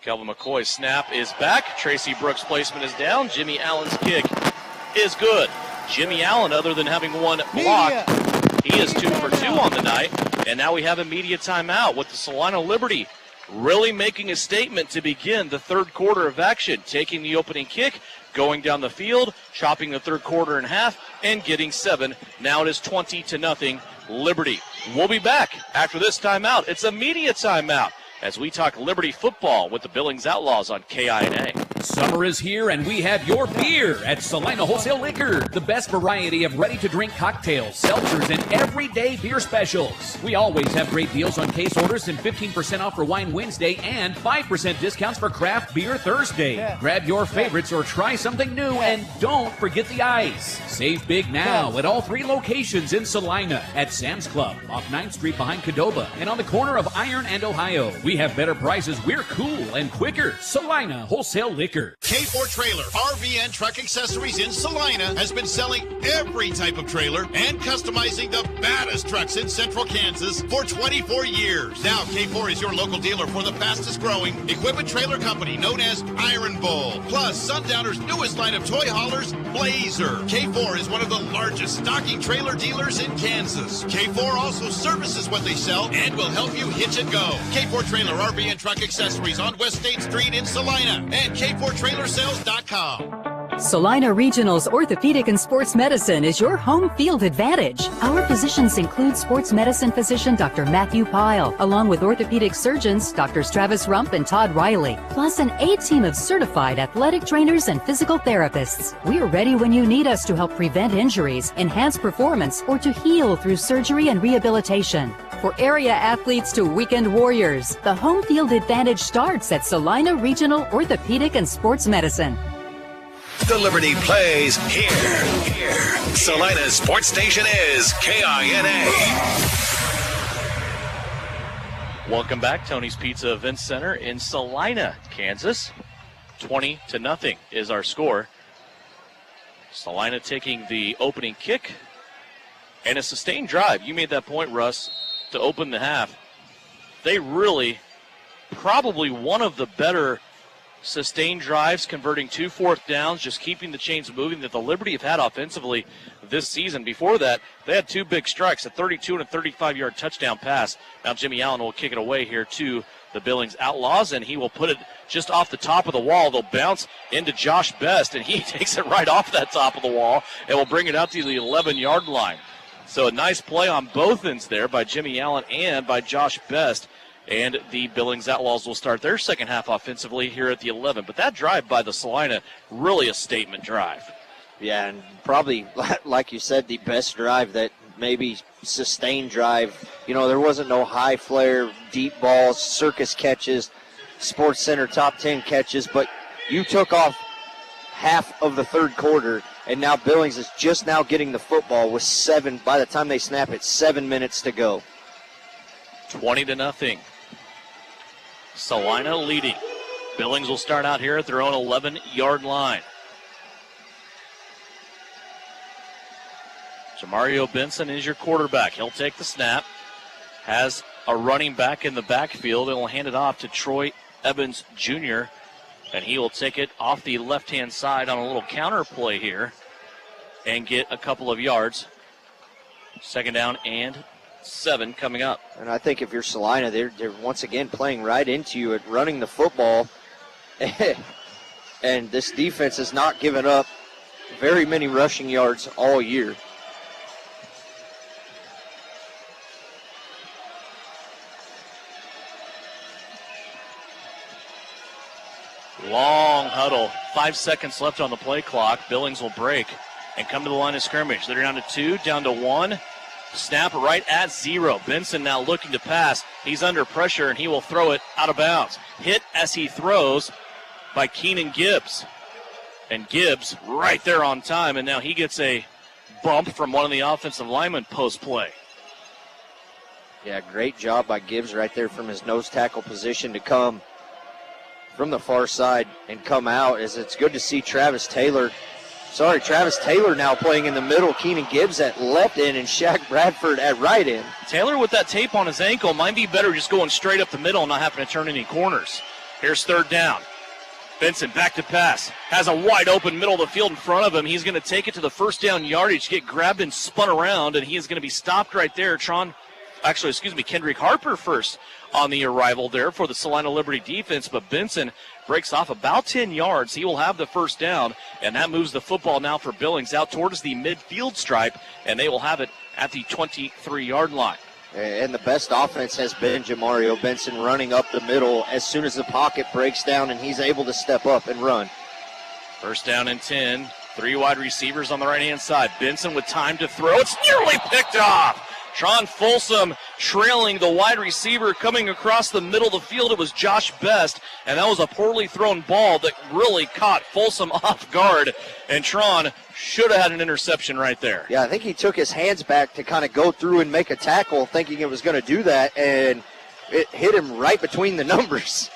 Kelvin McCoy's snap is back. Tracy Brooks' placement is down. Jimmy Allen's kick is good. Jimmy Allen, other than having one block, he is 2 for 2 on the night. And now we have a media timeout with the Salina Liberty really making a statement to begin the third quarter of action, taking the opening kick, going down the field, chopping the third quarter in half, and getting 7. Now it is 20-0 Liberty. We'll be back after this timeout. It's a media timeout as we talk Liberty football with the Billings Outlaws on KINA. Summer is here, and we have your beer at Salina Wholesale Liquor. The best variety of ready-to-drink cocktails, seltzers, and everyday beer specials. We always have great deals on case orders and 15% off for Wine Wednesday and 5% discounts for Craft Beer Thursday. Yeah. Grab your favorites or try something new, and don't forget the ice. Save big now at all 3 locations in Salina, at Sam's Club, off 9th Street behind Cadova, and on the corner of Iron and Ohio. We have better prices. We're cool and quicker. Salina Wholesale Liquor. K4 Trailer, RV and truck accessories in Salina has been selling every type of trailer and customizing the baddest trucks in central Kansas for 24 years. Now, K4 is your local dealer for the fastest growing equipment trailer company known as Iron Bull. Plus, Sundowner's newest line of toy haulers, Blazer. K4 is one of the largest stocking trailer dealers in Kansas. K4 also services what they sell and will help you hitch and go. K4 Trailer, RV and truck accessories on West State Street in Salina and K4Trailersales.com. Salina Regional's Orthopedic and Sports Medicine is your home field advantage. Our physicians include sports medicine physician Dr. Matthew Pyle, along with orthopedic surgeons Drs. Travis Rump and Todd Riley, plus an A-team of certified athletic trainers and physical therapists. We're ready when you need us to help prevent injuries, enhance performance, or to heal through surgery and rehabilitation. For area athletes to weekend warriors, the home field advantage starts at Salina Regional Orthopedic and Sports Medicine. The Liberty plays here. Salina's sports station is KINA. Welcome back. Tony's Pizza Event Center in Salina, Kansas. 20-0 is our score. Salina taking the opening kick and a sustained drive. You made that point, Russ, to open the half. They really, probably one of the better sustained drives, converting 2 fourth downs, just keeping the chains moving that the Liberty have had offensively this season. Before that, they had 2 big strikes, a 32 and a 35-yard touchdown pass. Now Jimmy Allen will kick it away here to the Billings Outlaws, and he will put it just off the top of the wall. They'll bounce into Josh Best, and he takes it right off that top of the wall and will bring it out to the 11-yard line. So a nice play on both ends there by Jimmy Allen and by Josh Best. And the Billings Outlaws will start their second half offensively here at the 11. But that drive by the Salina, really a statement drive. Yeah, and probably, like you said, the best drive that maybe sustained drive. You know, there wasn't no high flare, deep balls, circus catches, Sports Center top 10 catches, but you took off half of the third quarter, and now Billings is just now getting the football with 7. By the time they snap it, 7 minutes to go. 20-0. Salina leading. Billings will start out here at their own 11-yard line. Jamario Benson is your quarterback. He'll take the snap. Has a running back in the backfield, and will hand it off to Troy Evans Jr., and he will take it off the left-hand side on a little counter play here and get a couple of yards. Second down and 7 coming up. And I think if you're Salina, they're once again playing right into you at running the football. And this defense has not given up very many rushing yards all year. Long huddle. 5 seconds left on the play clock. Billings will break and come to the line of scrimmage. They're down to 2, down to 1. Snap right at 0. Benson now looking to pass. He's under pressure, and he will throw it out of bounds. Hit as he throws by Keenan Gibbs. And Gibbs right there on time, and now he gets a bump from one of the offensive linemen post play. Yeah, great job by Gibbs right there from his nose tackle position to come from the far side and come out. As it's good to see Travis Taylor now playing in the middle, Keenan Gibbs at left end, and Shaq Bradford at right end. Taylor with that tape on his ankle might be better just going straight up the middle and not having to turn any corners. Here's third down. Benson back to pass. Has a wide open middle of the field in front of him. He's going to take it to the first down yardage, get grabbed and spun around, and he is going to be stopped right there. Kendrick Harper first on the arrival there for the Salina Liberty defense, but Benson breaks off about 10 yards. He will have the first down, and that moves the football now for Billings out towards the midfield stripe, and they will have it at the 23-yard line. And the best offense has been Jamario Benson running up the middle as soon as the pocket breaks down and he's able to step up and run. First down and 10. 3 wide receivers on the right-hand side. Benson with time to throw. It's nearly picked off. Tron Folsom trailing the wide receiver coming across the middle of the field. It was Josh Best, and that was a poorly thrown ball that really caught Folsom off guard, and Tron should have had an interception right there. Yeah, I think he took his hands back to kind of go through and make a tackle thinking it was going to do that, and it hit him right between the numbers.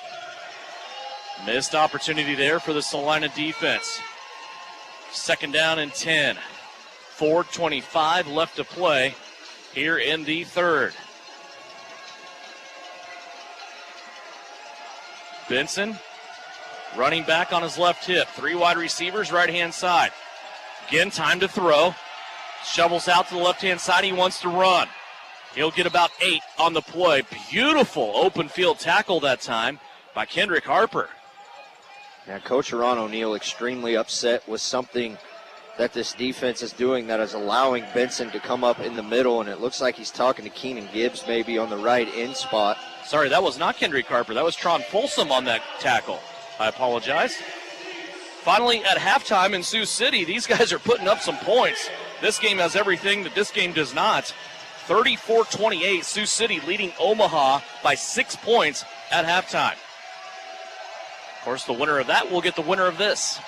Missed opportunity there for the Salina defense. Second down and 10. 4:25 left to play here in the third. Benson running back on his left hip. 3 wide receivers, right-hand side. Again, time to throw. Shovels out to the left-hand side. He wants to run. He'll get about 8 on the play. Beautiful open field tackle that time by Kendrick Harper. Now, Coach Ron O'Neill extremely upset with something that this defense is doing that is allowing Benson to come up in the middle, and it looks like he's talking to Keenan Gibbs maybe on the right end spot. Sorry, that was not Kendrick Harper. That was Tron Folsom on that tackle. I apologize. Finally, at halftime in Sioux City, these guys are putting up some points. This game has everything that this game does not. 34-28, Sioux City leading Omaha by 6 points at halftime. Of course, the winner of that will get the winner of this.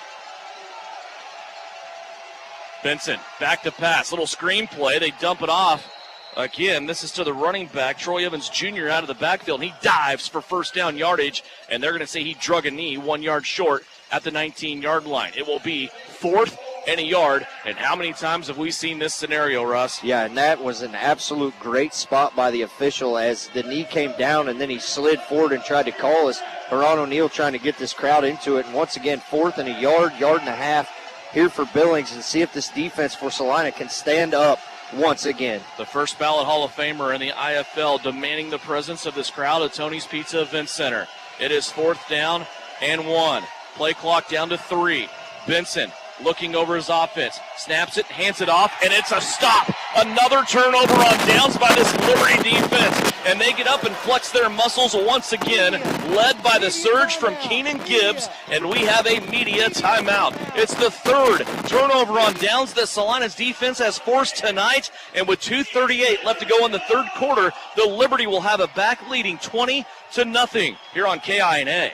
Benson back to pass. Little screen play. They dump it off. Again, this is to the running back, Troy Evans Jr. out of the backfield. And he dives for first down yardage, and they're going to say he drug a knee 1 yard short at the 19-yard line. It will be 4th and a yard. And how many times have we seen this scenario, Russ? Yeah, and that was an absolute great spot by the official as the knee came down and then he slid forward and tried to call us. Ron O'Neill trying to get this crowd into it. And once again, 4th and a yard, yard and a half here for Billings, and see if this defense for Salina can stand up once again. The first ballot Hall of Famer in the IFL demanding the presence of this crowd at Tony's Pizza Event Center. It is 4th down and 1. Play clock down to 3. Benson looking over his offense. Snaps it, hands it off, and it's a stop. Another turnover on downs by this Liberty defense. And they get up and flex their muscles once again, led by the surge from Keenan Gibbs, and we have a media timeout. It's the 3rd turnover on downs that Salina's defense has forced tonight, and with 2:38 left to go in the third quarter, the Liberty will have a back leading 20-0 here on KINA.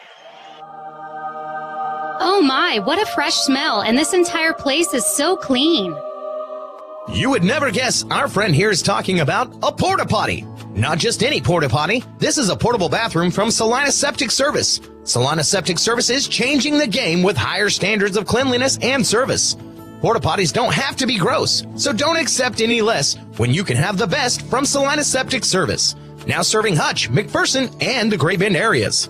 Oh my, what a fresh smell, and this entire place is so clean. You would never guess our friend here is talking about a porta potty. Not just any porta potty. This is a portable bathroom from Salina Septic Service. Salina Septic Service is changing the game with higher standards of cleanliness and service. Porta potties don't have to be gross, so don't accept any less when you can have the best from Salina Septic Service. Now serving Hutch, McPherson, and the Great Bend areas.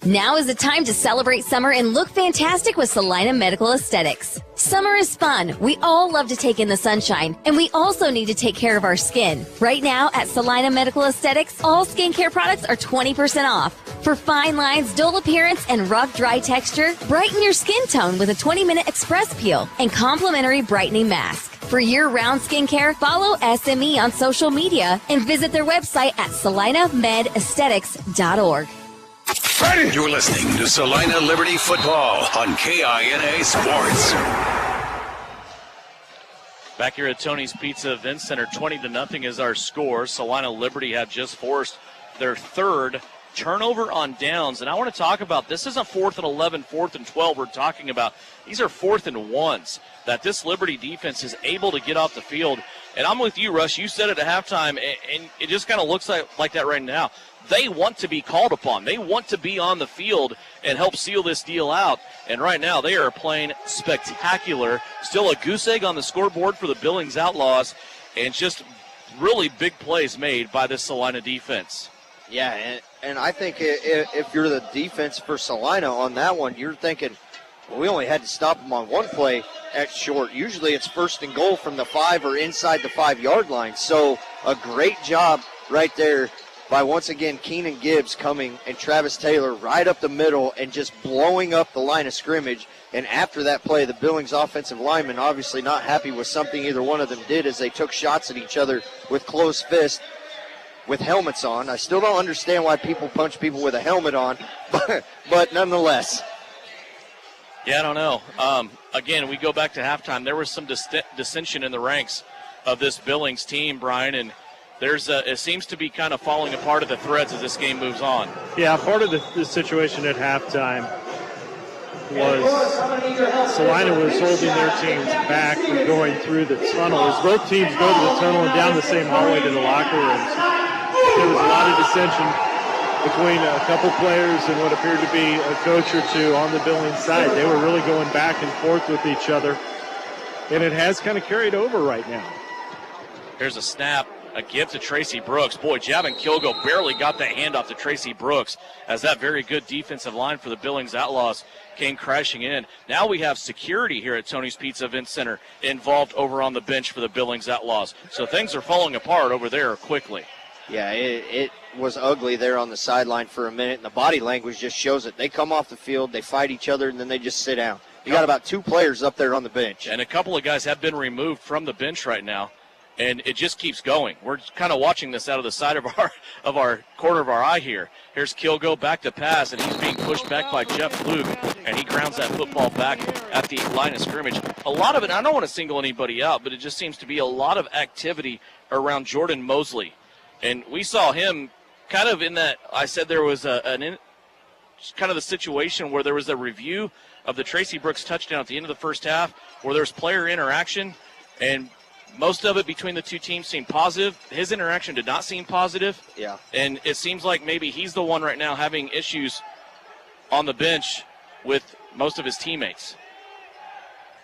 Now is the time to celebrate summer and look fantastic with Salina Medical Aesthetics. Summer is fun. We all love to take in the sunshine, and we also need to take care of our skin. Right now at Salina Medical Aesthetics, all skincare products are 20% off. For fine lines, dull appearance, and rough, dry texture, brighten your skin tone with a 20-minute express peel and complimentary brightening mask. For year-round skincare, follow SME on social media and visit their website at salinamedaesthetics.org. You're listening to Salina Liberty Football on KINA Sports. Back here at Tony's Pizza Event Center, 20-0 is our score. Salina Liberty have just forced their third turnover on downs. And I want to talk about this isn't 4th and 11, 4th and 12 we're talking about. These are 4th and 1s that this Liberty defense is able to get off the field. And I'm with you, Russ. You said it at halftime, and it just kind of looks like that right now. They want to be called upon. They want to be on the field and help seal this deal out. And right now they are playing spectacular. Still a goose egg on the scoreboard for the Billings Outlaws, and just really big plays made by this Salina defense. Yeah, and I think if you're the defense for Salina on that one, you're thinking, well, we only had to stop them on one play at short. Usually it's 1st and goal from the 5 or inside the 5-yard line. So a great job right there by, once again, Keenan Gibbs coming and Travis Taylor right up the middle and just blowing up the line of scrimmage. And after that play, the Billings offensive linemen obviously not happy with something either one of them did as they took shots at each other with closed fists with helmets on. I still don't understand why people punch people with a helmet on, but nonetheless. Yeah, I don't know. Again, we go back to halftime. There was some dissension in the ranks of this Billings team, Brian, and it seems to be kind of falling apart at the threads as this game moves on. Yeah, part of the situation at halftime was Salina was holding their teams back from going through the tunnel. As both teams go to the tunnel and down the same hallway to the locker rooms, there was a lot of dissension between a couple players and what appeared to be a coach or two on the Billings side. They were really going back and forth with each other, and it has kind of carried over right now. Here's a snap. A give to Tracy Brooks. Boy, Javin Kilgo barely got that handoff to Tracy Brooks as that very good defensive line for the Billings Outlaws came crashing in. Now we have security here at Tony's Pizza Event Center involved over on the bench for the Billings Outlaws. So things are falling apart over there quickly. Yeah, it was ugly there on the sideline for a minute, and the body language just shows it. They come off the field, they fight each other, and then they just sit down. You got about 2 players up there on the bench. And a couple of guys have been removed from the bench right now. And it just keeps going. We're kind of watching this out of the side of our corner of our eye here. Here's Kilgo back to pass, and he's being pushed back by Jeff Fluke, and he grounds that football back at the line of scrimmage. A lot of it, I don't want to single anybody out, but it just seems to be a lot of activity around Jordan Mosley. And we saw him kind of in that, I said there was kind of the situation where there was a review of the Tracy Brooks touchdown at the end of the first half where there was player interaction, and most of it between the two teams seemed positive. His interaction did not seem positive. Yeah. And it seems like maybe he's the one right now having issues on the bench with most of his teammates.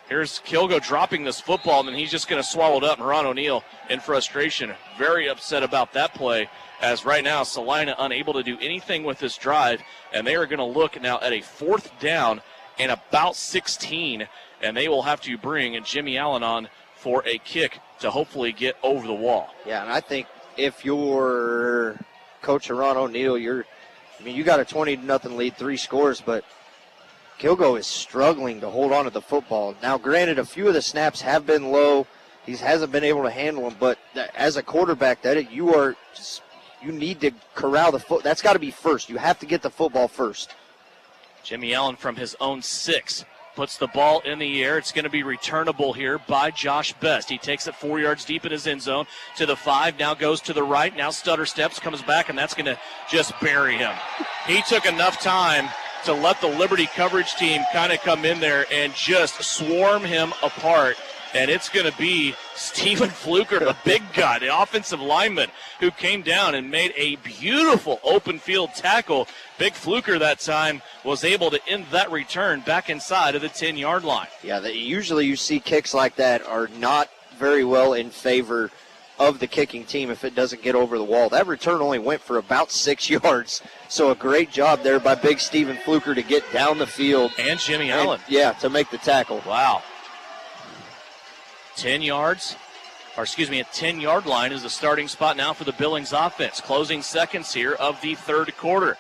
Here's Kilgo dropping this football, and then he's just going to swallow it up. And Ron O'Neill in frustration, very upset about that play, as right now Salina unable to do anything with this drive, and they are going to look now at a 4th down and about 16, and they will have to bring Jimmy Allen on for a kick to hopefully get over the wall. Yeah, and I think if you're Coach Ron O'Neill, you got a 20-0 lead, 3 scores, but Kilgo is struggling to hold on to the football. Now, granted, a few of the snaps have been low. He hasn't been able to handle them, but as a quarterback, you need to corral the foot. That's got to be first. You have to get the football first. Jimmy Allen from his own 6. Puts the ball in the air. It's going to be returnable here by Josh Best. He takes it 4 yards deep in his end zone to the 5. Now goes to the right. Now stutter steps, comes back, and that's going to just bury him. He took enough time to let the Liberty coverage team kind of come in there and just swarm him apart. And it's going to be Stephen Fluker, the big guy, the offensive lineman, who came down and made a beautiful open field tackle. Big Fluker that time was able to end that return back inside of the 10-yard line. Yeah, usually you see kicks like that are not very well in favor of the kicking team if it doesn't get over the wall. That return only went for about 6 yards. So a great job there by big Steven Fluker to get down the field. And Jimmy Allen. Yeah, to make the tackle. Wow. 10 yards, or excuse me, a 10-yard line is the starting spot now for the Billings offense. Closing seconds here of the third quarter.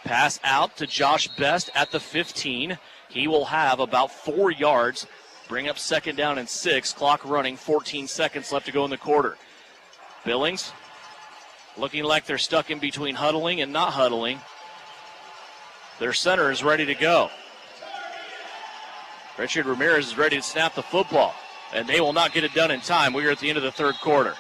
Pass out to Josh Best at the 15. He will have about 4 yards. Bring up second down and 6. Clock running, 14 seconds left to go in the quarter. Billings looking like they're stuck in between huddling and not huddling. Their center is ready to go. Richard Ramirez is ready to snap the football, and they will not get it done in time. We are at the end of the third quarter.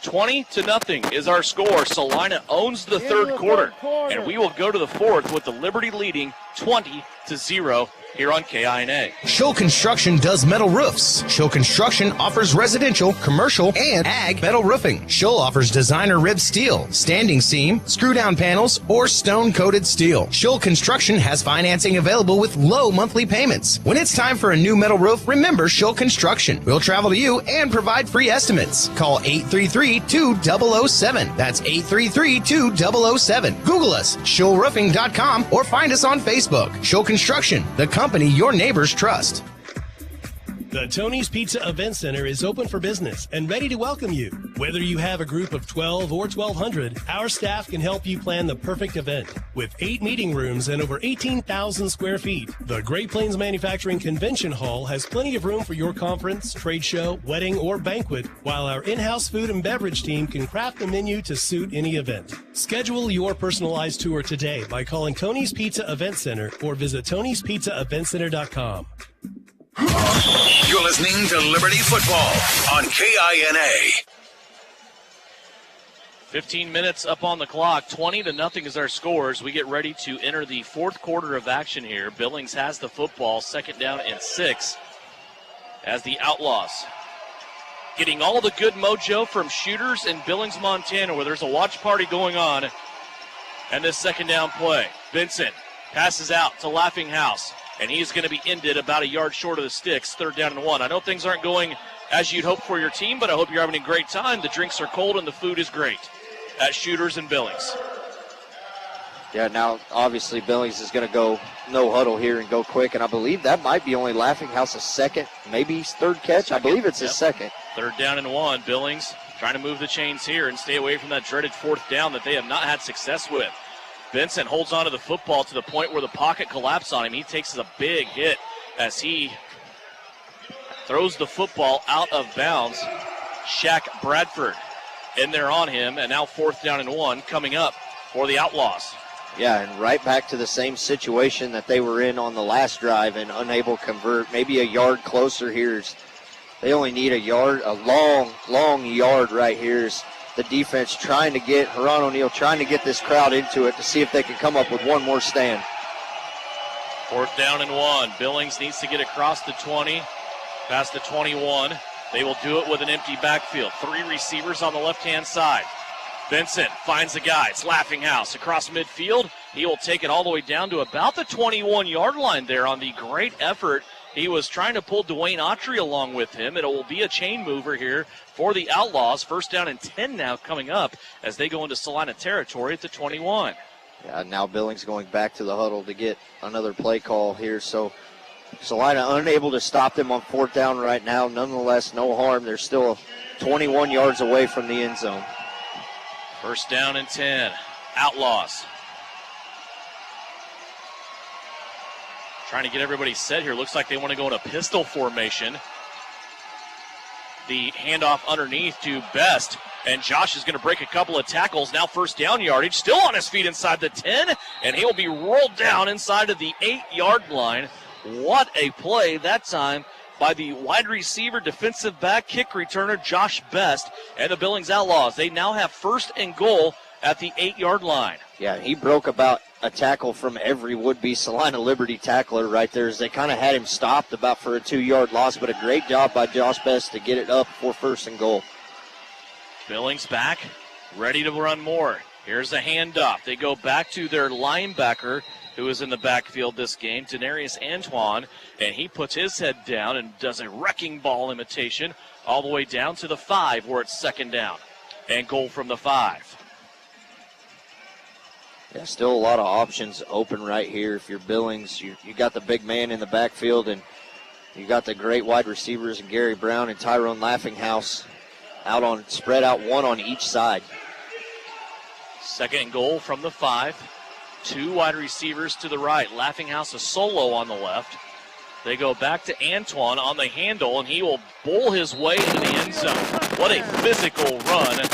20-0 is our score. Salina owns the third quarter, and we will go to the fourth with the Liberty leading 20-0 here on KINA. Show Construction does metal roofs. Show Construction offers residential, commercial, and ag metal roofing. Show offers designer rib steel, standing seam, screw-down panels, or stone-coated steel. Show Construction has financing available with low monthly payments. When it's time for a new metal roof, remember Show Construction. We'll travel to you and provide free estimates. Call 833-2007. That's 833-2007. Google us, showroofing.com, or find us on Facebook. Show Construction, the company your neighbors trust. The Tony's Pizza Event Center is open for business and ready to welcome you. Whether you have a group of 12 or 1,200, our staff can help you plan the perfect event. With 8 meeting rooms and over 18,000 square feet, the Great Plains Manufacturing Convention Hall has plenty of room for your conference, trade show, wedding, or banquet, while our in-house food and beverage team can craft the menu to suit any event. Schedule your personalized tour today by calling Tony's Pizza Event Center or visit Tony'sPizzaEventCenter.com. You're listening to Liberty Football on KINA. 15 minutes up on the clock. 20-0 is our scores. We get ready to enter the fourth quarter of action here. Billings has the football, second down and 6, as the Outlaws getting all the good mojo from Shooters in Billings, Montana, where there's a watch party going on. And this second down play, Benson passes out to Laughing House, and he's going to be ended about a yard short of the sticks, third down and 1. I know things aren't going as you'd hope for your team, but I hope you're having a great time. The drinks are cold and the food is great at Shooters in Billings. Yeah, now obviously Billings is going to go no huddle here and go quick, and I believe that might be only Laughing House's second, maybe his third catch. I believe it's his second. Third down and 1. Billings trying to move the chains here and stay away from that dreaded fourth down that they have not had success with. Benson holds on to the football to the point where the pocket collapses on him. He takes a big hit as he throws the football out of bounds. Shaq Bradford in there on him, and now fourth down and 1 coming up for the Outlaws. Yeah, and right back to the same situation that they were in on the last drive and unable to convert. Maybe a yard closer here. They only need a yard, a long yard right here. The defense trying to get, Haran O'Neal trying to get this crowd into it to see if they can come up with one more stand. Fourth down and 1. Billings needs to get across the 20, past the 21. They will do it with an empty backfield. 3 receivers on the left-hand side. Vincent finds a guy. It's Laughing House across midfield. He will take it all the way down to about the 21-yard line there on the great effort. He was trying to pull Dwayne Autry along with him. It will be a chain mover here for the Outlaws. First down and 10 now coming up as they go into Salina territory at the 21. Yeah, now Billings going back to the huddle to get another play call here. So Salina unable to stop them on fourth down right now. Nonetheless, no harm. They're still 21 yards away from the end zone. First down and 10. Outlaws. Trying to get everybody set here. Looks like they want to go in a pistol formation. The handoff underneath to Best. And Josh is going to break a couple of tackles. Now first down yardage. Still on his feet inside the 10. And he'll be rolled down inside of the 8-yard line. What a play that time by the wide receiver, defensive back, kick returner, Josh Best. And the Billings Outlaws, they now have first and goal at the 8-yard line. Yeah, he broke about a tackle from every would-be Salina Liberty tackler right there as they kind of had him stopped about for a 2-yard loss, but a great job by Josh Best to get it up for first and goal. Billings back, ready to run more. Here's a handoff. They go back to their linebacker who is in the backfield this game, Denarius Antoine, and he puts his head down and does a wrecking ball imitation all the way down to the 5 where it's second down. And goal from the 5. Yeah, still a lot of options open right here. If you're Billings, you got the big man in the backfield, and you got the great wide receivers in Gary Brown and Tyrone Laughinghouse spread out one on each side. Second and goal from the 5. 2 wide receivers to the right. Laughinghouse a solo on the left. They go back to Antoine on the handle, and he will bowl his way into the end zone. What a physical run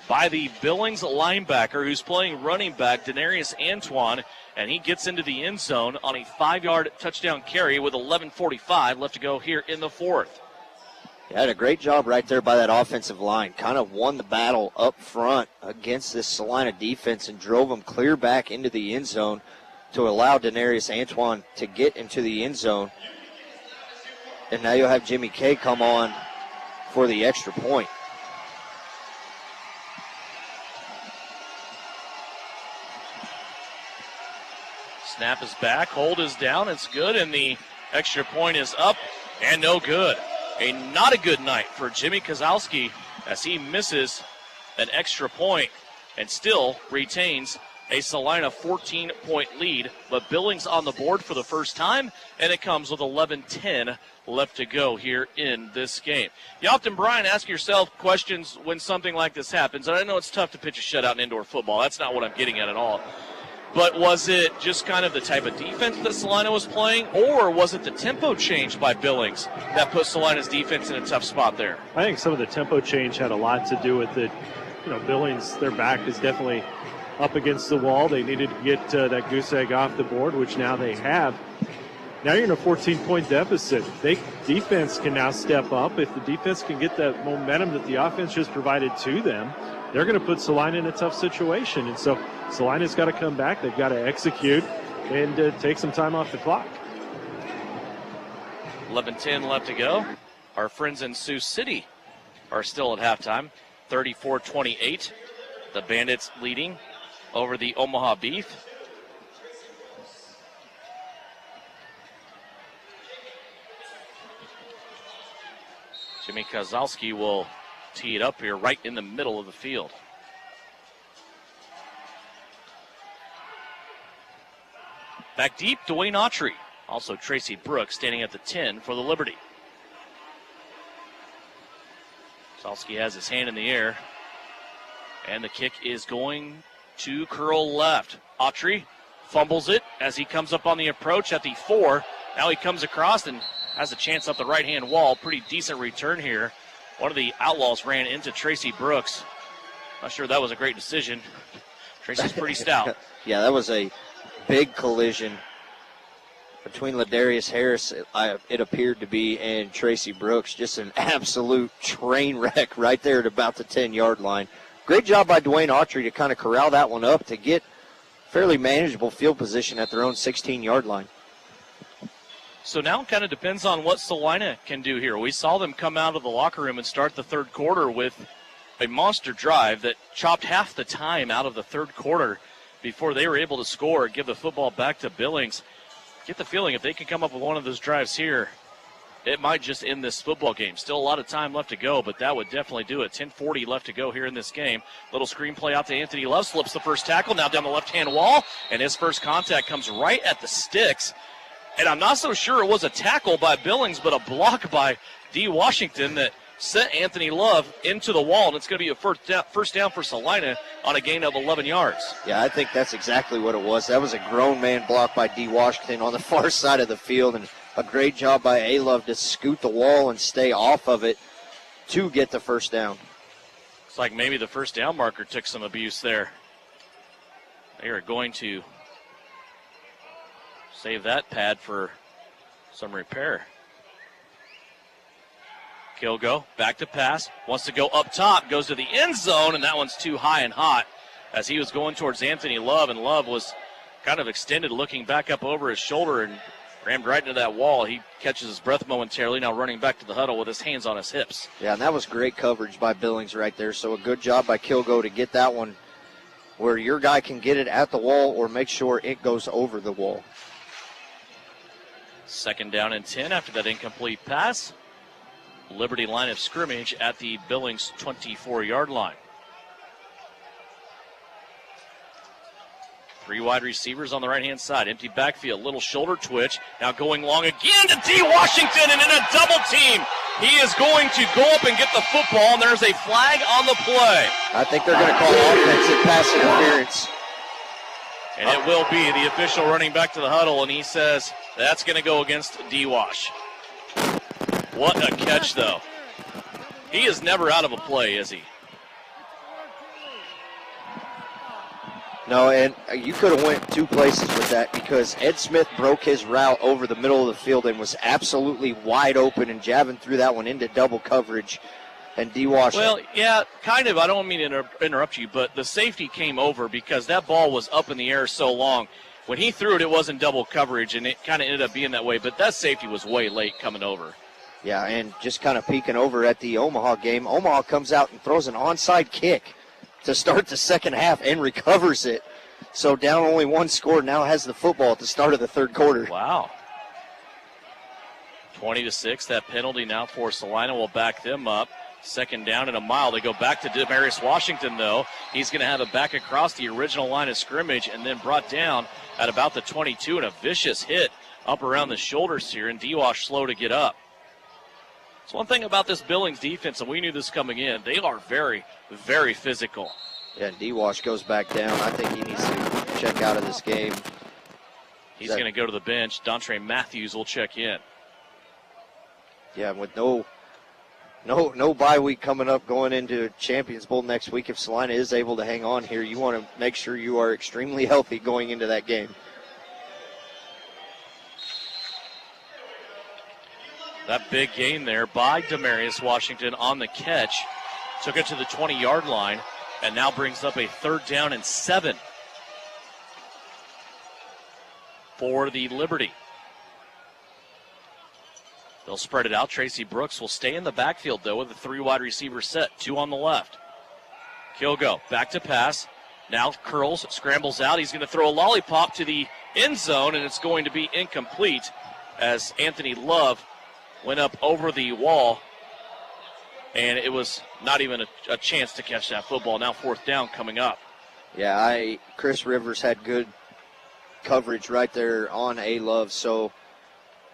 by the Billings linebacker who's playing running back, Denarius Antoine, and he gets into the end zone on a 5-yard touchdown carry with 11:45 left to go here in the 4th. Yeah, had a great job right there by that offensive line. Kind of won the battle up front against this Salina defense and drove them clear back into the end zone to allow Denarius Antoine to get into the end zone. And now you'll have Jimmy Kay come on for the extra point. Snap is back, hold is down, it's good, and the extra point is up and no good. Not a good night for Jimmy Kozlowski as he misses an extra point and still retains a Salina 14-point lead. But Billings on the board for the first time, and it comes with 11:10 left to go here in this game. You often, Brian, ask yourself questions when something like this happens. And I know it's tough to pitch a shutout in indoor football. That's not what I'm getting at all. But was it just kind of the type of defense that Salina was playing, or was it the tempo change by Billings that put Salina's defense in a tough spot there? I think some of the tempo change had a lot to do with it. You know, Billings, their back is definitely up against the wall. They needed to get that goose egg off the board, which now they have. Now you're in a 14-point deficit. Defense can now step up. If the defense can get that momentum that the offense just provided to them, they're going to put Salina in a tough situation. And so Salina's got to come back. They've got to execute and take some time off the clock. 11:10 left to go. Our friends in Sioux City are still at halftime. 34-28. The Bandits leading over the Omaha Beef. Jimmy Kozlowski will tee it up here right in the middle of the field. Back deep, Dwayne Autry. Also Tracy Brooks standing at the 10 for the Liberty. Kozlowski has his hand in the air. And the kick is going to curl left. Autry fumbles it as he comes up on the approach at the 4. Now he comes across and has a chance up the right-hand wall. Pretty decent return here. One of the Outlaws ran into Tracy Brooks. Not sure that was a great decision. Tracy's pretty stout. Yeah, that was a big collision between Ladarius Harris, it appeared to be, and Tracy Brooks. Just an absolute train wreck right there at about the 10-yard line. Great job by Dwayne Autry to kind of corral that one up to get fairly manageable field position at their own 16-yard line. So now it kind of depends on what Salina can do here. We saw them come out of the locker room and start the third quarter with a monster drive that chopped half the time out of the third quarter before they were able to score, give the football back to Billings. Get the feeling if they can come up with one of those drives here, it might just end this football game. Still a lot of time left to go, but that would definitely do it. 10:40 left to go here in this game. Little screen play out to Anthony Love, slips the first tackle, now down the left-hand wall, and his first contact comes right at the sticks. And I'm not so sure it was a tackle by Billings, but a block by D. Washington that sent Anthony Love into the wall, and it's going to be a first down for Salina on a gain of 11 yards. Yeah, I think that's exactly what it was. That was a grown man block by D. Washington on the far side of the field, and a great job by A-Love to scoot the wall and stay off of it to get the first down. It's like maybe the first down marker took some abuse there. They are going to save that pad for some repair. Kilgo, back to pass, wants to go up top, goes to the end zone, and that one's too high and hot as he was going towards Anthony Love, and Love was kind of extended, looking back up over his shoulder and rammed right into that wall. He catches his breath momentarily, now running back to the huddle with his hands on his hips. Yeah, and that was great coverage by Billings right there, so a good job by Kilgo to get that one where your guy can get it at the wall or make sure it goes over the wall. 2nd down and 10 after that incomplete pass. Liberty line of scrimmage at the Billings 24-yard line. 3 wide receivers on the right-hand side. Empty backfield, little shoulder twitch. Now going long again to D. Washington, and in a double team. He is going to go up and get the football, and there's a flag on the play. I think they're going to call offensive pass interference. And it will be the official running back to the huddle, and he says that's going to go against D-Wash. What a catch, though. He is never out of a play, is he? No, and you could have went 2 places with that because Ed Smith broke his route over the middle of the field and was absolutely wide open, and Javin threw that one into double coverage. And D-Wash. Well, yeah, kind of. I don't mean to interrupt you, but the safety came over because that ball was up in the air so long. When he threw it, it wasn't double coverage, and it kind of ended up being that way. But that safety was way late coming over. Yeah, and just kind of peeking over at the Omaha game, Omaha comes out and throws an onside kick to start the second half and recovers it. So down only 1 score, now has the football at the start of the 3rd quarter. Wow. 20-6, that penalty now for Salina will back them up. 2nd down and a mile. They go back to Demarius Washington, though. He's going to have it back across the original line of scrimmage and then brought down at about the 22, and a vicious hit up around the shoulders here, and D-Wash slow to get up. It's one thing about this Billings defense, and we knew this coming in, they are very, very physical. Yeah, D-Wash goes back down. I think he needs to check out of this game. He's going to go to the bench. Dontre Matthews will check in. Yeah, with no bye week coming up going into Champions Bowl next week, if Salina is able to hang on here, you want to make sure you are extremely healthy going into that game. That big gain there by Demarius Washington on the catch. Took it to the 20-yard line and now brings up a 3rd down and 7 for the Liberty. They'll spread it out. Tracy Brooks will stay in the backfield, though, with a 3 wide receiver set, 2 on the left. Kilgo back to pass. Now curls, scrambles out. He's going to throw a lollipop to the end zone, and it's going to be incomplete as Anthony Love went up over the wall, and it was not even a chance to catch that football. Now 4th down coming up. Yeah, Chris Rivers had good coverage right there on A-Love, so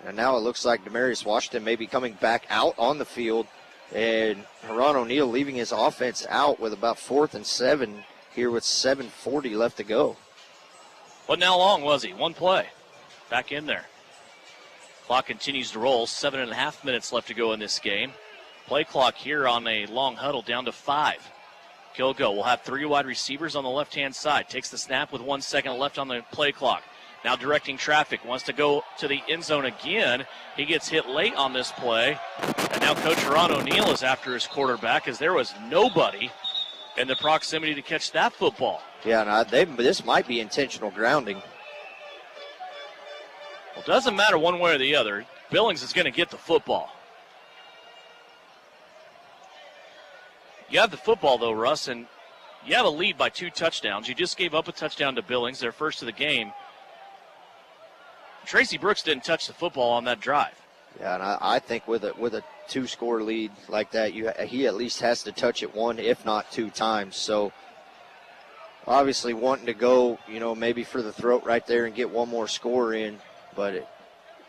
and now it looks like Demarius Washington may be coming back out on the field, and Haran O'Neal leaving his offense out with about 4th and 7 here with 7:40 left to go. Wasn't how long, was he? 1 play. Back in there. Clock continues to roll. 7.5 minutes left to go in this game. Play clock here on a long huddle down to 5. Kilgo will have 3 wide receivers on the left-hand side. Takes the snap with 1 second left on the play clock. Now directing traffic. Wants to go to the end zone again. He gets hit late on this play. And now Coach Haran O'Neal is after his quarterback as there was nobody in the proximity to catch that football. Yeah, this might be intentional grounding. Well, it doesn't matter one way or the other. Billings is going to get the football. You have the football, though, Russ, and you have a lead by 2 touchdowns. You just gave up a touchdown to Billings, their first of the game. Tracy Brooks didn't touch the football on that drive. Yeah, and I think with a 2-score lead like that, he at least has to touch it 1, if not 2 times. So obviously wanting to go, maybe for the throat right there and get 1 more score in. But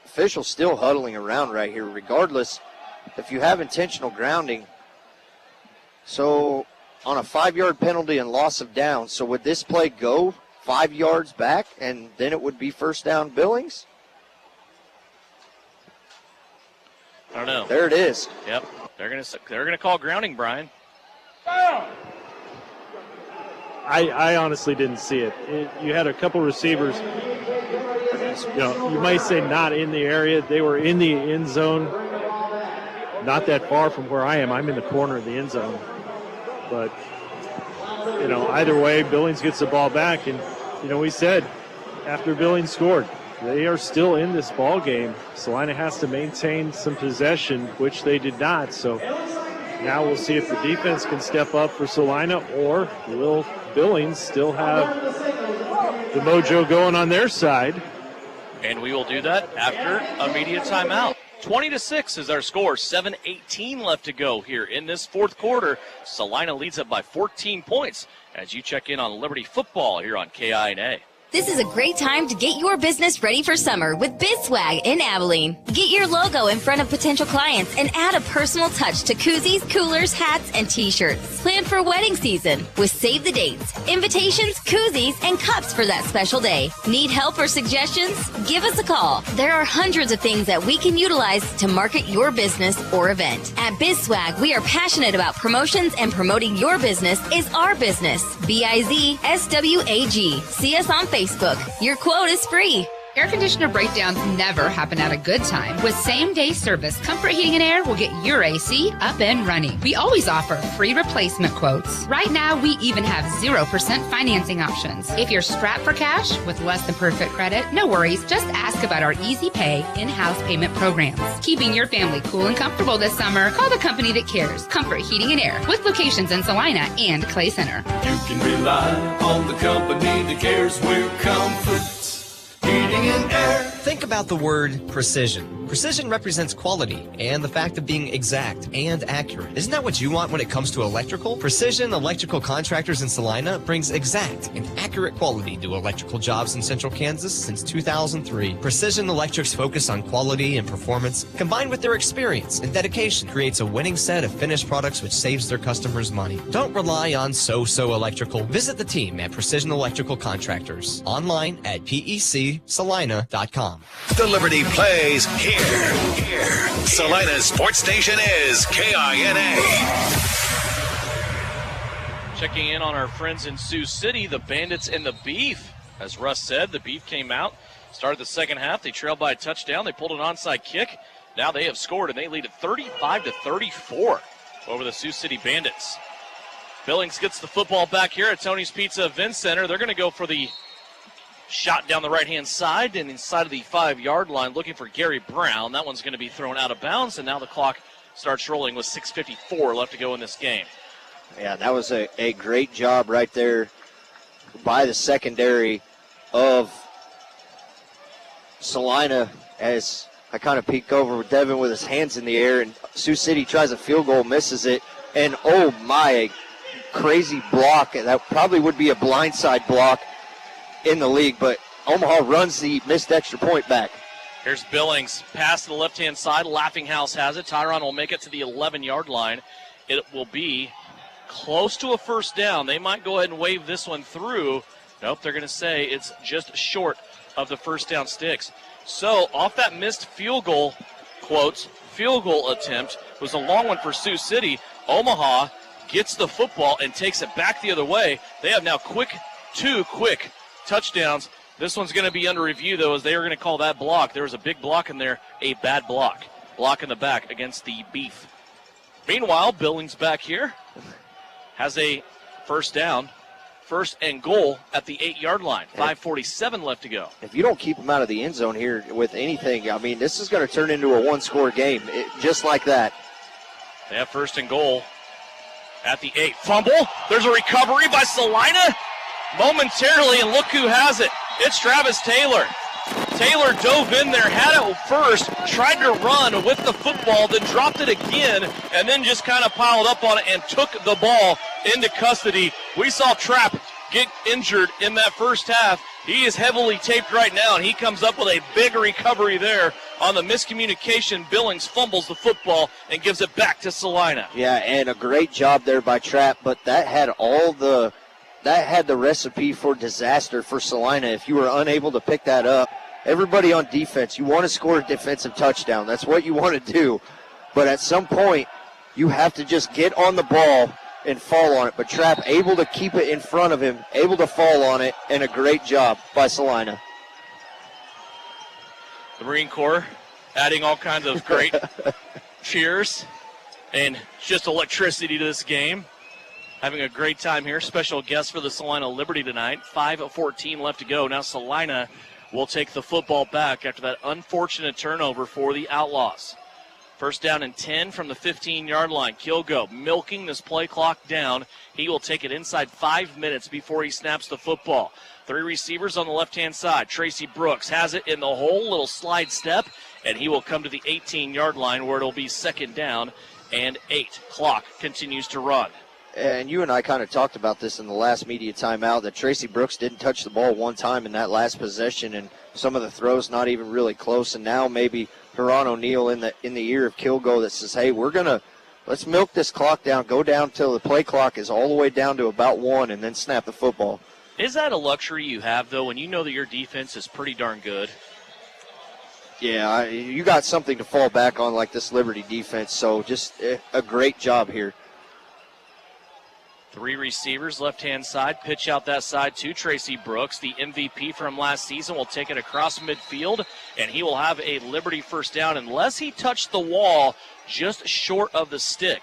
officials still huddling around right here, regardless if you have intentional grounding. So on a 5-yard penalty and loss of down, so would this play go 5 yards back and then it would be 1st down Billings? I don't know. There it is. Yep, they're gonna call grounding, Brian. I honestly didn't see it. You had a couple receivers. You might say not in the area. They were in the end zone, not that far from where I am. I'm in the corner of the end zone. But, either way, Billings gets the ball back. And, we said after Billings scored, they are still in this ball game. Salina has to maintain some possession, which they did not. So now we'll see if the defense can step up for Salina, or will Billings still have the mojo going on their side. And we will do that after immediate timeout. 20-6 is our score. 7:18 left to go here in this fourth quarter. Salina leads up by 14 points as you check in on Liberty football here on KINA. This is a great time to get your business ready for summer with BizSwag in Abilene. Get your logo in front of potential clients and add a personal touch to koozies, coolers, hats, and t-shirts. Plan for wedding season with save the dates, invitations, koozies, and cups for that special day. Need help or suggestions? Give us a call. There are hundreds of things that we can utilize to market your business or event. At BizSwag, we are passionate about promotions, and promoting your business is our business. BIZSWAG. See us on Facebook. Your quote is free. Air conditioner breakdowns never happen at a good time. With same-day service, Comfort Heating and Air will get your AC up and running. We always offer free replacement quotes. Right now, we even have 0% financing options. If you're strapped for cash with less than perfect credit, no worries. Just ask about our Easy Pay in-house payment programs. Keeping your family cool and comfortable this summer, call the company that cares. Comfort Heating and Air, with locations in Salina and Clay Center. You can rely on the company that cares. We're Comfort Heating and Air. Think about the word precision. Precision represents quality and the fact of being exact and accurate. Isn't that what you want when it comes to electrical? Precision Electrical Contractors in Salina brings exact and accurate quality to electrical jobs in Central Kansas since 2003. Precision Electric's focus on quality and performance, combined with their experience and dedication, creates a winning set of finished products which saves their customers money. Don't rely on so-so electrical. Visit the team at Precision Electrical Contractors. Online at pecsalina.com. The Liberty plays here. Salina's sports station is KINA. Checking in on our friends in Sioux City, the Bandits and the Beef. As Russ said, the Beef came out, started the second half. They trailed by a touchdown. They pulled an onside kick. Now they have scored, and they lead at 35-34 over the Sioux City Bandits. Billings gets the football back here at Tony's Pizza Event Center. They're going to go for the shot down the right-hand side and inside of the 5-yard line, looking for Gary Brown. That one's going to be thrown out of bounds, and now the clock starts rolling with 6:54 left to go in this game. Yeah, that was a great job right there by the secondary of Salina, as I kind of peek over with Devin with his hands in the air, and Sioux City tries a field goal, misses it, and oh my, crazy block. That probably would be a blindside block in the league, but Omaha runs the missed extra point back. Here's Billings, pass to the left-hand side. Laughing House has it. Tyron will make it to the 11-yard line. It will be close to a first down. They might go ahead and wave this one through. Nope, they're going to say it's just short of the first down sticks. So off that missed field goal, quotes, field goal attempt was a long one for Sioux City. Omaha gets the football and takes it back the other way. They have now two quick touchdowns. This one's going to be under review, though, as they are going to call that block. There was a big block in there, a bad block. Block in the back against the Beef. Meanwhile, Billings back here has a first down, first and goal at the 8-yard line. 5:47 left to go. If you don't keep them out of the end zone here with anything, I mean, this is going to turn into a one-score game, just like that. They have first and goal at the 8. Fumble. There's a recovery by Salina momentarily, and look who has it. It's Travis Taylor. Taylor dove in there, had it first, tried to run with the football, then dropped it again, and then just kind of piled up on it and took the ball into custody. We saw Trapp get injured in that first half. He is heavily taped right now, and he comes up with a big recovery there on the miscommunication. Billings fumbles the football and gives it back to Salina. Yeah, and a great job there by Trapp, but that had the recipe for disaster for Salina if you were unable to pick that up. Everybody on defense, you want to score a defensive touchdown. That's what you want to do. But at some point, you have to just get on the ball and fall on it. But Trapp able to keep it in front of him, able to fall on it, and a great job by Salina. The Marine Corps adding all kinds of great cheers and just electricity to this game. Having a great time here. Special guest for the Salina Liberty tonight. 5:14 left to go. Now Salina will take the football back after that unfortunate turnover for the Outlaws. First down and 10 from the 15-yard line. Kilgo milking this play clock down. He will take it inside 5 minutes before he snaps the football. 3 receivers on the left-hand side. Tracy Brooks has it in the hole, little slide step, and he will come to the 18-yard line where it'll be second down and 8. Clock continues to run. And you and I kind of talked about this in the last media timeout, that Tracy Brooks didn't touch the ball one time in that last possession, and some of the throws not even really close. And now maybe Huron O'Neill in the ear of Kilgo that says, hey, let's milk this clock down, go down till the play clock is all the way down to about 1, and then snap the football. Is that a luxury you have, though, when you know that your defense is pretty darn good? Yeah, you got something to fall back on like this Liberty defense, so just a great job here. 3 receivers, left-hand side. Pitch out that side to Tracy Brooks. The MVP from last season will take it across midfield, and he will have a Liberty first down unless he touched the wall just short of the stick.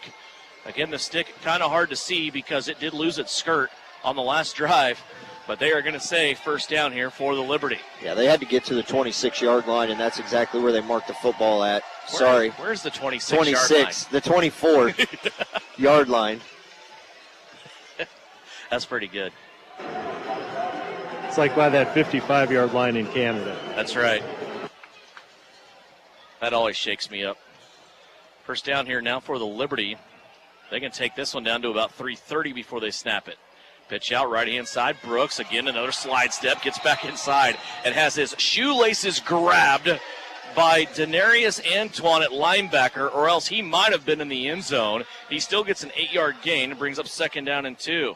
Again, the stick kind of hard to see because it did lose its skirt on the last drive, but they are going to say first down here for the Liberty. Yeah, they had to get to the 26-yard line, and that's exactly where they marked the football at. Where's the 26-yard line? 26, the 24-yard line. That's pretty good. It's like by that 55-yard line in Canada. That's right. That always shakes me up. First down here now for the Liberty. They can take this one down to about 3:30 before they snap it. Pitch out right-hand side. Brooks, again, another slide step, gets back inside and has his shoelaces grabbed by Denarius Antoine at linebacker, or else he might have been in the end zone. He still gets an 8-yard gain and brings up second down and 2.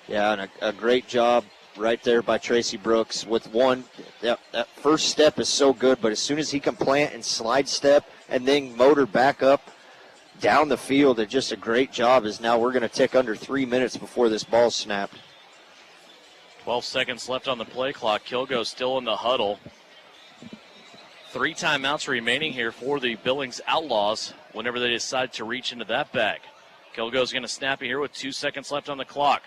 Yeah, and a great job right there by Tracy Brooks with one. That first step is so good, but as soon as he can plant and slide step and then motor back up down the field, it's just a great job. As now we're going to tick under 3 minutes before this ball's snapped. 12 seconds left on the play clock. Kilgo still in the huddle. 3 timeouts remaining here for the Billings Outlaws whenever they decide to reach into that bag. Kilgo's going to snap it here with 2 seconds left on the clock.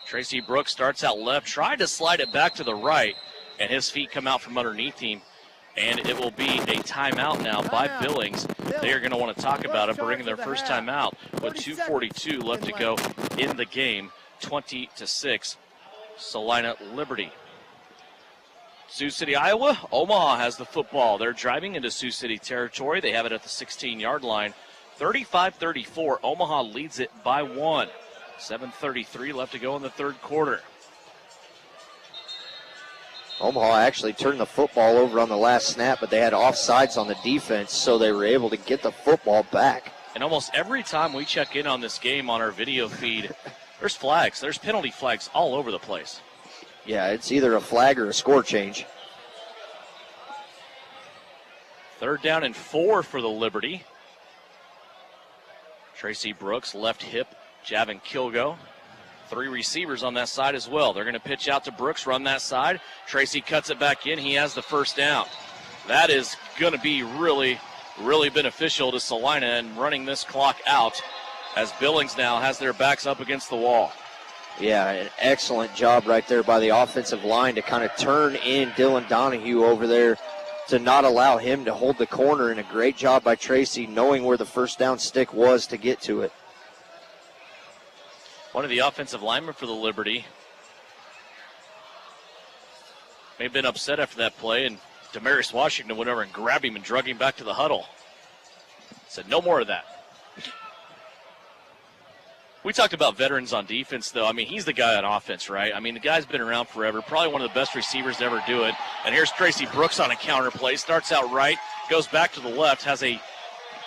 Tracy Brooks starts out left, tried to slide it back to the right, and his feet come out from underneath him. And it will be a timeout now by Billings. They are going to want to talk about it, bringing their first timeout with 2:42 left to go in the game. 20-6, Salina Liberty. Sioux City, Iowa. Omaha has the football. They're driving into Sioux City territory. They have it at the 16-yard line. 35-34. Omaha leads it by 1. 7:33 left to go in the third quarter. Omaha actually turned the football over on the last snap, but they had offsides on the defense, so they were able to get the football back. And almost every time we check in on this game on our video feed, there's flags. There's penalty flags all over the place. Yeah, it's either a flag or a score change. Third down and 4 for the Liberty. Tracy Brooks, left hip, Javin Kilgo. 3 receivers on that side as well. They're going to pitch out to Brooks, run that side. Tracy cuts it back in. He has the first down. That is going to be really, really beneficial to Salina and running this clock out as Billings now has their backs up against the wall. Yeah, an excellent job right there by the offensive line to kind of turn in Dylan Donahue over there to not allow him to hold the corner, and a great job by Tracy knowing where the first down stick was to get to it. One of the offensive linemen for the Liberty may have been upset after that play, and Demarius Washington went over and grabbed him and drug him back to the huddle. Said, no more of that. We talked about veterans on defense, though. I mean, he's the guy on offense, right? I mean, the guy's been around forever, probably one of the best receivers to ever do it. And here's Tracy Brooks on a counter play. Starts out right, goes back to the left, has a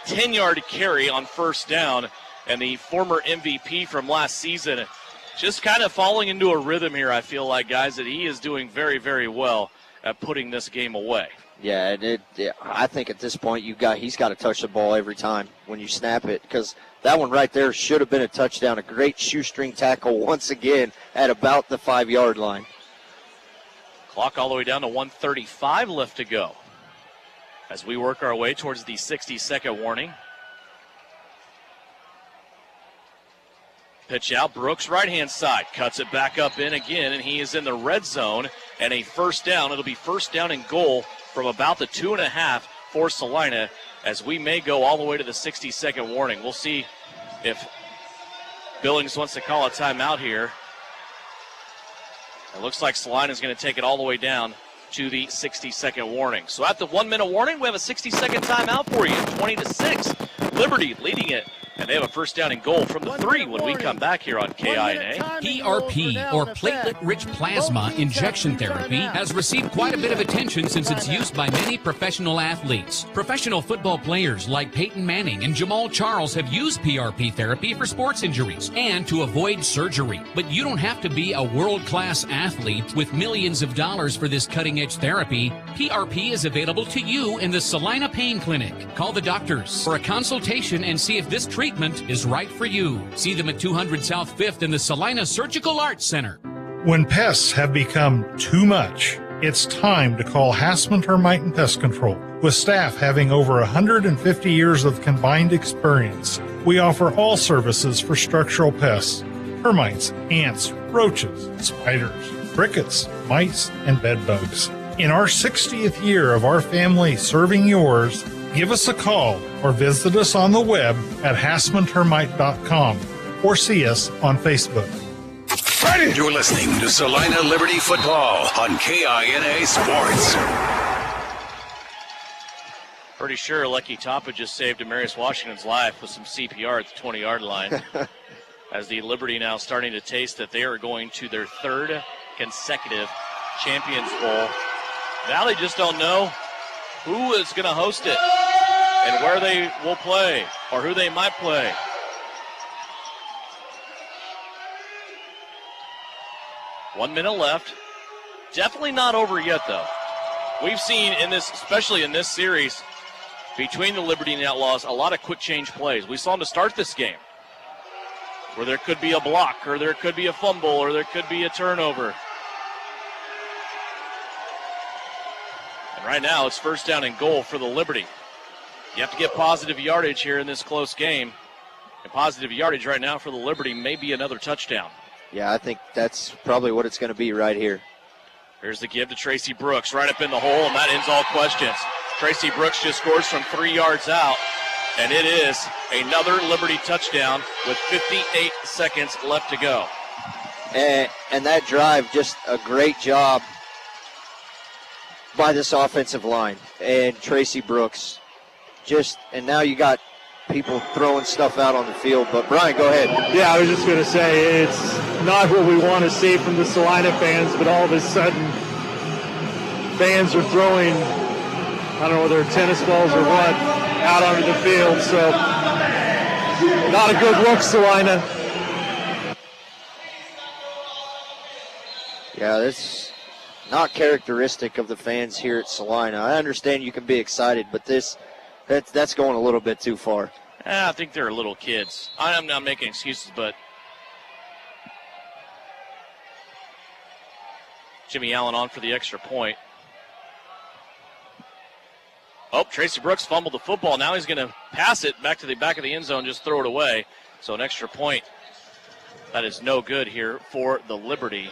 10-yard carry on first down. And the former MVP from last season just kind of falling into a rhythm here, I feel like, guys, that he is doing very, very well at putting this game away. Yeah, and I think at this point he's got to touch the ball every time when you snap it, because that one right there should have been a touchdown. A great shoestring tackle once again at about the 5-yard line. Clock all the way down to 1:35 left to go as we work our way towards the 60-second warning. Pitch out, Brooks right-hand side, cuts it back up in again, and he is in the red zone, and a first down. It'll be first down and goal from about the 2.5 for Salina, as we may go all the way to the 60-second warning. We'll see if Billings wants to call a timeout here. It looks like Salina is going to take it all the way down to the 60-second warning. So at the 1-minute warning, we have a 60-second timeout for you, 20-6. Liberty leading it, and they have a first down and goal from the 3 when we come back here on KINA. PRP, or platelet-rich plasma injection therapy, has received quite a bit of attention since its use by many professional athletes. Professional football players like Peyton Manning and Jamal Charles have used PRP therapy for sports injuries and to avoid surgery. But you don't have to be a world-class athlete with millions of dollars for this cutting-edge therapy. PRP is available to you in the Salina Pain Clinic. Call the doctors for a consultation and see if this treatment is right for you. See them at 200 South 5th in the Salina Surgical Arts Center. When pests have become too much, it's time to call Hassman Termite and Pest Control. With staff having over 150 years of combined experience, we offer all services for structural pests: termites, ants, roaches, spiders, crickets, mice, and bed bugs. In our 60th year of our family serving yours, give us a call or visit us on the web at hassmantermite.com or see us on Facebook. You're listening to Salina Liberty Football on KINA Sports. Pretty sure Lucky Tapa just saved Demarius Washington's life with some CPR at the 20-yard line. As the Liberty now starting to taste that they are going to their 3rd consecutive Champions Bowl. Now they just don't know who is going to host it and where they will play or who they might play. One minute left. Definitely not over yet, though. We've seen in this, especially in this series, between the Liberty and the Outlaws, a lot of quick change plays. We saw them to start this game, where there could be a block, or there could be a fumble, or there could be a turnover. And right now, it's first down and goal for the Liberty. You have to get positive yardage here in this close game. And positive yardage right now for the Liberty may be another touchdown. Yeah, I think that's probably what it's going to be right here. Here's the give to Tracy Brooks, right up in the hole, and that ends all questions. Tracy Brooks just scores from 3 yards out, and it is another Liberty touchdown with 58 seconds left to go. And that drive, just a great job by this offensive line and Tracy Brooks. And now you got people throwing stuff out on the field. But Brian, go ahead. Yeah, I was just going to say, it's not what we want to see from the Salina fans, but all of a sudden fans are throwing, I don't know whether they're tennis balls or what, out onto the field. So not a good look, Salina. Yeah, that's not characteristic of the fans here at Salina. I understand you can be excited, but that's going a little bit too far. I think they're little kids. I'm not making excuses, but Jimmy Allen on for the extra point. Oh, Tracy Brooks fumbled the football. Now he's going to pass it back to the back of the end zone, just throw it away. So an extra point. That is no good here for the Liberty.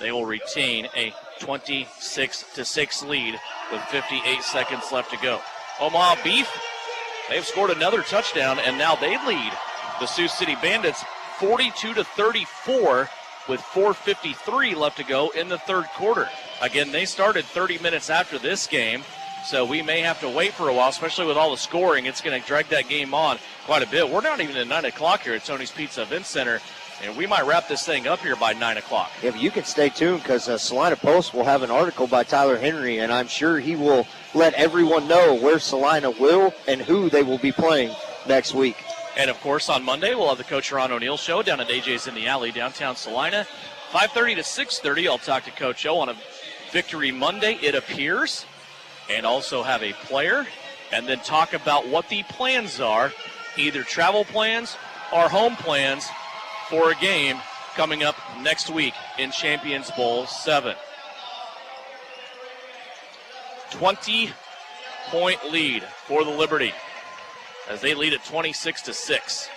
They will retain a 26-6 lead with 58 seconds left to go. Omaha Beef, they've scored another touchdown, and now they lead the Sioux City Bandits 42-34 with 4:53 left to go in the third quarter. Again, they started 30 minutes after this game, so we may have to wait for a while, especially with all the scoring. It's going to drag that game on quite a bit. We're not even at 9 o'clock here at Tony's Pizza Event Center, and we might wrap this thing up here by 9 o'clock. Yeah, but you can stay tuned because Salina Post will have an article by Tyler Henry, and I'm sure he will let everyone know where Salina will and who they will be playing next week. And, of course, on Monday, we'll have the Coach Ron O'Neill show down at AJ's in the Alley, downtown Salina. 5:30 to 6:30, I'll talk to Coach O on a Victory Monday, it appears, and also have a player, and then talk about what the plans are, either travel plans or home plans for a game coming up next week in Champions Bowl 7. 20-point lead for the Liberty as they lead at 26-6.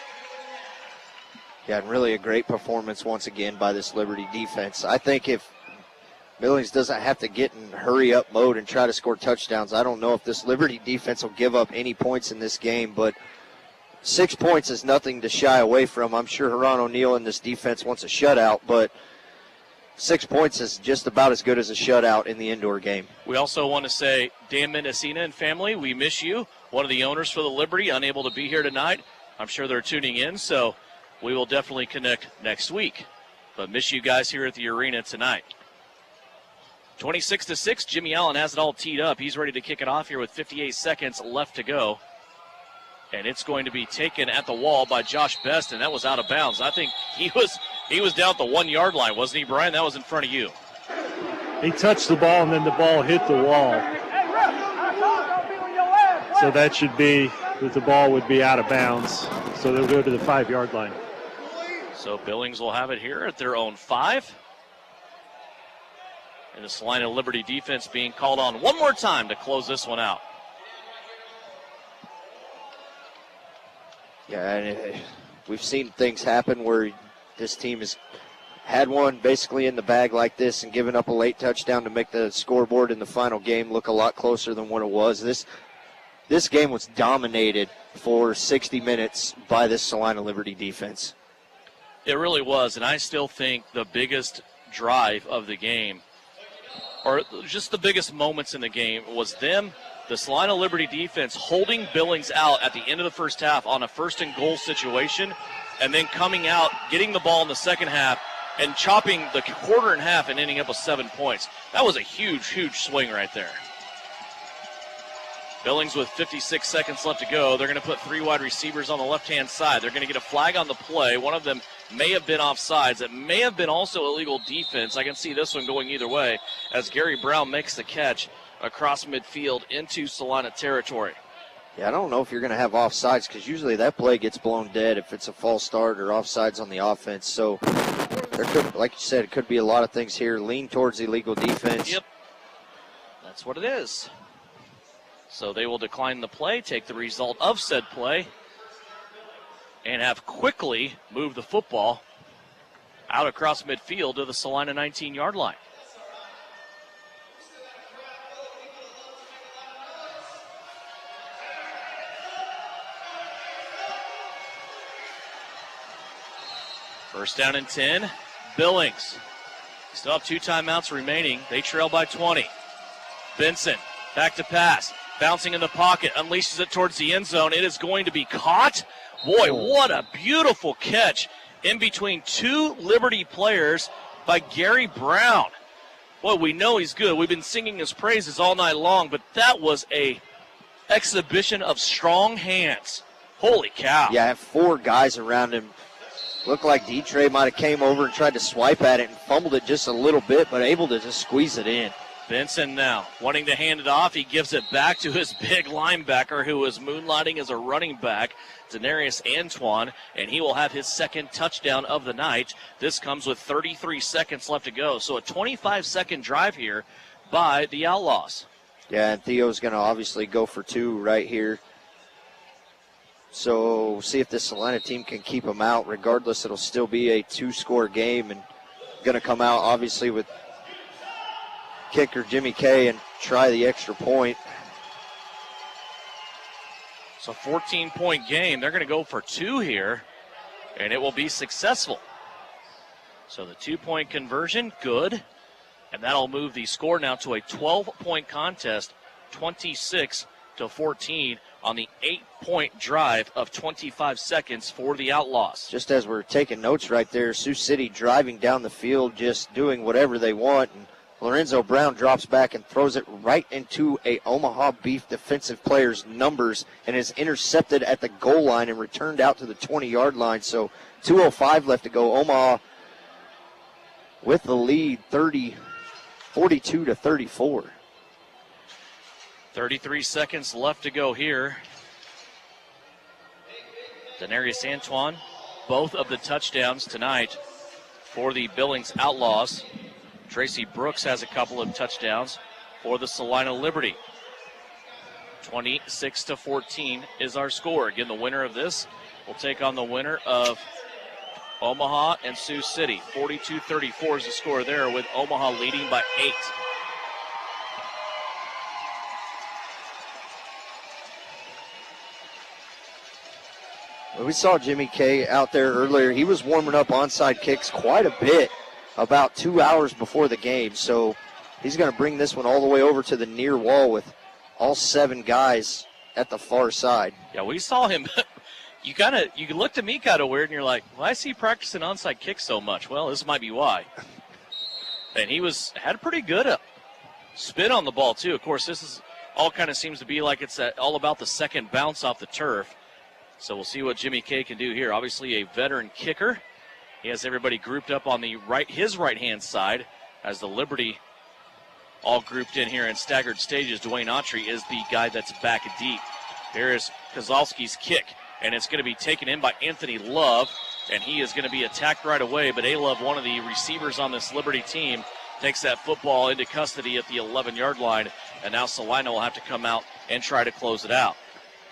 Yeah, and really a great performance once again by this Liberty defense. I think if Billings doesn't have to get in hurry-up mode and try to score touchdowns. I don't know if this Liberty defense will give up any points in this game, but 6 points is nothing to shy away from. I'm sure Haran O'Neal and this defense wants a shutout, but 6 points is just about as good as a shutout in the indoor game. We also want to say, Dan Mendocino and family, we miss you. One of the owners for the Liberty, unable to be here tonight. I'm sure they're tuning in, so we will definitely connect next week. But miss you guys here at the arena tonight. 26-6, Jimmy Allen has it all teed up. He's ready to kick it off here with 58 seconds left to go. And it's going to be taken at the wall by Josh Best, and that was out of bounds. I think he was down at the 1 yard line, wasn't he, Brian? That was in front of you. He touched the ball, and then the ball hit the wall. So that should be that the ball would be out of bounds. So they'll go to the 5 yard line. So Billings will have it here at their own 5. And the Salina Liberty defense being called on one more time to close this one out. Yeah, and we've seen things happen where this team has had one basically in the bag like this and given up a late touchdown to make the scoreboard in the final game look a lot closer than what it was. This game was dominated for 60 minutes by this Salina Liberty defense. It really was, and I still think the biggest drive of the game, or just the biggest moments in the game, was them, the Salina Liberty defense, holding Billings out at the end of the first half on a 1st and goal situation, and then coming out, getting the ball in the second half, and chopping the quarter in half and ending up with 7 points. That was a huge, huge swing right there. Billings with 56 seconds left to go. They're going to put 3 wide receivers on the left-hand side. They're going to get a flag on the play. One of them may have been offsides. It may have been also illegal defense. I can see this one going either way as Gary Brown makes the catch across midfield into Salina territory. Yeah, I don't know if you're going to have offsides because usually that play gets blown dead if it's a false start or offsides on the offense. So there could, like you said, it could be a lot of things here. Lean towards illegal defense. Yep, that's what it is. So they will decline the play, take the result of said play, and have quickly moved the football out across midfield to the Salina 19-yard line. First down and 10, Billings. Still have 2 timeouts remaining. They trail by 20. Benson, back to pass. Bouncing in the pocket, unleashes it towards the end zone. It is going to be caught. Boy, what a beautiful catch in between 2 Liberty players by Gary Brown. Boy, we know he's good. We've been singing his praises all night long, but that was a exhibition of strong hands. Holy cow. Yeah, 4 guys around him. Looked like D-Trey might have came over and tried to swipe at it and fumbled it just a little bit, but able to just squeeze it in. Benson now wanting to hand it off. He gives it back to his big linebacker who is moonlighting as a running back, Denarius Antoine, and he will have his 2nd touchdown of the night. This comes with 33 seconds left to go. So a 25-second drive here by the Outlaws. Yeah, and Theo's going to obviously go for 2 right here. So we'll see if this Salina team can keep them out. Regardless, it'll still be a 2-score game and going to come out obviously with kicker Jimmy Kay and try the extra point. It's a 14-point game. They're going to go for 2 here, and it will be successful. So the 2-point conversion, good. And that'll move the score now to a 12-point contest, 26-14 on the 8-point drive of 25 seconds for the Outlaws. Just as we're taking notes right there, Sioux City driving down the field, just doing whatever they want, and Lorenzo Brown drops back and throws it right into a Omaha Beef defensive player's numbers and is intercepted at the goal line and returned out to the 20-yard line. So 2:05 left to go. Omaha with the lead, 42-34. 33 seconds left to go here. Denarius Antoine, both of the touchdowns tonight for the Billings Outlaws. Tracy Brooks has a couple of touchdowns for the Salina Liberty. 26-14 is our score. Again, the winner of this will take on the winner of Omaha and Sioux City. 42-34 is the score there, with Omaha leading by 8. We saw Jimmy K out there earlier. He was warming up onside kicks quite a bit about 2 hours before the game. So he's going to bring this one all the way over to the near wall with all 7 guys at the far side. Yeah, we saw him. You looked at me kind of weird, and you're like, why is he practicing onside kicks so much? Well, this might be why. And he had a pretty good spin on the ball, too. Of course, this is all kind of seems to be like it's all about the second bounce off the turf. So we'll see what Jimmy K can do here. Obviously a veteran kicker. He has everybody grouped up on his right-hand side as the Liberty all grouped in here in staggered stages. Dwayne Autry is the guy that's back deep. There is Kozlowski's kick, and it's going to be taken in by Anthony Love, and he is going to be attacked right away. But A-Love, one of the receivers on this Liberty team, takes that football into custody at the 11-yard line, and now Salina will have to come out and try to close it out.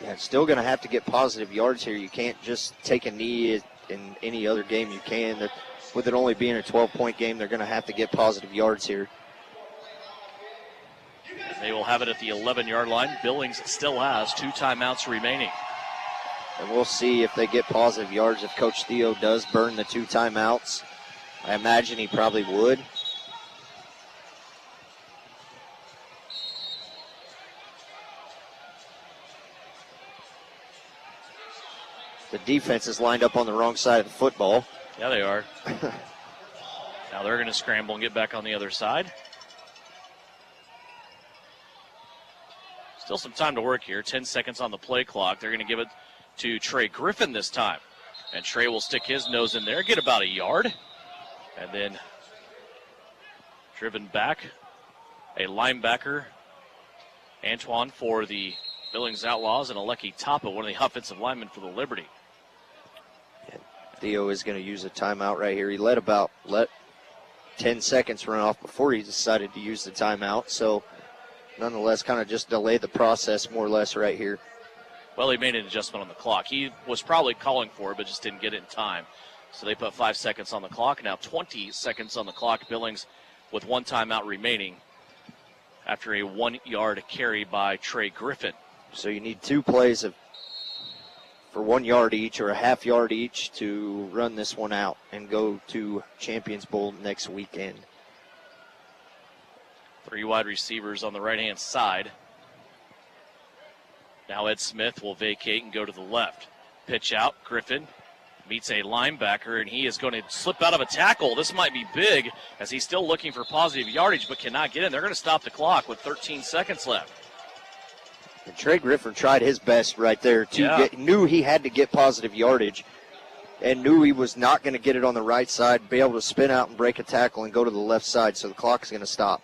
Yeah, still going to have to get positive yards here. You can't just take a knee in any other game you can. With it only being a 12-point game, they're going to have to get positive yards here. They will have it at the 11-yard line. Billings still has 2 timeouts remaining. And we'll see if they get positive yards, if Coach Theo does burn the 2 timeouts. I imagine he probably would. The defense is lined up on the wrong side of the football. Yeah, they are. Now they're going to scramble and get back on the other side. Still some time to work here. 10 seconds on the play clock. They're going to give it to Trey Griffin this time. And Trey will stick his nose in there, get about a yard. And then driven back, a linebacker, Antoine for the Billings Outlaws, and Aleki Tapa, one of the offensive linemen for the Liberty. Theo is going to use a timeout right here. He let 10 seconds run off before he decided to use the timeout. So nonetheless, kind of just delay the process more or less right here. Well, he made an adjustment on the clock. He was probably calling for it, but just didn't get it in time. So they put 5 seconds on the clock. Now 20 seconds on the clock. Billings with 1 timeout remaining after a 1-yard carry by Trey Griffin. So you need 2 plays for 1 yard each or a half yard each to run this one out and go to Champions Bowl next weekend. 3 wide receivers on the right-hand side. Now Ed Smith will vacate and go to the left. Pitch out. Griffin meets a linebacker, and he is going to slip out of a tackle. This might be big as he's still looking for positive yardage but cannot get in. They're going to stop the clock with 13 seconds left. And Trey Griffin tried his best right there knew he had to get positive yardage and knew he was not going to get it on the right side, be able to spin out and break a tackle and go to the left side, so the clock is going to stop.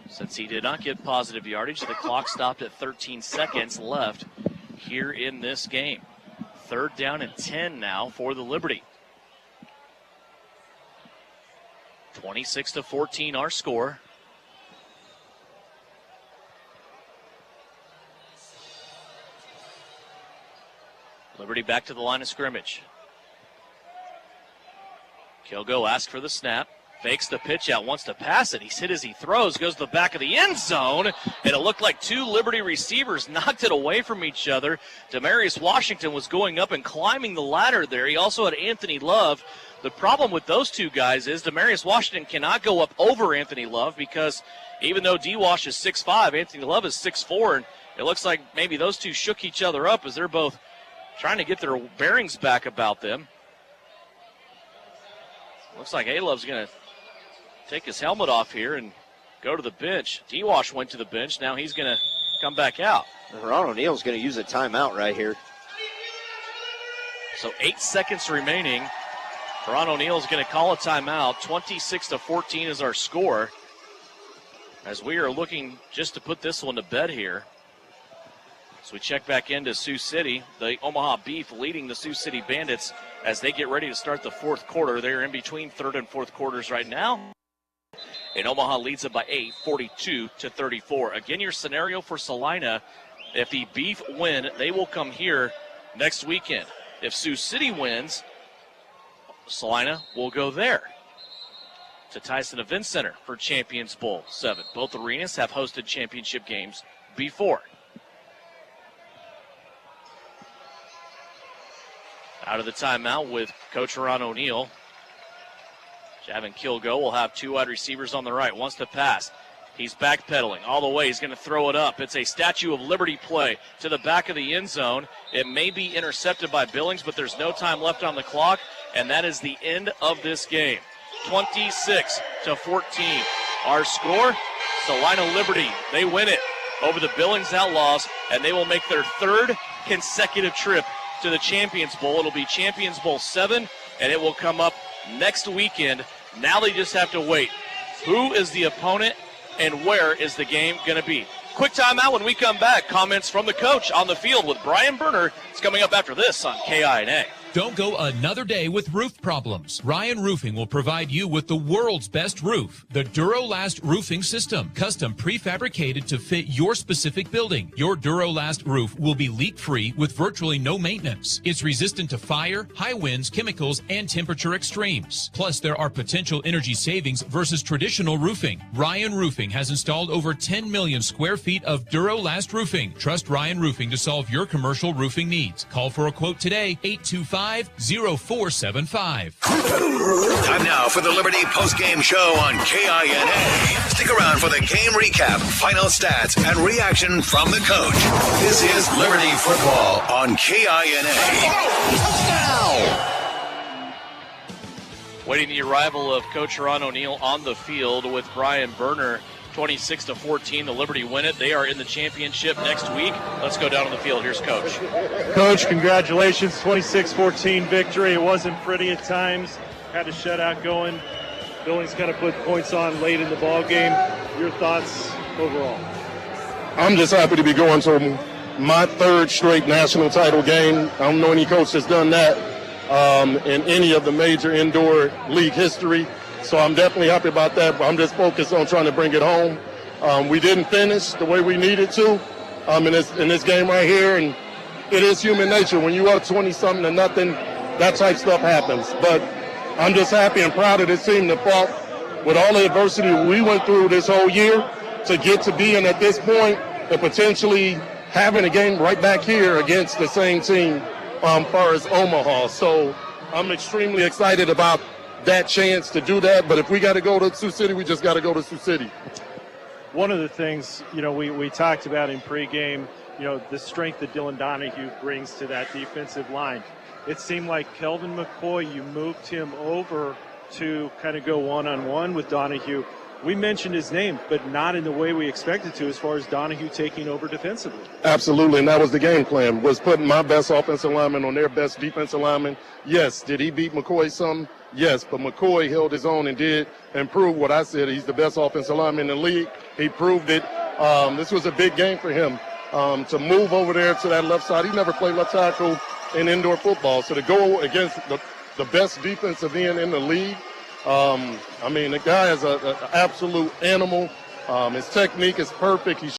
Since he did not get positive yardage, the clock stopped at 13 seconds left here in this game. 3rd down and 10 now for the Liberty. 26-14 our score. Liberty back to the line of scrimmage. Kilgo asks for the snap. Fakes the pitch out, wants to pass it. He's hit as he throws, goes to the back of the end zone, and it looked like 2 Liberty receivers knocked it away from each other. Demarius Washington was going up and climbing the ladder there. He also had Anthony Love. The problem with those 2 guys is Demarius Washington cannot go up over Anthony Love because even though D-Wash is 6'5", Anthony Love is 6'4", and it looks like maybe those 2 shook each other up as they're both trying to get their bearings back about them. Looks like A-Love's going to take his helmet off here and go to the bench. D-Wash went to the bench. Now he's going to come back out. Ron O'Neill's going to use a timeout right here. So 8 seconds remaining. Ron O'Neill's going to call a timeout. 26-14 is our score. As we are looking just to put this one to bed here. So we check back into Sioux City. The Omaha Beef leading the Sioux City Bandits as they get ready to start the 4th quarter. They're in between 3rd and 4th quarters right now. And Omaha leads it by 8, 42-34. Again, your scenario for Salina, if the Beef win, they will come here next weekend. If Sioux City wins, Salina will go there to Tyson Event Center for Champions Bowl 7. Both arenas have hosted championship games before. Out of the timeout with Coach Ron O'Neill. Javin Kilgo will have two wide receivers on the right. Wants to pass. He's backpedaling all the way. He's going to throw it up. It's a Statue of Liberty play to the back of the end zone. It may be intercepted by Billings, but there's no time left on the clock, and that is the end of this game. 26-14. Our score, Salina Liberty. They win it over the Billings Outlaws, and they will make their third consecutive trip to the Champions Bowl. It'll be Champions Bowl 7, and it will come up next weekend. Now they just have to wait. Who is the opponent and where is the game going to be? Quick timeout. When we come back, comments from the coach on the field with Brian Berner. It's coming up after this on KINA. Don't go another day with roof problems. Ryan Roofing will provide you with the world's best roof, the Durolast roofing system, custom prefabricated to fit your specific building. Your Durolast roof will be leak-free with virtually no maintenance. It's resistant to fire, high winds, chemicals, and temperature extremes. Plus, there are potential energy savings versus traditional roofing. Ryan Roofing has installed over 10 million square feet of Durolast roofing. Trust Ryan Roofing to solve your commercial roofing needs. Call for a quote today, 825-0475. Time now for the Liberty postgame show on KINA. Stick around for the game recap, final stats, and reaction from the coach. This is Liberty football on KINA. Waiting the arrival of Coach Ron O'Neill on the field with Brian Berner. 26-14, the Liberty win it. They are in the championship next week. Let's go down on the field. Here's Coach. Coach, congratulations, 26-14 victory. It wasn't pretty at times. Had a shutout going. Billings kind of put points on late in the ball game. Your thoughts overall? I'm just happy to be going to my third straight national title game. I don't know any coach that's done that in any of the major indoor league history. So I'm definitely happy about that, but I'm just focused on trying to bring it home. We didn't finish the way we needed to in this game right here, and it is human nature. When you are 20-something to nothing, that type of stuff happens. But I'm just happy and proud of this team that fought with all the adversity we went through this whole year to get to being at this point and potentially having a game right back here against the same team far as Omaha. So I'm extremely excited about that chance to do that, but if we got to go to Sioux City, we just got to go to Sioux City. One of the things, we talked about in pregame, the strength that Dylan Donahue brings to that defensive line. It seemed like Kelvin McCoy, you moved him over to kind of go one-on-one with Donahue. We mentioned his name, but not in the way we expected to as far as Donahue taking over defensively. Absolutely, and that was the game plan, was putting my best offensive lineman on their best defensive lineman. Yes, did he beat McCoy some? Yes, but McCoy held his own and did improve what I said. He's the best offensive lineman in the league. He proved it. This was a big game for him to move over there to that left side. He never played left tackle in indoor football. So to go against the best defensive end in the league, the guy is an absolute animal. His technique is perfect. He's